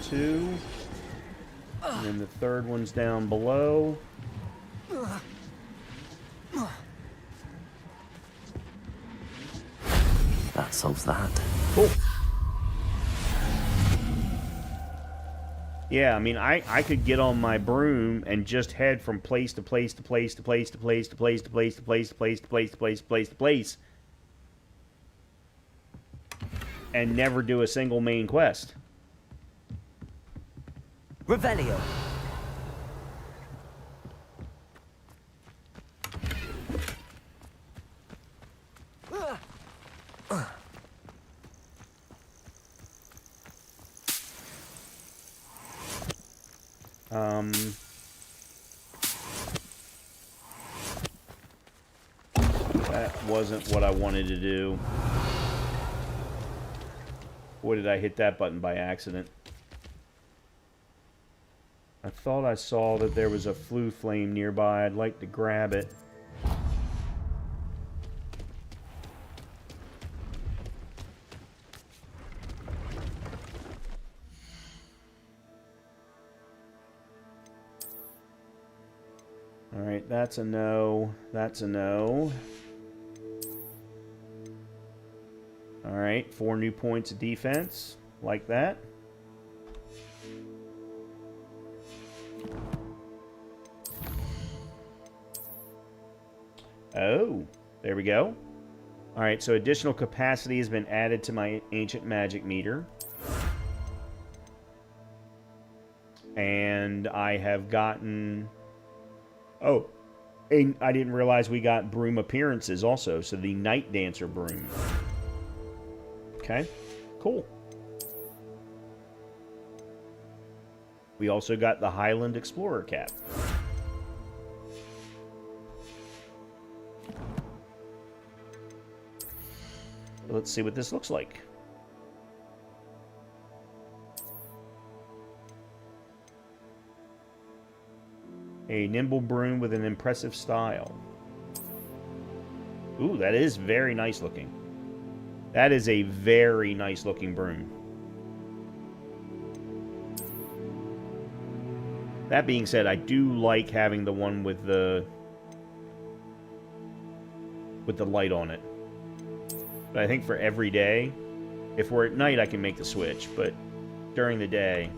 two. And then the third one's down below. That solves that. Cool. Yeah, I mean, I could get on my broom and just head from place to place to place to place to place to place to place to place to place to place to place to place to place and never do a single main quest. Revelio. That wasn't what I wanted to do. Boy, did I hit that button by accident. I thought I saw that there was a flue flame nearby. I'd like to grab it. Alright, that's a no. That's a no. Alright, 4 new points of defense. Like that. Oh, there we go. Alright, so additional capacity has been added to my ancient magic meter. And I have gotten... Oh, and I didn't realize we got broom appearances also. So the Night Dancer broom. Okay, cool. We also got the Highland Explorer cap. Let's see what this looks like. A nimble broom with an impressive style. Ooh, that is very nice looking. That is a very nice looking broom. That being said, I do like having the one with the light on it. But I think for every day, if we're at night, I can make the switch. But during the day...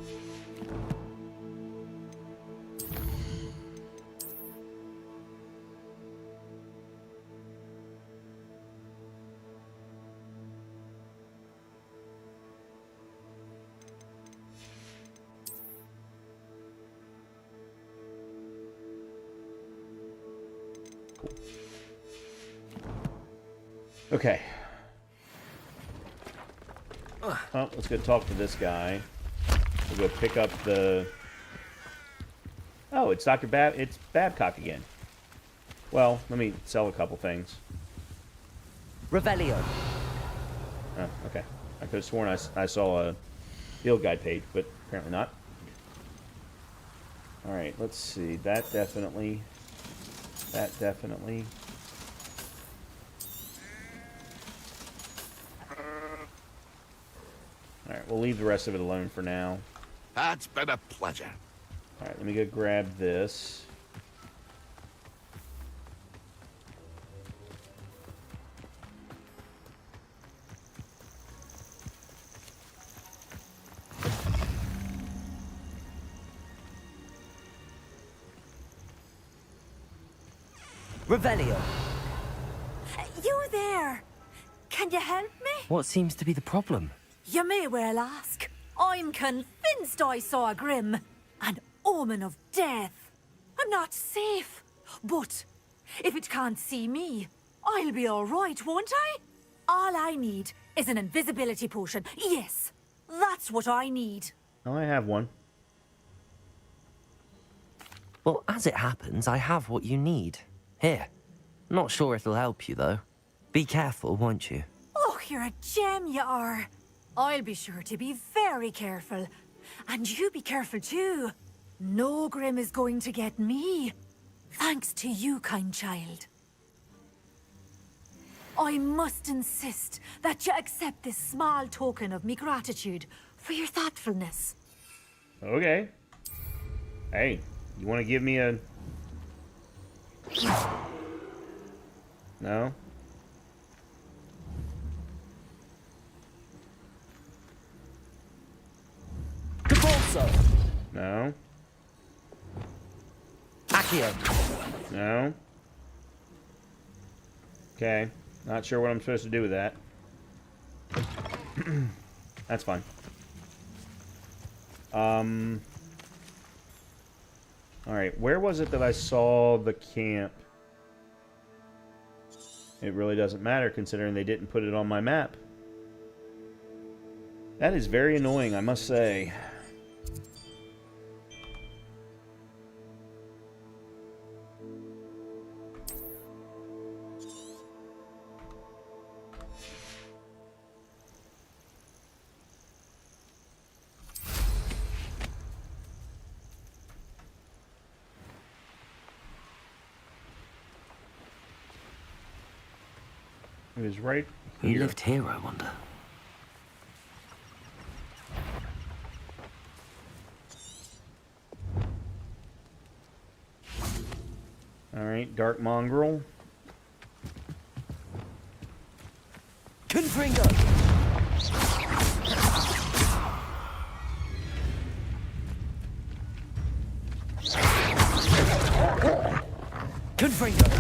Okay. Well, let's go talk to this guy. We'll go pick up the... Oh, it's it's Babcock again. Well, let me sell a couple things. Revelio. Oh, okay. I could have sworn I saw a field guide page, but apparently not. Alright, let's see. That definitely. That definitely. Alright, we'll leave the rest of it alone for now. That's been a pleasure. Alright, let me go grab this. Revelio. You there! Can you help me? What seems to be the problem? You may well ask. I'm convinced I saw a Grim, an omen of death. I'm not safe, but if it can't see me, I'll be all right, won't I? All I need is an invisibility potion. Yes, that's what I need. Oh, I have one. Well, as it happens, I have what you need. Here. Not sure it'll help you, though. Be careful, won't you? Oh, you're a gem, you are. I'll be sure to be very careful. And you be careful, too. No Grim is going to get me. Thanks to you, kind child. I must insist that you accept this small token of me gratitude for your thoughtfulness. Okay. Hey, you want to give me a... No? No. Accio. No. Okay. Not sure what I'm supposed to do with that. That's fine. Alright, where was it that I saw the camp? It really doesn't matter considering they didn't put it on my map. That is very annoying, I must say. It was right Who here. lived here, I wonder? Alright, Dark Mongrel. Confringo! Confringo!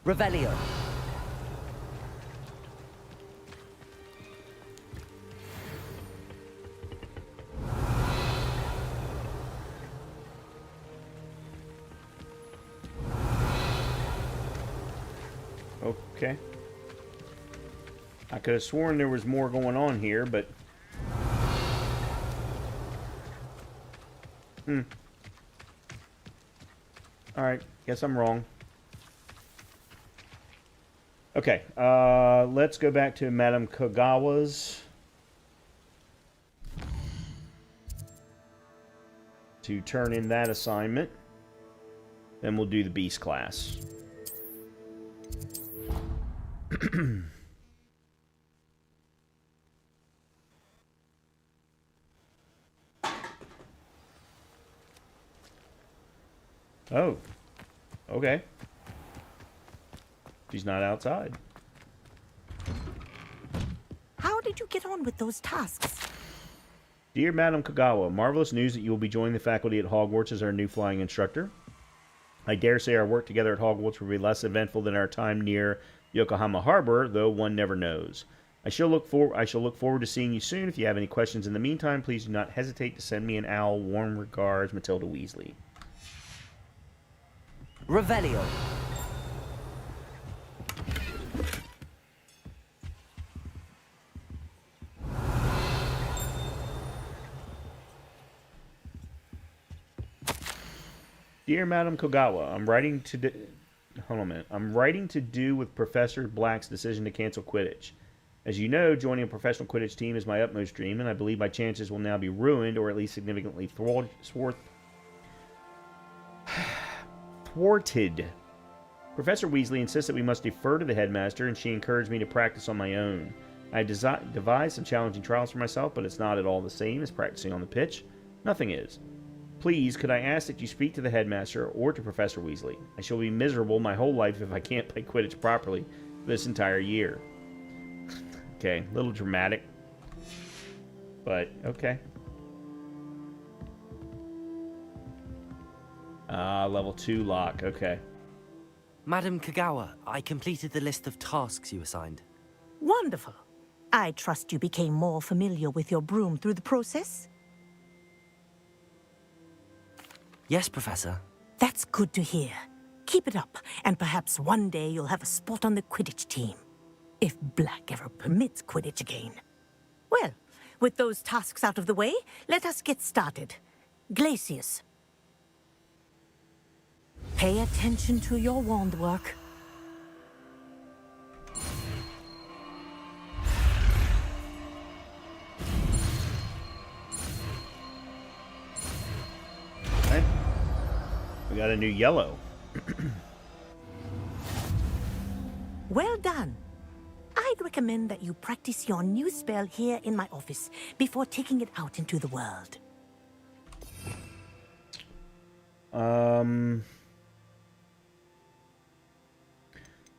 Revelio. Okay. I could have sworn there was more going on here, but... Alright, guess I'm wrong. Okay, let's go back to Madame Kagawa's. To turn in that assignment. Then we'll do the Beast class. Oh. Okay. She's not outside. How did you get on with those tasks? Dear Madam Kagawa, marvelous news that you will be joining the faculty at Hogwarts as our new flying instructor. I dare say our work together at Hogwarts will be less eventful than our time near Yokohama Harbor, though one never knows. I shall look forward to seeing you soon. If you have any questions in the meantime, please do not hesitate to send me an owl. Warm regards, Matilda Weasley. Revelio. Dear Madam Kogawa, I'm writing to hold on a minute. I'm writing to do with Professor Black's decision to cancel Quidditch. As you know, joining a professional Quidditch team is my utmost dream, and I believe my chances will now be ruined, or at least significantly thwarted. Professor Weasley insists that we must defer to the headmaster, and she encouraged me to practice on my own. I devised some challenging trials for myself, but it's not at all the same as practicing on the pitch. Nothing is. Please, could I ask that you speak to the headmaster or to Professor Weasley? I shall be miserable my whole life if I can't play Quidditch properly this entire year. Okay, a little dramatic. But, okay. Level 2 lock, okay. Madam Kagawa, I completed the list of tasks you assigned. Wonderful. I trust you became more familiar with your broom through the process? Yes, Professor. That's good to hear. Keep it up, and perhaps one day you'll have a spot on the Quidditch team. If Black ever permits Quidditch again. Well, with those tasks out of the way, let us get started. Glacius. Pay attention to your wand work. Okay. We got a new yellow. Well done. I'd recommend that you practice your new spell here in my office before taking it out into the world.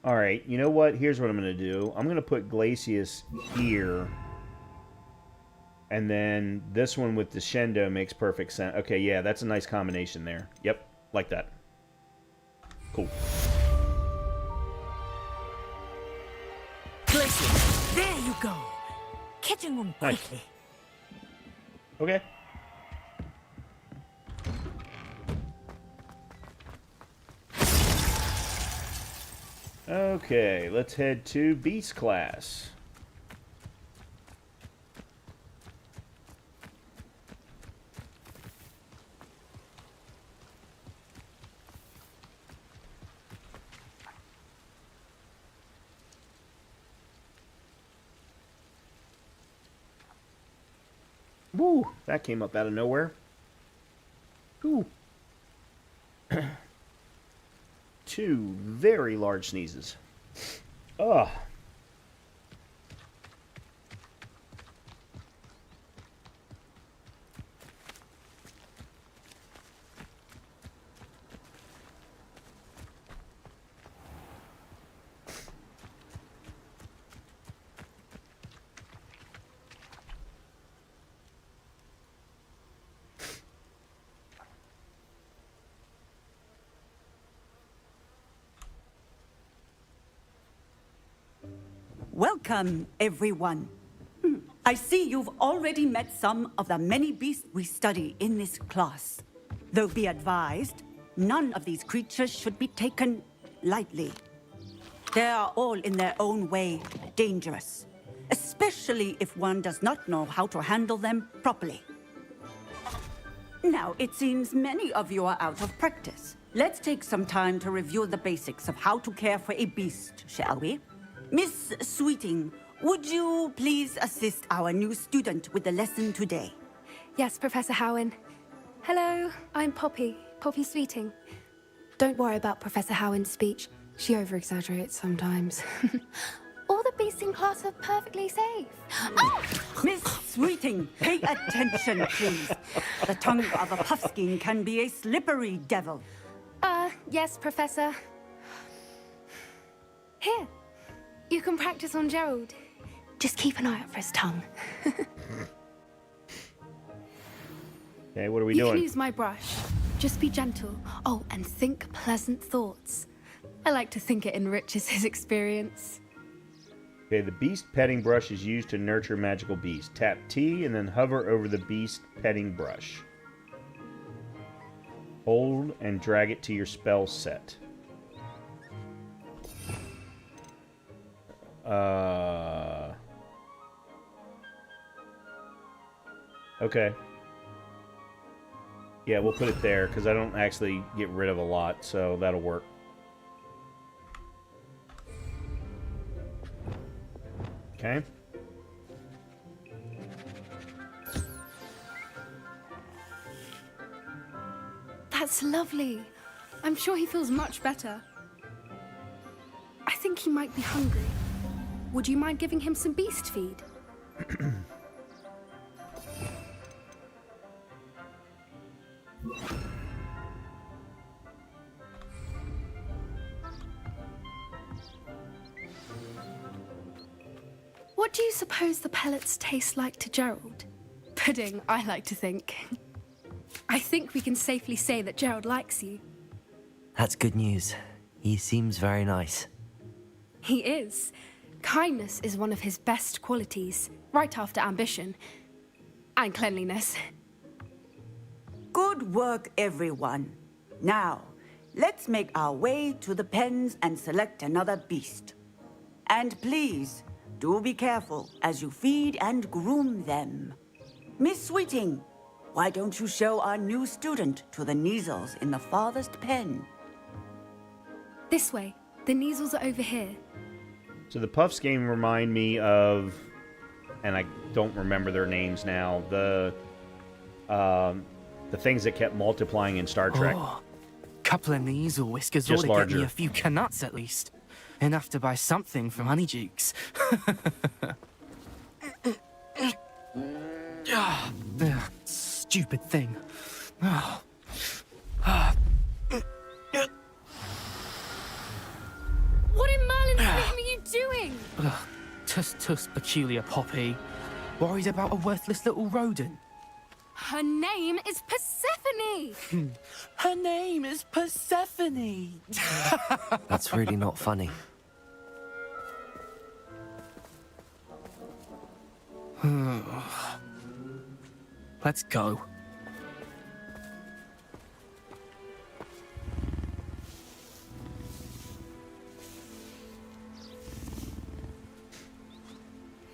Alright, you know what? Here's what I'm going to do. I'm going to put Glacius here. And then this one with Descendo makes perfect sense. Okay, yeah, that's a nice combination there. Yep, like that. Cool. Glacius, there you go. Catching them quickly. Okay. Okay, let's head to Beast class. Woo! That came up out of nowhere. Ooh. 2 very large sneezes. Ugh. Welcome, everyone. I see you've already met some of the many beasts we study in this class. Though be advised, none of these creatures should be taken lightly. They are all in their own way dangerous, especially if one does not know how to handle them properly. Now, it seems many of you are out of practice. Let's take some time to review the basics of how to care for a beast, shall we? Miss Sweeting, would you please assist our new student with the lesson today? Yes, Professor Howen. Hello, I'm Poppy Sweeting. Don't worry about Professor Howen's speech. She over-exaggerates sometimes. All the beasts in class are perfectly safe. Oh! Miss Sweeting, pay attention, please. The tongue of a puffskein can be a slippery devil. Yes, Professor. Here. You can practice on Gerald. Just keep an eye out for his tongue. Okay, what are we You doing? can use my brush. Just be gentle. Oh, and think pleasant thoughts. I like to think it enriches his experience. Okay, the beast petting brush is used to nurture magical beasts. Tap T and then hover over the beast petting brush. Hold and drag it to your spell set. Okay. Yeah, we'll put it there, because I don't actually get rid of a lot, so that'll work. Okay. That's lovely. I'm sure he feels much better. I think he might be hungry. Would you mind giving him some beast feed? What do you suppose the pellets taste like to Gerald? Pudding, I like to think. I think we can safely say that Gerald likes you. That's good news. He seems very nice. He is. Kindness is one of his best qualities, right after ambition. And cleanliness. Good work, everyone. Now, let's make our way to the pens and select another beast. And please, do be careful as you feed and groom them. Miss Sweeting, why don't you show our new student to the Neasels in the farthest pen? This way. The Neasels are over here. So the Puffs game remind me of, and I don't remember their names now, the things that kept multiplying in Star Trek. Oh, couple of Neasel whiskers Just ought to get larger. me a few canuts at least. Enough to buy something from Honeydukes. Stupid thing. Oh. What in Merlin's name are you doing? Tuss, peculiar Poppy. Worried about a worthless little rodent? Her name is Persephone! Her name is Persephone! That's really not funny. Let's go.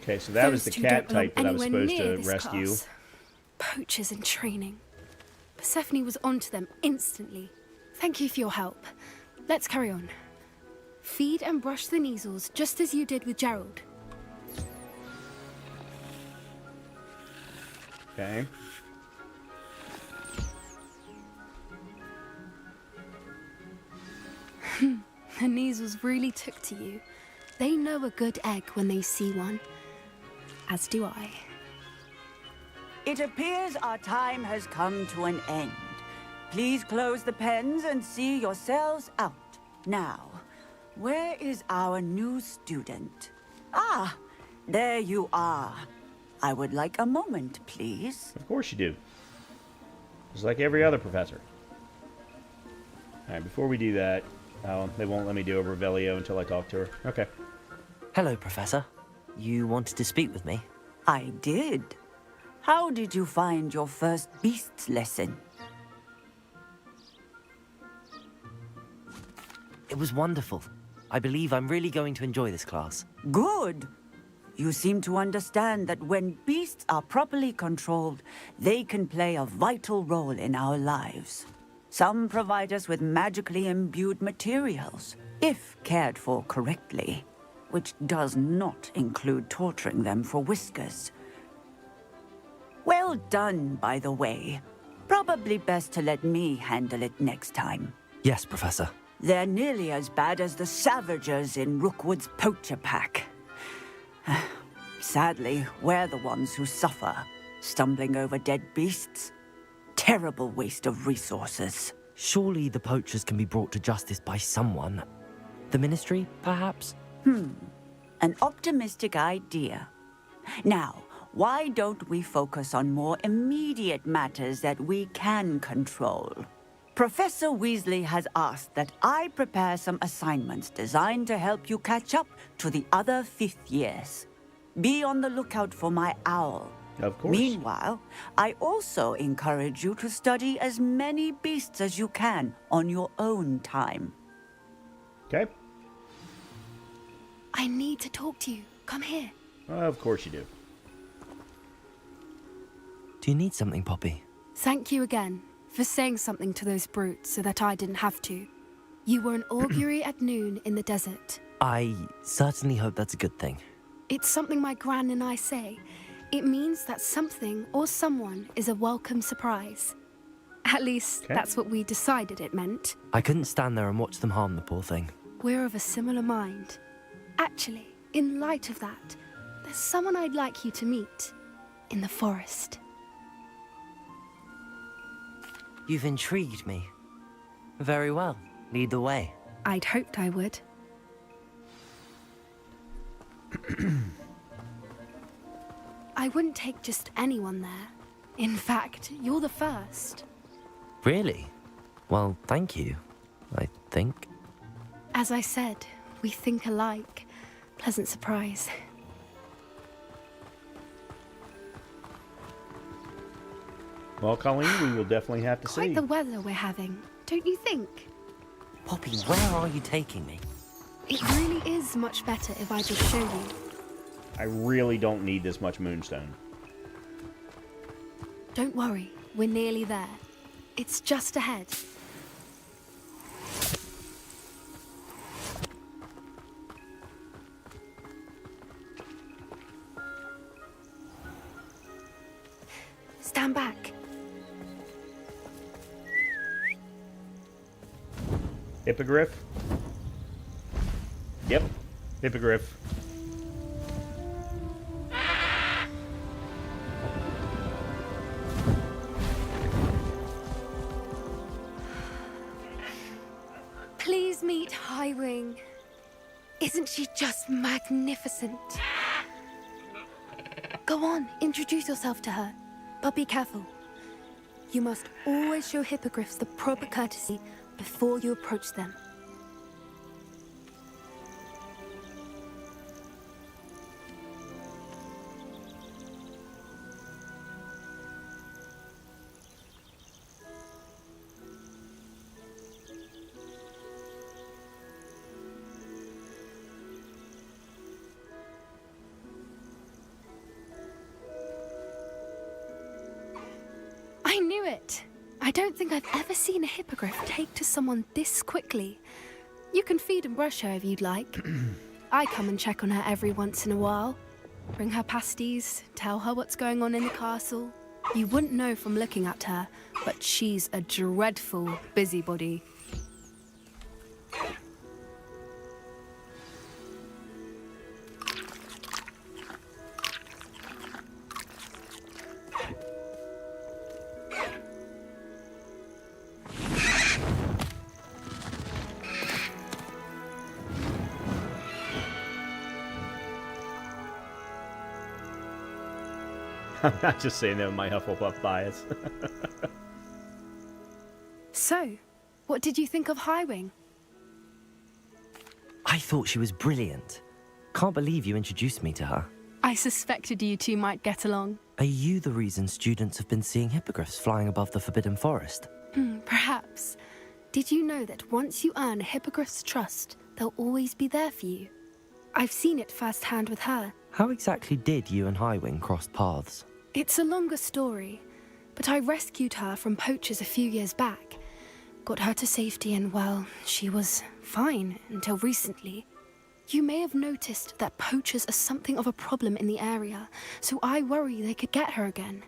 Okay, so that was the Those two cat don't belong type that I was anywhere supposed near to this rescue. class. Poachers in training. Persephone was onto them instantly. Thank you for your help. Let's carry on. Feed and brush the Neasels just as you did with Gerald. Okay. The Neasels really took to you. They know a good egg when they see one. As do I. It appears our time has come to an end. Please close the pens and see yourselves out. Now, where is our new student? Ah, there you are. I would like a moment, please. Of course you do. Just like every other professor. Alright, before we do that, they won't let me do a Revelio until I talk to her. Okay. Hello, Professor. You wanted to speak with me? I did. How did you find your first beasts lesson? It was wonderful. I believe I'm really going to enjoy this class. Good. You seem to understand that when beasts are properly controlled, they can play a vital role in our lives. Some provide us with magically imbued materials, if cared for correctly, which does not include torturing them for whiskers. Well done, by the way. Probably best to let me handle it next time. Yes, Professor. They're nearly as bad as the Savagers in Rookwood's poacher pack. Sadly, we're the ones who suffer, stumbling over dead beasts. Terrible waste of resources. Surely the poachers can be brought to justice by someone. The Ministry, perhaps? An optimistic idea. Now, why don't we focus on more immediate matters that we can control? Professor Weasley has asked that I prepare some assignments designed to help you catch up to the other fifth years. Be on the lookout for my owl. Of course. Meanwhile, I also encourage you to study as many beasts as you can on your own time. Okay. I need to talk to you. Come here. Of course you do. Do you need something, Poppy? Thank you again for saying something to those brutes so that I didn't have to. You were an augury at noon in the desert. I certainly hope that's a good thing. It's something my gran and I say. It means that something or someone is a welcome surprise. At least, that's what we decided it meant. I couldn't stand there and watch them harm the poor thing. We're of a similar mind. Actually, in light of that, there's someone I'd like you to meet. In the forest. You've intrigued me. Very well. Lead the way. I'd hoped I would. I wouldn't take just anyone there. In fact, you're the first. Really? Well, thank you, I think. As I said, we think alike. Pleasant surprise. Well, Colleen, we will definitely have to see. Quite the weather we're having, don't you think? Poppy, where are you taking me? It really is much better if I just show you. I really don't need this much moonstone. Don't worry, we're nearly there. It's just ahead. Stand back. Hippogriff? Yep, hippogriff. Please meet Highwing. Isn't she just magnificent? Go on, introduce yourself to her. But be careful. You must always show hippogriffs the proper courtesy before you approach them. I knew it! I don't think I've ever seen a hippogriff take to someone this quickly. You can feed and brush her if you'd like. I come and check on her every once in a while. Bring her pasties, tell her what's going on in the castle. You wouldn't know from looking at her, but she's a dreadful busybody. I'm not just saying that with my Hufflepuff bias. So, what did you think of Highwing? I thought she was brilliant. Can't believe you introduced me to her. I suspected you two might get along. Are you the reason students have been seeing hippogriffs flying above the Forbidden Forest? Perhaps. Did you know that once you earn a hippogriff's trust, they'll always be there for you? I've seen it firsthand with her. How exactly did you and Highwing cross paths? It's a longer story, but I rescued her from poachers a few years back. Got her to safety and, well, she was fine until recently. You may have noticed that poachers are something of a problem in the area, so I worry they could get her again.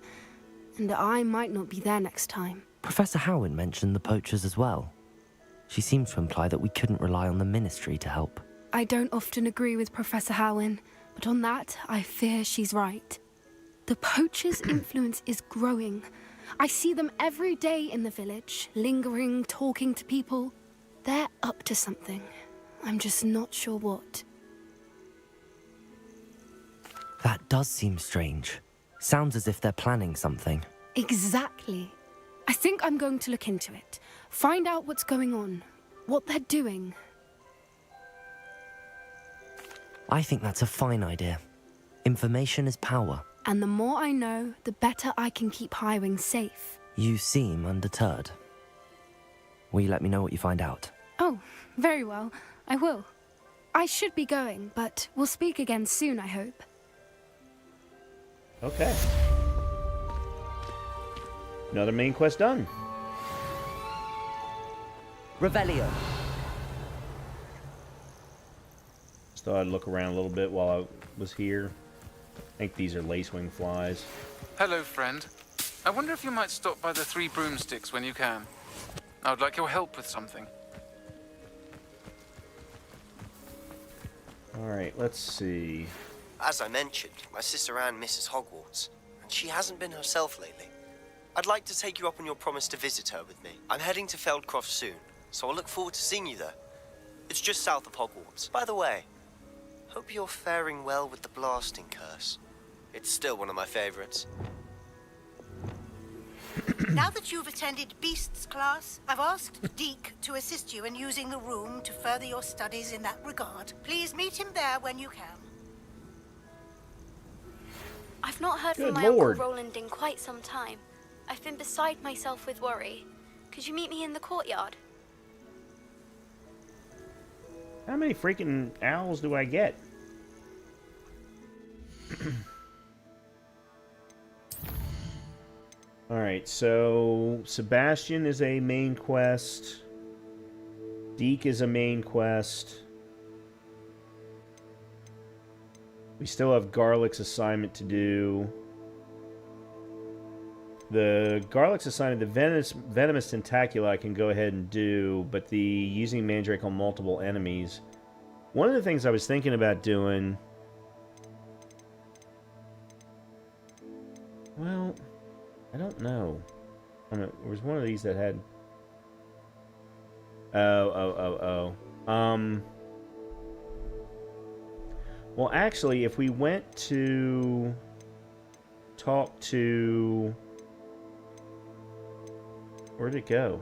And I might not be there next time. Professor Howin mentioned the poachers as well. She seemed to imply that we couldn't rely on the Ministry to help. I don't often agree with Professor Howin, but on that, I fear she's right. The poachers' influence is growing. I see them every day in the village, lingering, talking to people. They're up to something. I'm just not sure what. That does seem strange. Sounds as if they're planning something. Exactly. I think I'm going to look into it. Find out what's going on, what they're doing. I think that's a fine idea. Information is power. And the more I know, the better I can keep Highwing safe. You seem undeterred. Will you let me know what you find out? Oh, very well. I will. I should be going, but we'll speak again soon, I hope. Okay. Another main quest done. Revelio. Just thought I'd look around a little bit while I was here. I think these are lacewing flies. Hello, friend. I wonder if you might stop by the Three Broomsticks when you can. I would like your help with something. Alright, let's see. As I mentioned, my sister Anne misses Hogwarts, and she hasn't been herself lately. I'd like to take you up on your promise to visit her with me. I'm heading to Feldcroft soon, so I look forward to seeing you there. It's just south of Hogwarts. By the way, hope you're faring well with the blasting curse. It's still one of my favorites. Now that you've attended Beasts class, I've asked Deke to assist you in using the room to further your studies in that regard. Please meet him there when you can. I've not heard Good from my Lord. Uncle Roland in quite some time. I've been beside myself with worry. Could you meet me in the courtyard? How many freaking owls do I get? Alright, so Sebastian is a main quest. Deke is a main quest. We still have Garlic's assignment to do. The Garlic's assignment, the Venomous Tentacula I can go ahead and do, but the using Mandrake on multiple enemies. One of the things I was thinking about doing... Well, I don't know. There was one of these that had... Oh. Well, actually, if we went to talk to... Where'd it go?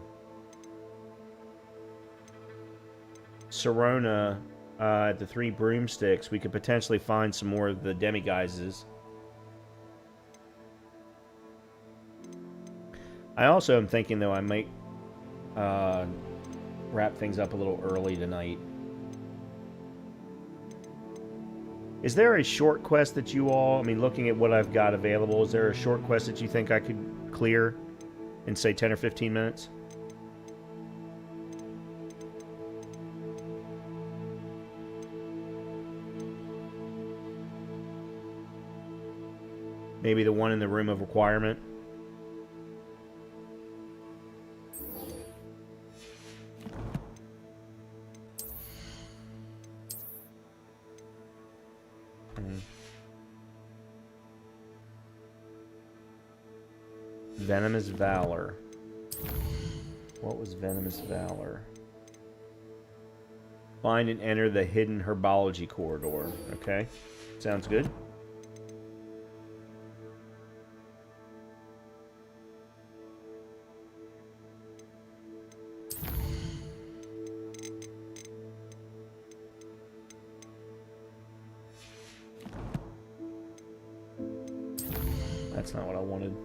Sirona at the Three Broomsticks, we could potentially find some more of the demiguises. I also am thinking, though, I might wrap things up a little early tonight. Is there a short quest that you all, I mean, looking at what I've got available, is there a short quest that you think I could clear in, say, 10 or 15 minutes? Maybe the one in the Room of Requirement? Venomous Valor. What was Venomous Valor? Find and enter the hidden herbology corridor. Okay. Sounds good. That's not what I wanted.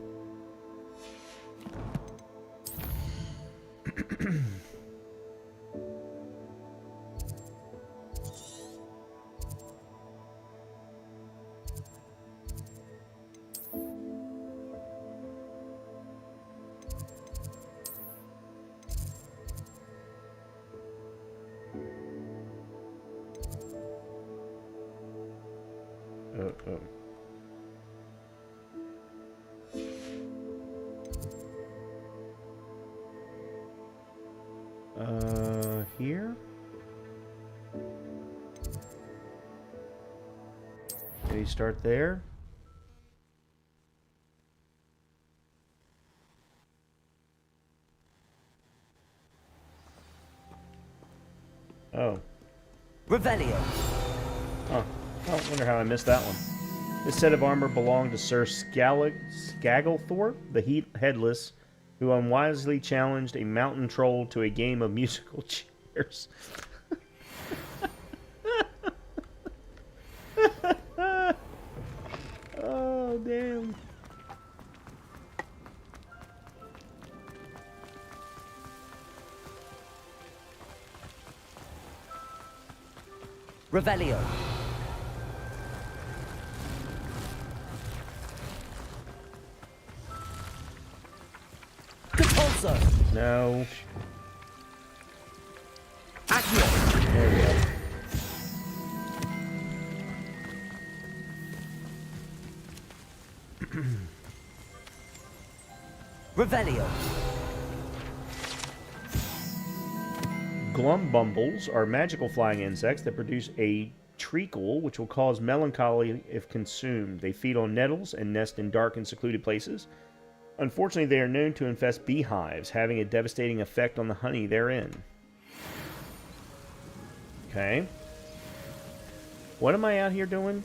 Here? Maybe start there? Oh. Revelio. Huh. I wonder how I missed that one. This set of armor belonged to Sir Skagglethorpe, the Headless, who unwisely challenged a mountain troll to a game of musical chairs. Oh, damn. Revelio. Repulsor. No. Accio. There we go. Revelio. Glumbumbles are magical flying insects that produce a treacle which will cause melancholy if consumed. They feed on nettles and nest in dark and secluded places. Unfortunately, they are known to infest beehives, having a devastating effect on the honey therein. Okay. What am I out here doing?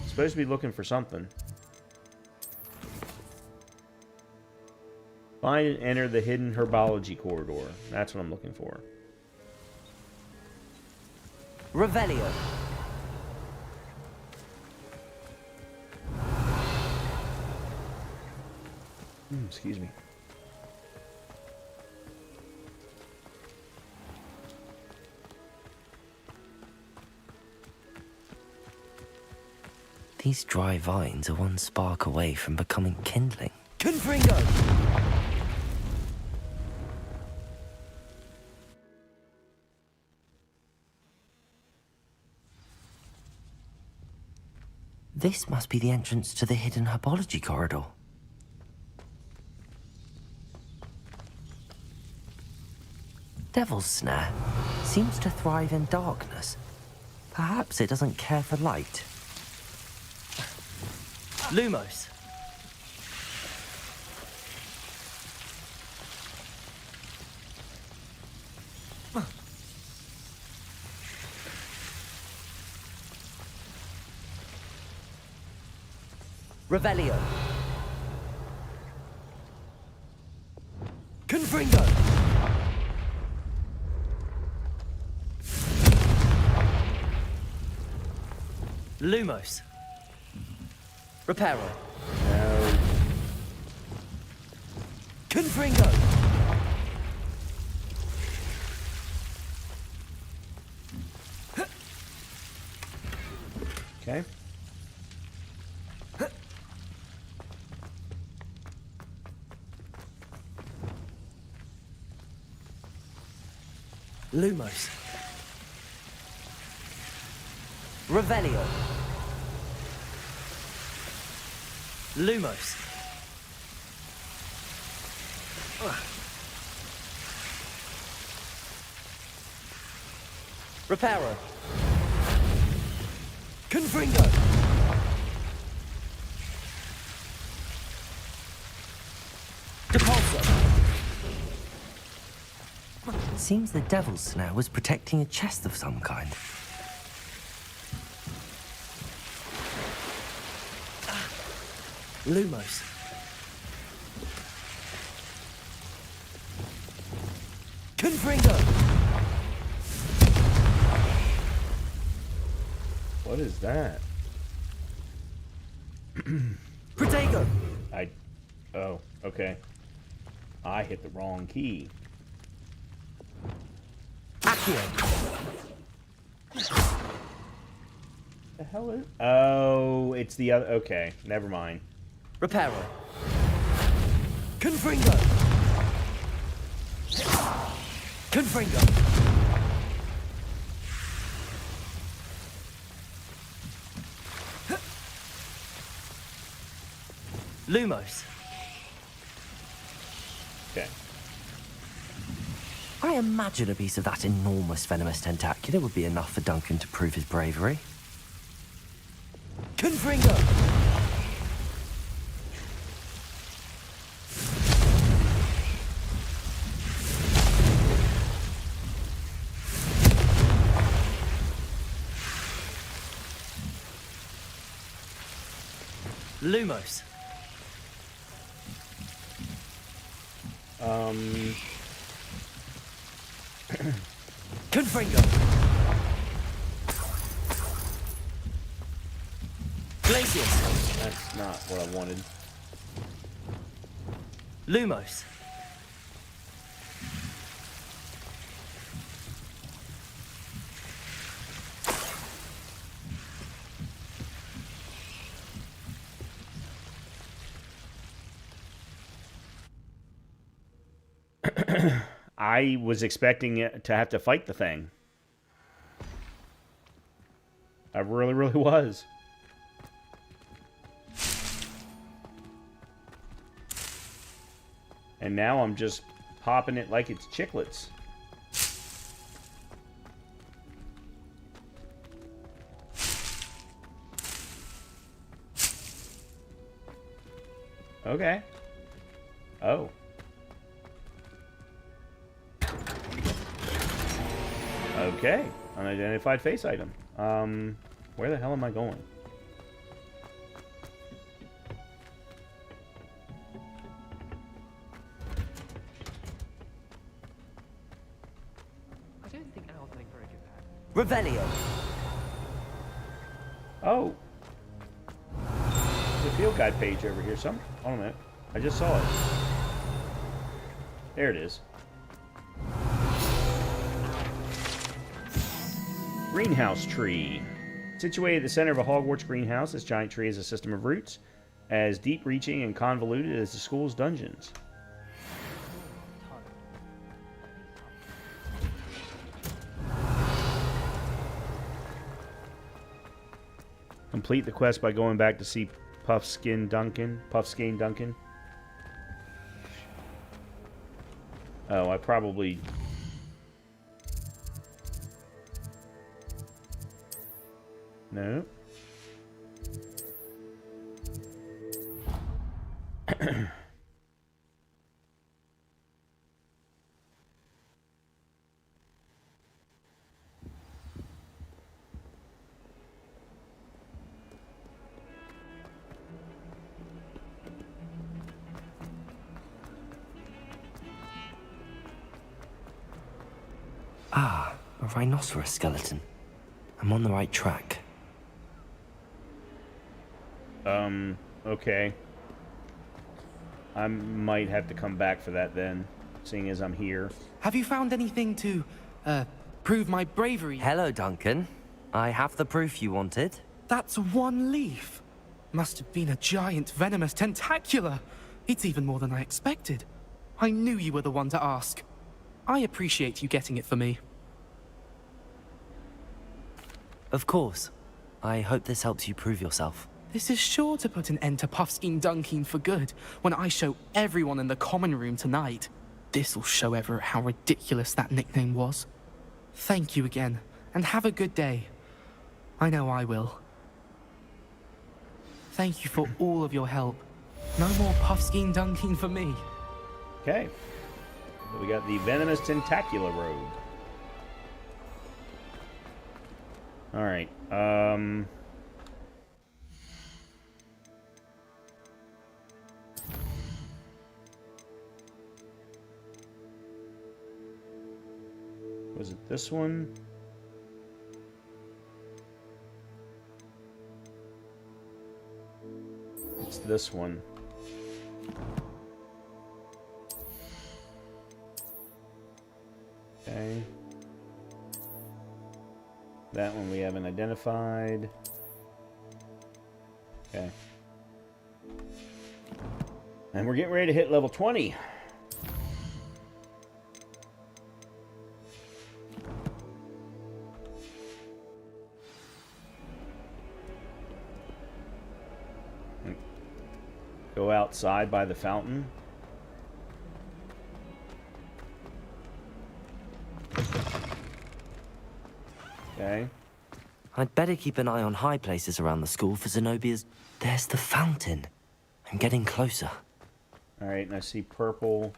Supposed to be looking for something. Find and enter the hidden herbology corridor. That's what I'm looking for. Revelio. Excuse me. These dry vines are one spark away from becoming kindling. Confringo! This must be the entrance to the hidden herbology corridor. Devil's Snare seems to thrive in darkness. Perhaps it doesn't care for light. Lumos. Revelio. Confringo. Lumos. Reparo. No. Confringo. Okay. Lumos. Revelio. Lumos. Reparo. Confringo. Confringo! Depulso! Seems the devil's snare was protecting a chest of some kind. Lumos. Confringo! What is that? Protego! Oh, okay. I hit the wrong key. Accio! The hell is... Oh, it's the other... Okay, never mind. Reparo. Confringo! Confringo! Lumos. Okay. I imagine a piece of that enormous venomous tentacular would be enough for Duncan to prove his bravery. Confringo! Lumos. Confringo. Glacius. That's not what I wanted. Lumos. I was expecting it to have to fight the thing. I really, really was. And now I'm just popping it like it's chiclets. Okay. Oh. Okay. Unidentified face item. Where the hell am I going? I don't think Al's doing very good at. Revelio. Oh. There's a field guide page over here. Hold on a minute. I just saw it. There it is. Greenhouse tree. Situated at the center of a Hogwarts greenhouse, this giant tree is a system of roots, as deep-reaching and convoluted as the school's dungeons. Complete the quest by going back to see Puffskein Duncan. Oh, I probably... No. Ah, a rhinoceros skeleton. I'm on the right track. Okay. I might have to come back for that then, seeing as I'm here. Have you found anything to, prove my bravery? Hello, Duncan. I have the proof you wanted. That's one leaf. Must have been a giant venomous tentacula. It's even more than I expected. I knew you were the one to ask. I appreciate you getting it for me. Of course. I hope this helps you prove yourself. This is sure to put an end to Puffskein Duncan for good when I show everyone in the common room tonight. This'll show Everett how ridiculous that nickname was. Thank you again, and have a good day. I know I will. Thank you for all of your help. No more puffskein dunking for me. Okay. So we got the Venomous Tentacula rogue. Alright. Was it this one? It's this one. Okay. That one we haven't identified. Okay. And we're getting ready to hit level 20. Go outside by the fountain. Okay. I'd better keep an eye on high places around the school for Zenobia's... There's the fountain. I'm getting closer. Alright, and I see purple.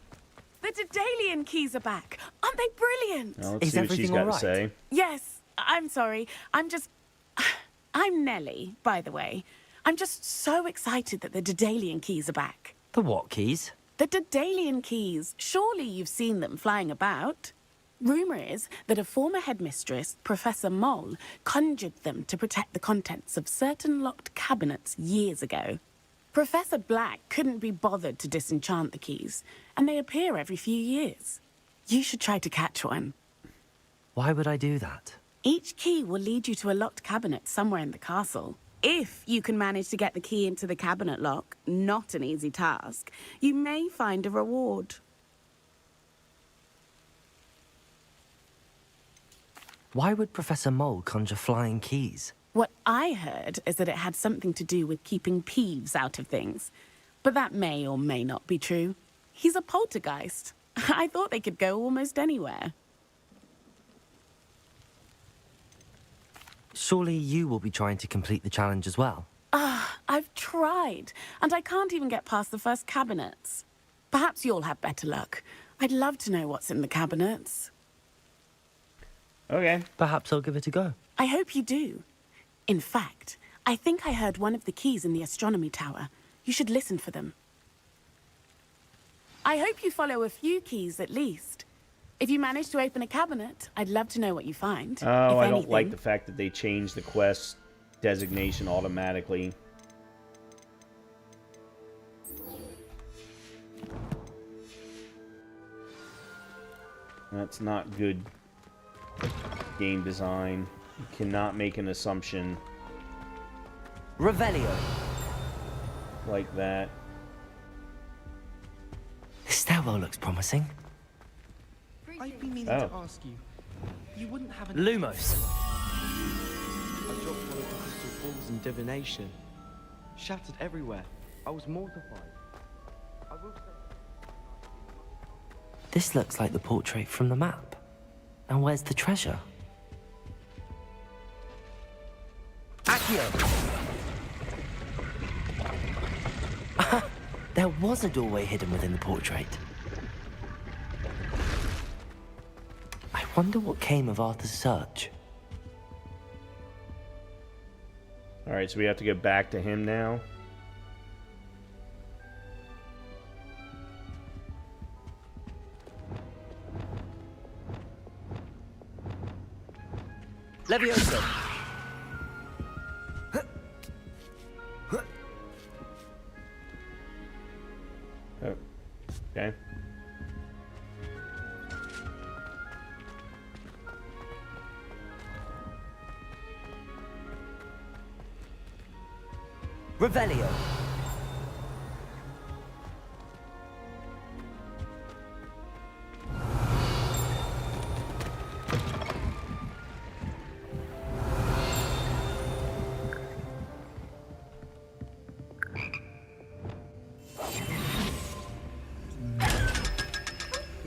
The Daedalian keys are back. Aren't they brilliant? Now, let's see what she's got to say. Yes, I'm sorry. I'm Nellie, by the way. I'm just so excited that the Daedalian keys are back. The what keys? The Daedalian keys. Surely you've seen them flying about. Rumour is that a former headmistress, Professor Moll, conjured them to protect the contents of certain locked cabinets years ago. Professor Black couldn't be bothered to disenchant the keys, and they appear every few years. You should try to catch one. Why would I do that? Each key will lead you to a locked cabinet somewhere in the castle. If you can manage to get the key into the cabinet lock, not an easy task, you may find a reward. Why would Professor Moll conjure flying keys? What I heard is that it had something to do with keeping Peeves out of things. But that may or may not be true. He's a poltergeist. I thought they could go almost anywhere. Surely you will be trying to complete the challenge as well. I've tried, and I can't even get past the first cabinets. Perhaps you'll have better luck. I'd love to know what's in the cabinets. Okay. Perhaps I'll give it a go. I hope you do. In fact, I think I heard one of the keys in the astronomy tower. You should listen for them. I hope you follow a few keys at least. If you manage to open a cabinet, I'd love to know what you find. Oh, I don't like the fact that they changed the quest designation automatically. That's not good game design. You cannot make an assumption Revelio. Like that. This stairwell looks promising. I've been meaning to ask you. You wouldn't have an... Lumos. I dropped one of the crystal balls in divination. Shattered everywhere. I was mortified. I will say... This looks like the portrait from the map. And where's the treasure? Accio! There was a doorway hidden within the portrait. I wonder what came of Arthur's search. Alright, so we have to go back to him now. Levioso! Oh, okay. Revelio.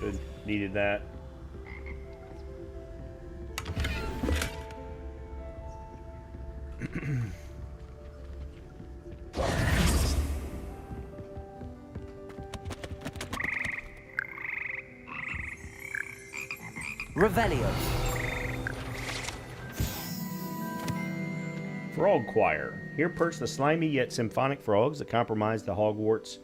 Good. Needed that. Revelio. Frog Choir. Here perch the slimy yet symphonic frogs that comprise the Hogwarts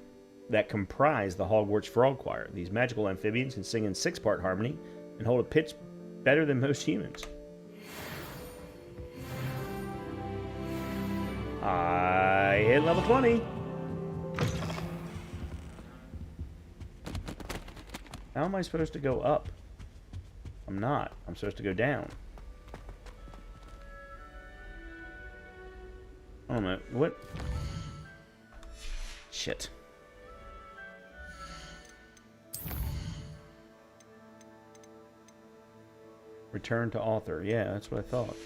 Frog Choir. These magical amphibians can sing in 6-part harmony and hold a pitch better than most humans. I hit level 20. How am I supposed to go up? I'm not. I'm supposed to go down. Oh no, what? Shit. Return to author. Yeah, that's what I thought.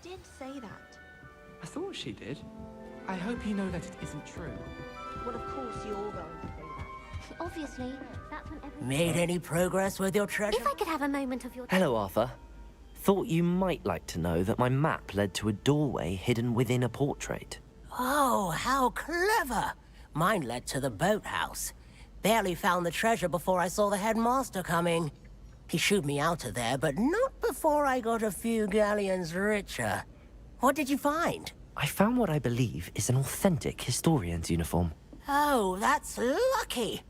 Did say that. I thought she did. I hope you know that it isn't true. Well, of course you're all going to say that. Obviously, that's when everyone... Made any progress with your treasure? If I could have a moment of your... Hello, Arthur. Thought you might like to know that my map led to a doorway hidden within a portrait. Oh, how clever! Mine led to the boathouse. Barely found the treasure before I saw the headmaster coming. He shooed me out of there, but not before I got a few galleons richer. What did you find? I found what I believe is an authentic historian's uniform. Oh, that's lucky.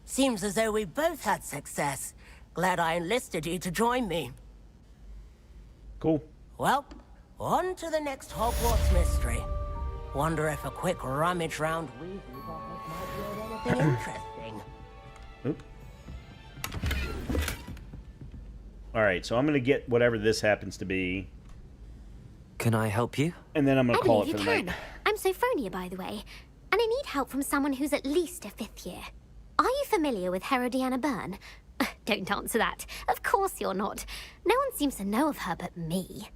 Seems as though we both had success. Glad I enlisted you to join me. Cool. Well, on to the next Hogwarts mystery. Wonder if a quick rummage round Weasley's office might yield anything interesting. Oop. Alright, so I'm going to get whatever this happens to be. Can I help you? And then I'm going to call it you for the can. night. I'm Sophronia, by the way, and I need help from someone who's at least a 5th year. Are you familiar with Herodiana Byrne? Don't answer that. Of course you're not. No one seems to know of her but me.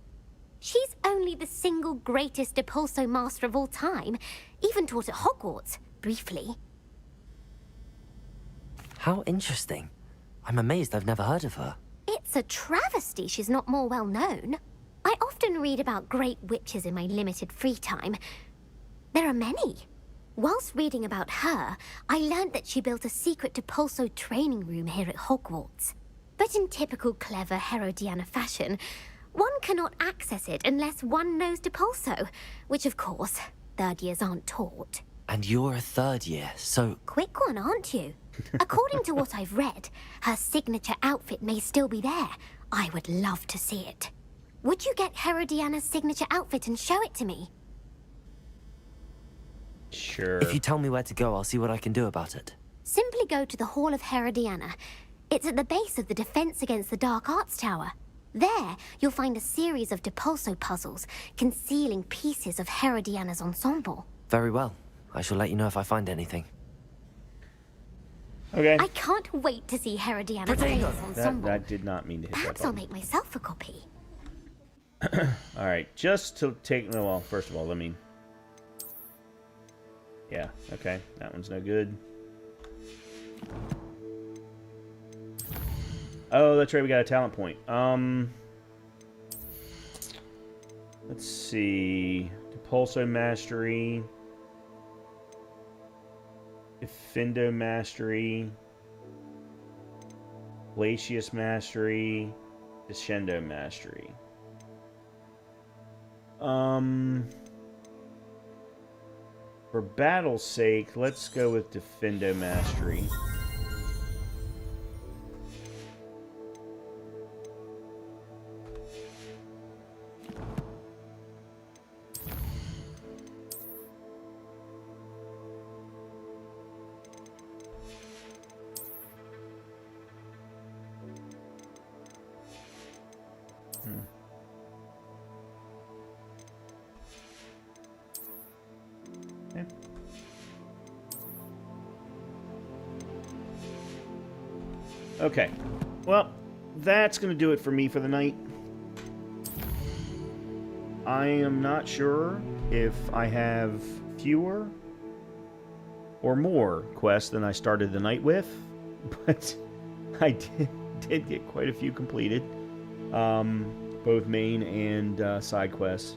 She's only the single greatest Depulso master of all time. Even taught at Hogwarts, briefly. How interesting. I'm amazed I've never heard of her. It's a travesty she's not more well known. I often read about great witches in my limited free time. There are many. Whilst reading about her, I learned that she built a secret Depulso training room here at Hogwarts. But in typical clever Herodiana fashion, one cannot access it unless one knows Depulso, which of course, 3rd years aren't taught. And you're a 3rd year, so... Quick one, aren't you? According to what I've read, her signature outfit may still be there. I would love to see it. Would you get Herodiana's signature outfit and show it to me? Sure. If you tell me where to go, I'll see what I can do about it. Simply go to the Hall of Herodiana. It's at the base of the Defense Against the Dark Arts Tower. There, you'll find a series of Depulso puzzles concealing pieces of Herodiana's ensemble. Very well. I shall let you know if I find anything. Okay. I can't wait to see Herodiana's famous ensemble. That did not mean to hit Perhaps that I'll button. make myself a copy. Alright, just to take... Well, first of all, let me... Yeah, okay. That one's no good. Oh, that's right, we got a talent point. Let's see... Depulso Mastery... Defendo Mastery... Glacius Mastery... Descendo Mastery. For battle's sake, let's go with Defendo Mastery. Okay. Well, that's going to do it for me for the night. I am not sure if I have fewer or more quests than I started the night with. but I did get quite a few completed, both main and side quests.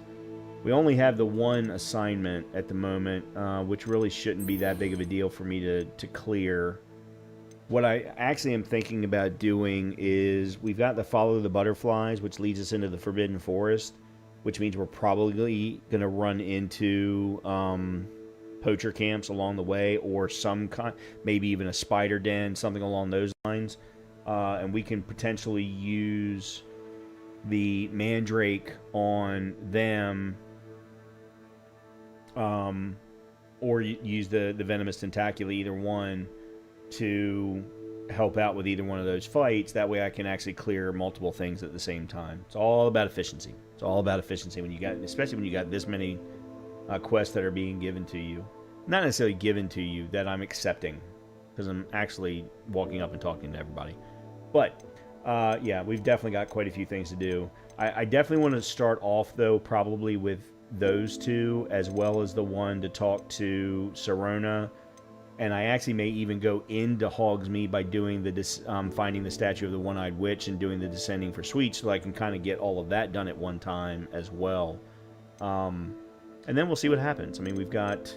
We only have the one assignment at the moment, which really shouldn't be that big of a deal for me to clear. What I actually am thinking about doing is, we've got the Follow the Butterflies, which leads us into the Forbidden Forest, which means we're probably going to run into poacher camps along the way, or some kind, maybe even a spider den, something along those lines. And we can potentially use the Mandrake on them, or use the Venomous Tentacula, either one, to help out with either one of those fights. That way I can actually clear multiple things at the same time. It's all about efficiency. It's all about efficiency when you got, especially when you got this many quests that are being given to you. Not necessarily given to you, that I'm accepting, because I'm actually walking up and talking to everybody. But yeah, we've definitely got quite a few things to do. I definitely want to start off, though, probably with those two, as well as the one to talk to Sirona. And I actually may even go into Hogsmeade by doing the finding the statue of the One-Eyed Witch and doing the Descending for Sweet, so I can kind of get all of that done at one time as well. And then we'll see what happens. I mean, we've got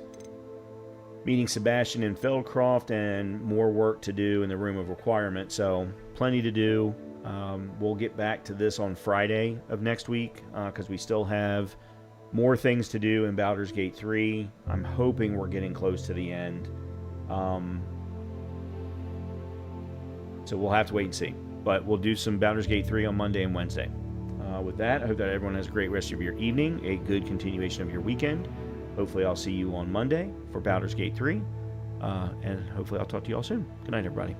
meeting Sebastian in Feldcroft and more work to do in the Room of Requirement, so plenty to do. We'll get back to this on Friday of next week, because we still have more things to do in Baldur's Gate 3. I'm hoping we're getting close to the end. So we'll have to wait and see. But we'll do some Baldur's Gate 3 on Monday and Wednesday. With that, I hope that everyone has a great rest of your evening, a good continuation of your weekend. Hopefully I'll see you on Monday for Baldur's Gate 3. And hopefully I'll talk to you all soon. Good night, everybody.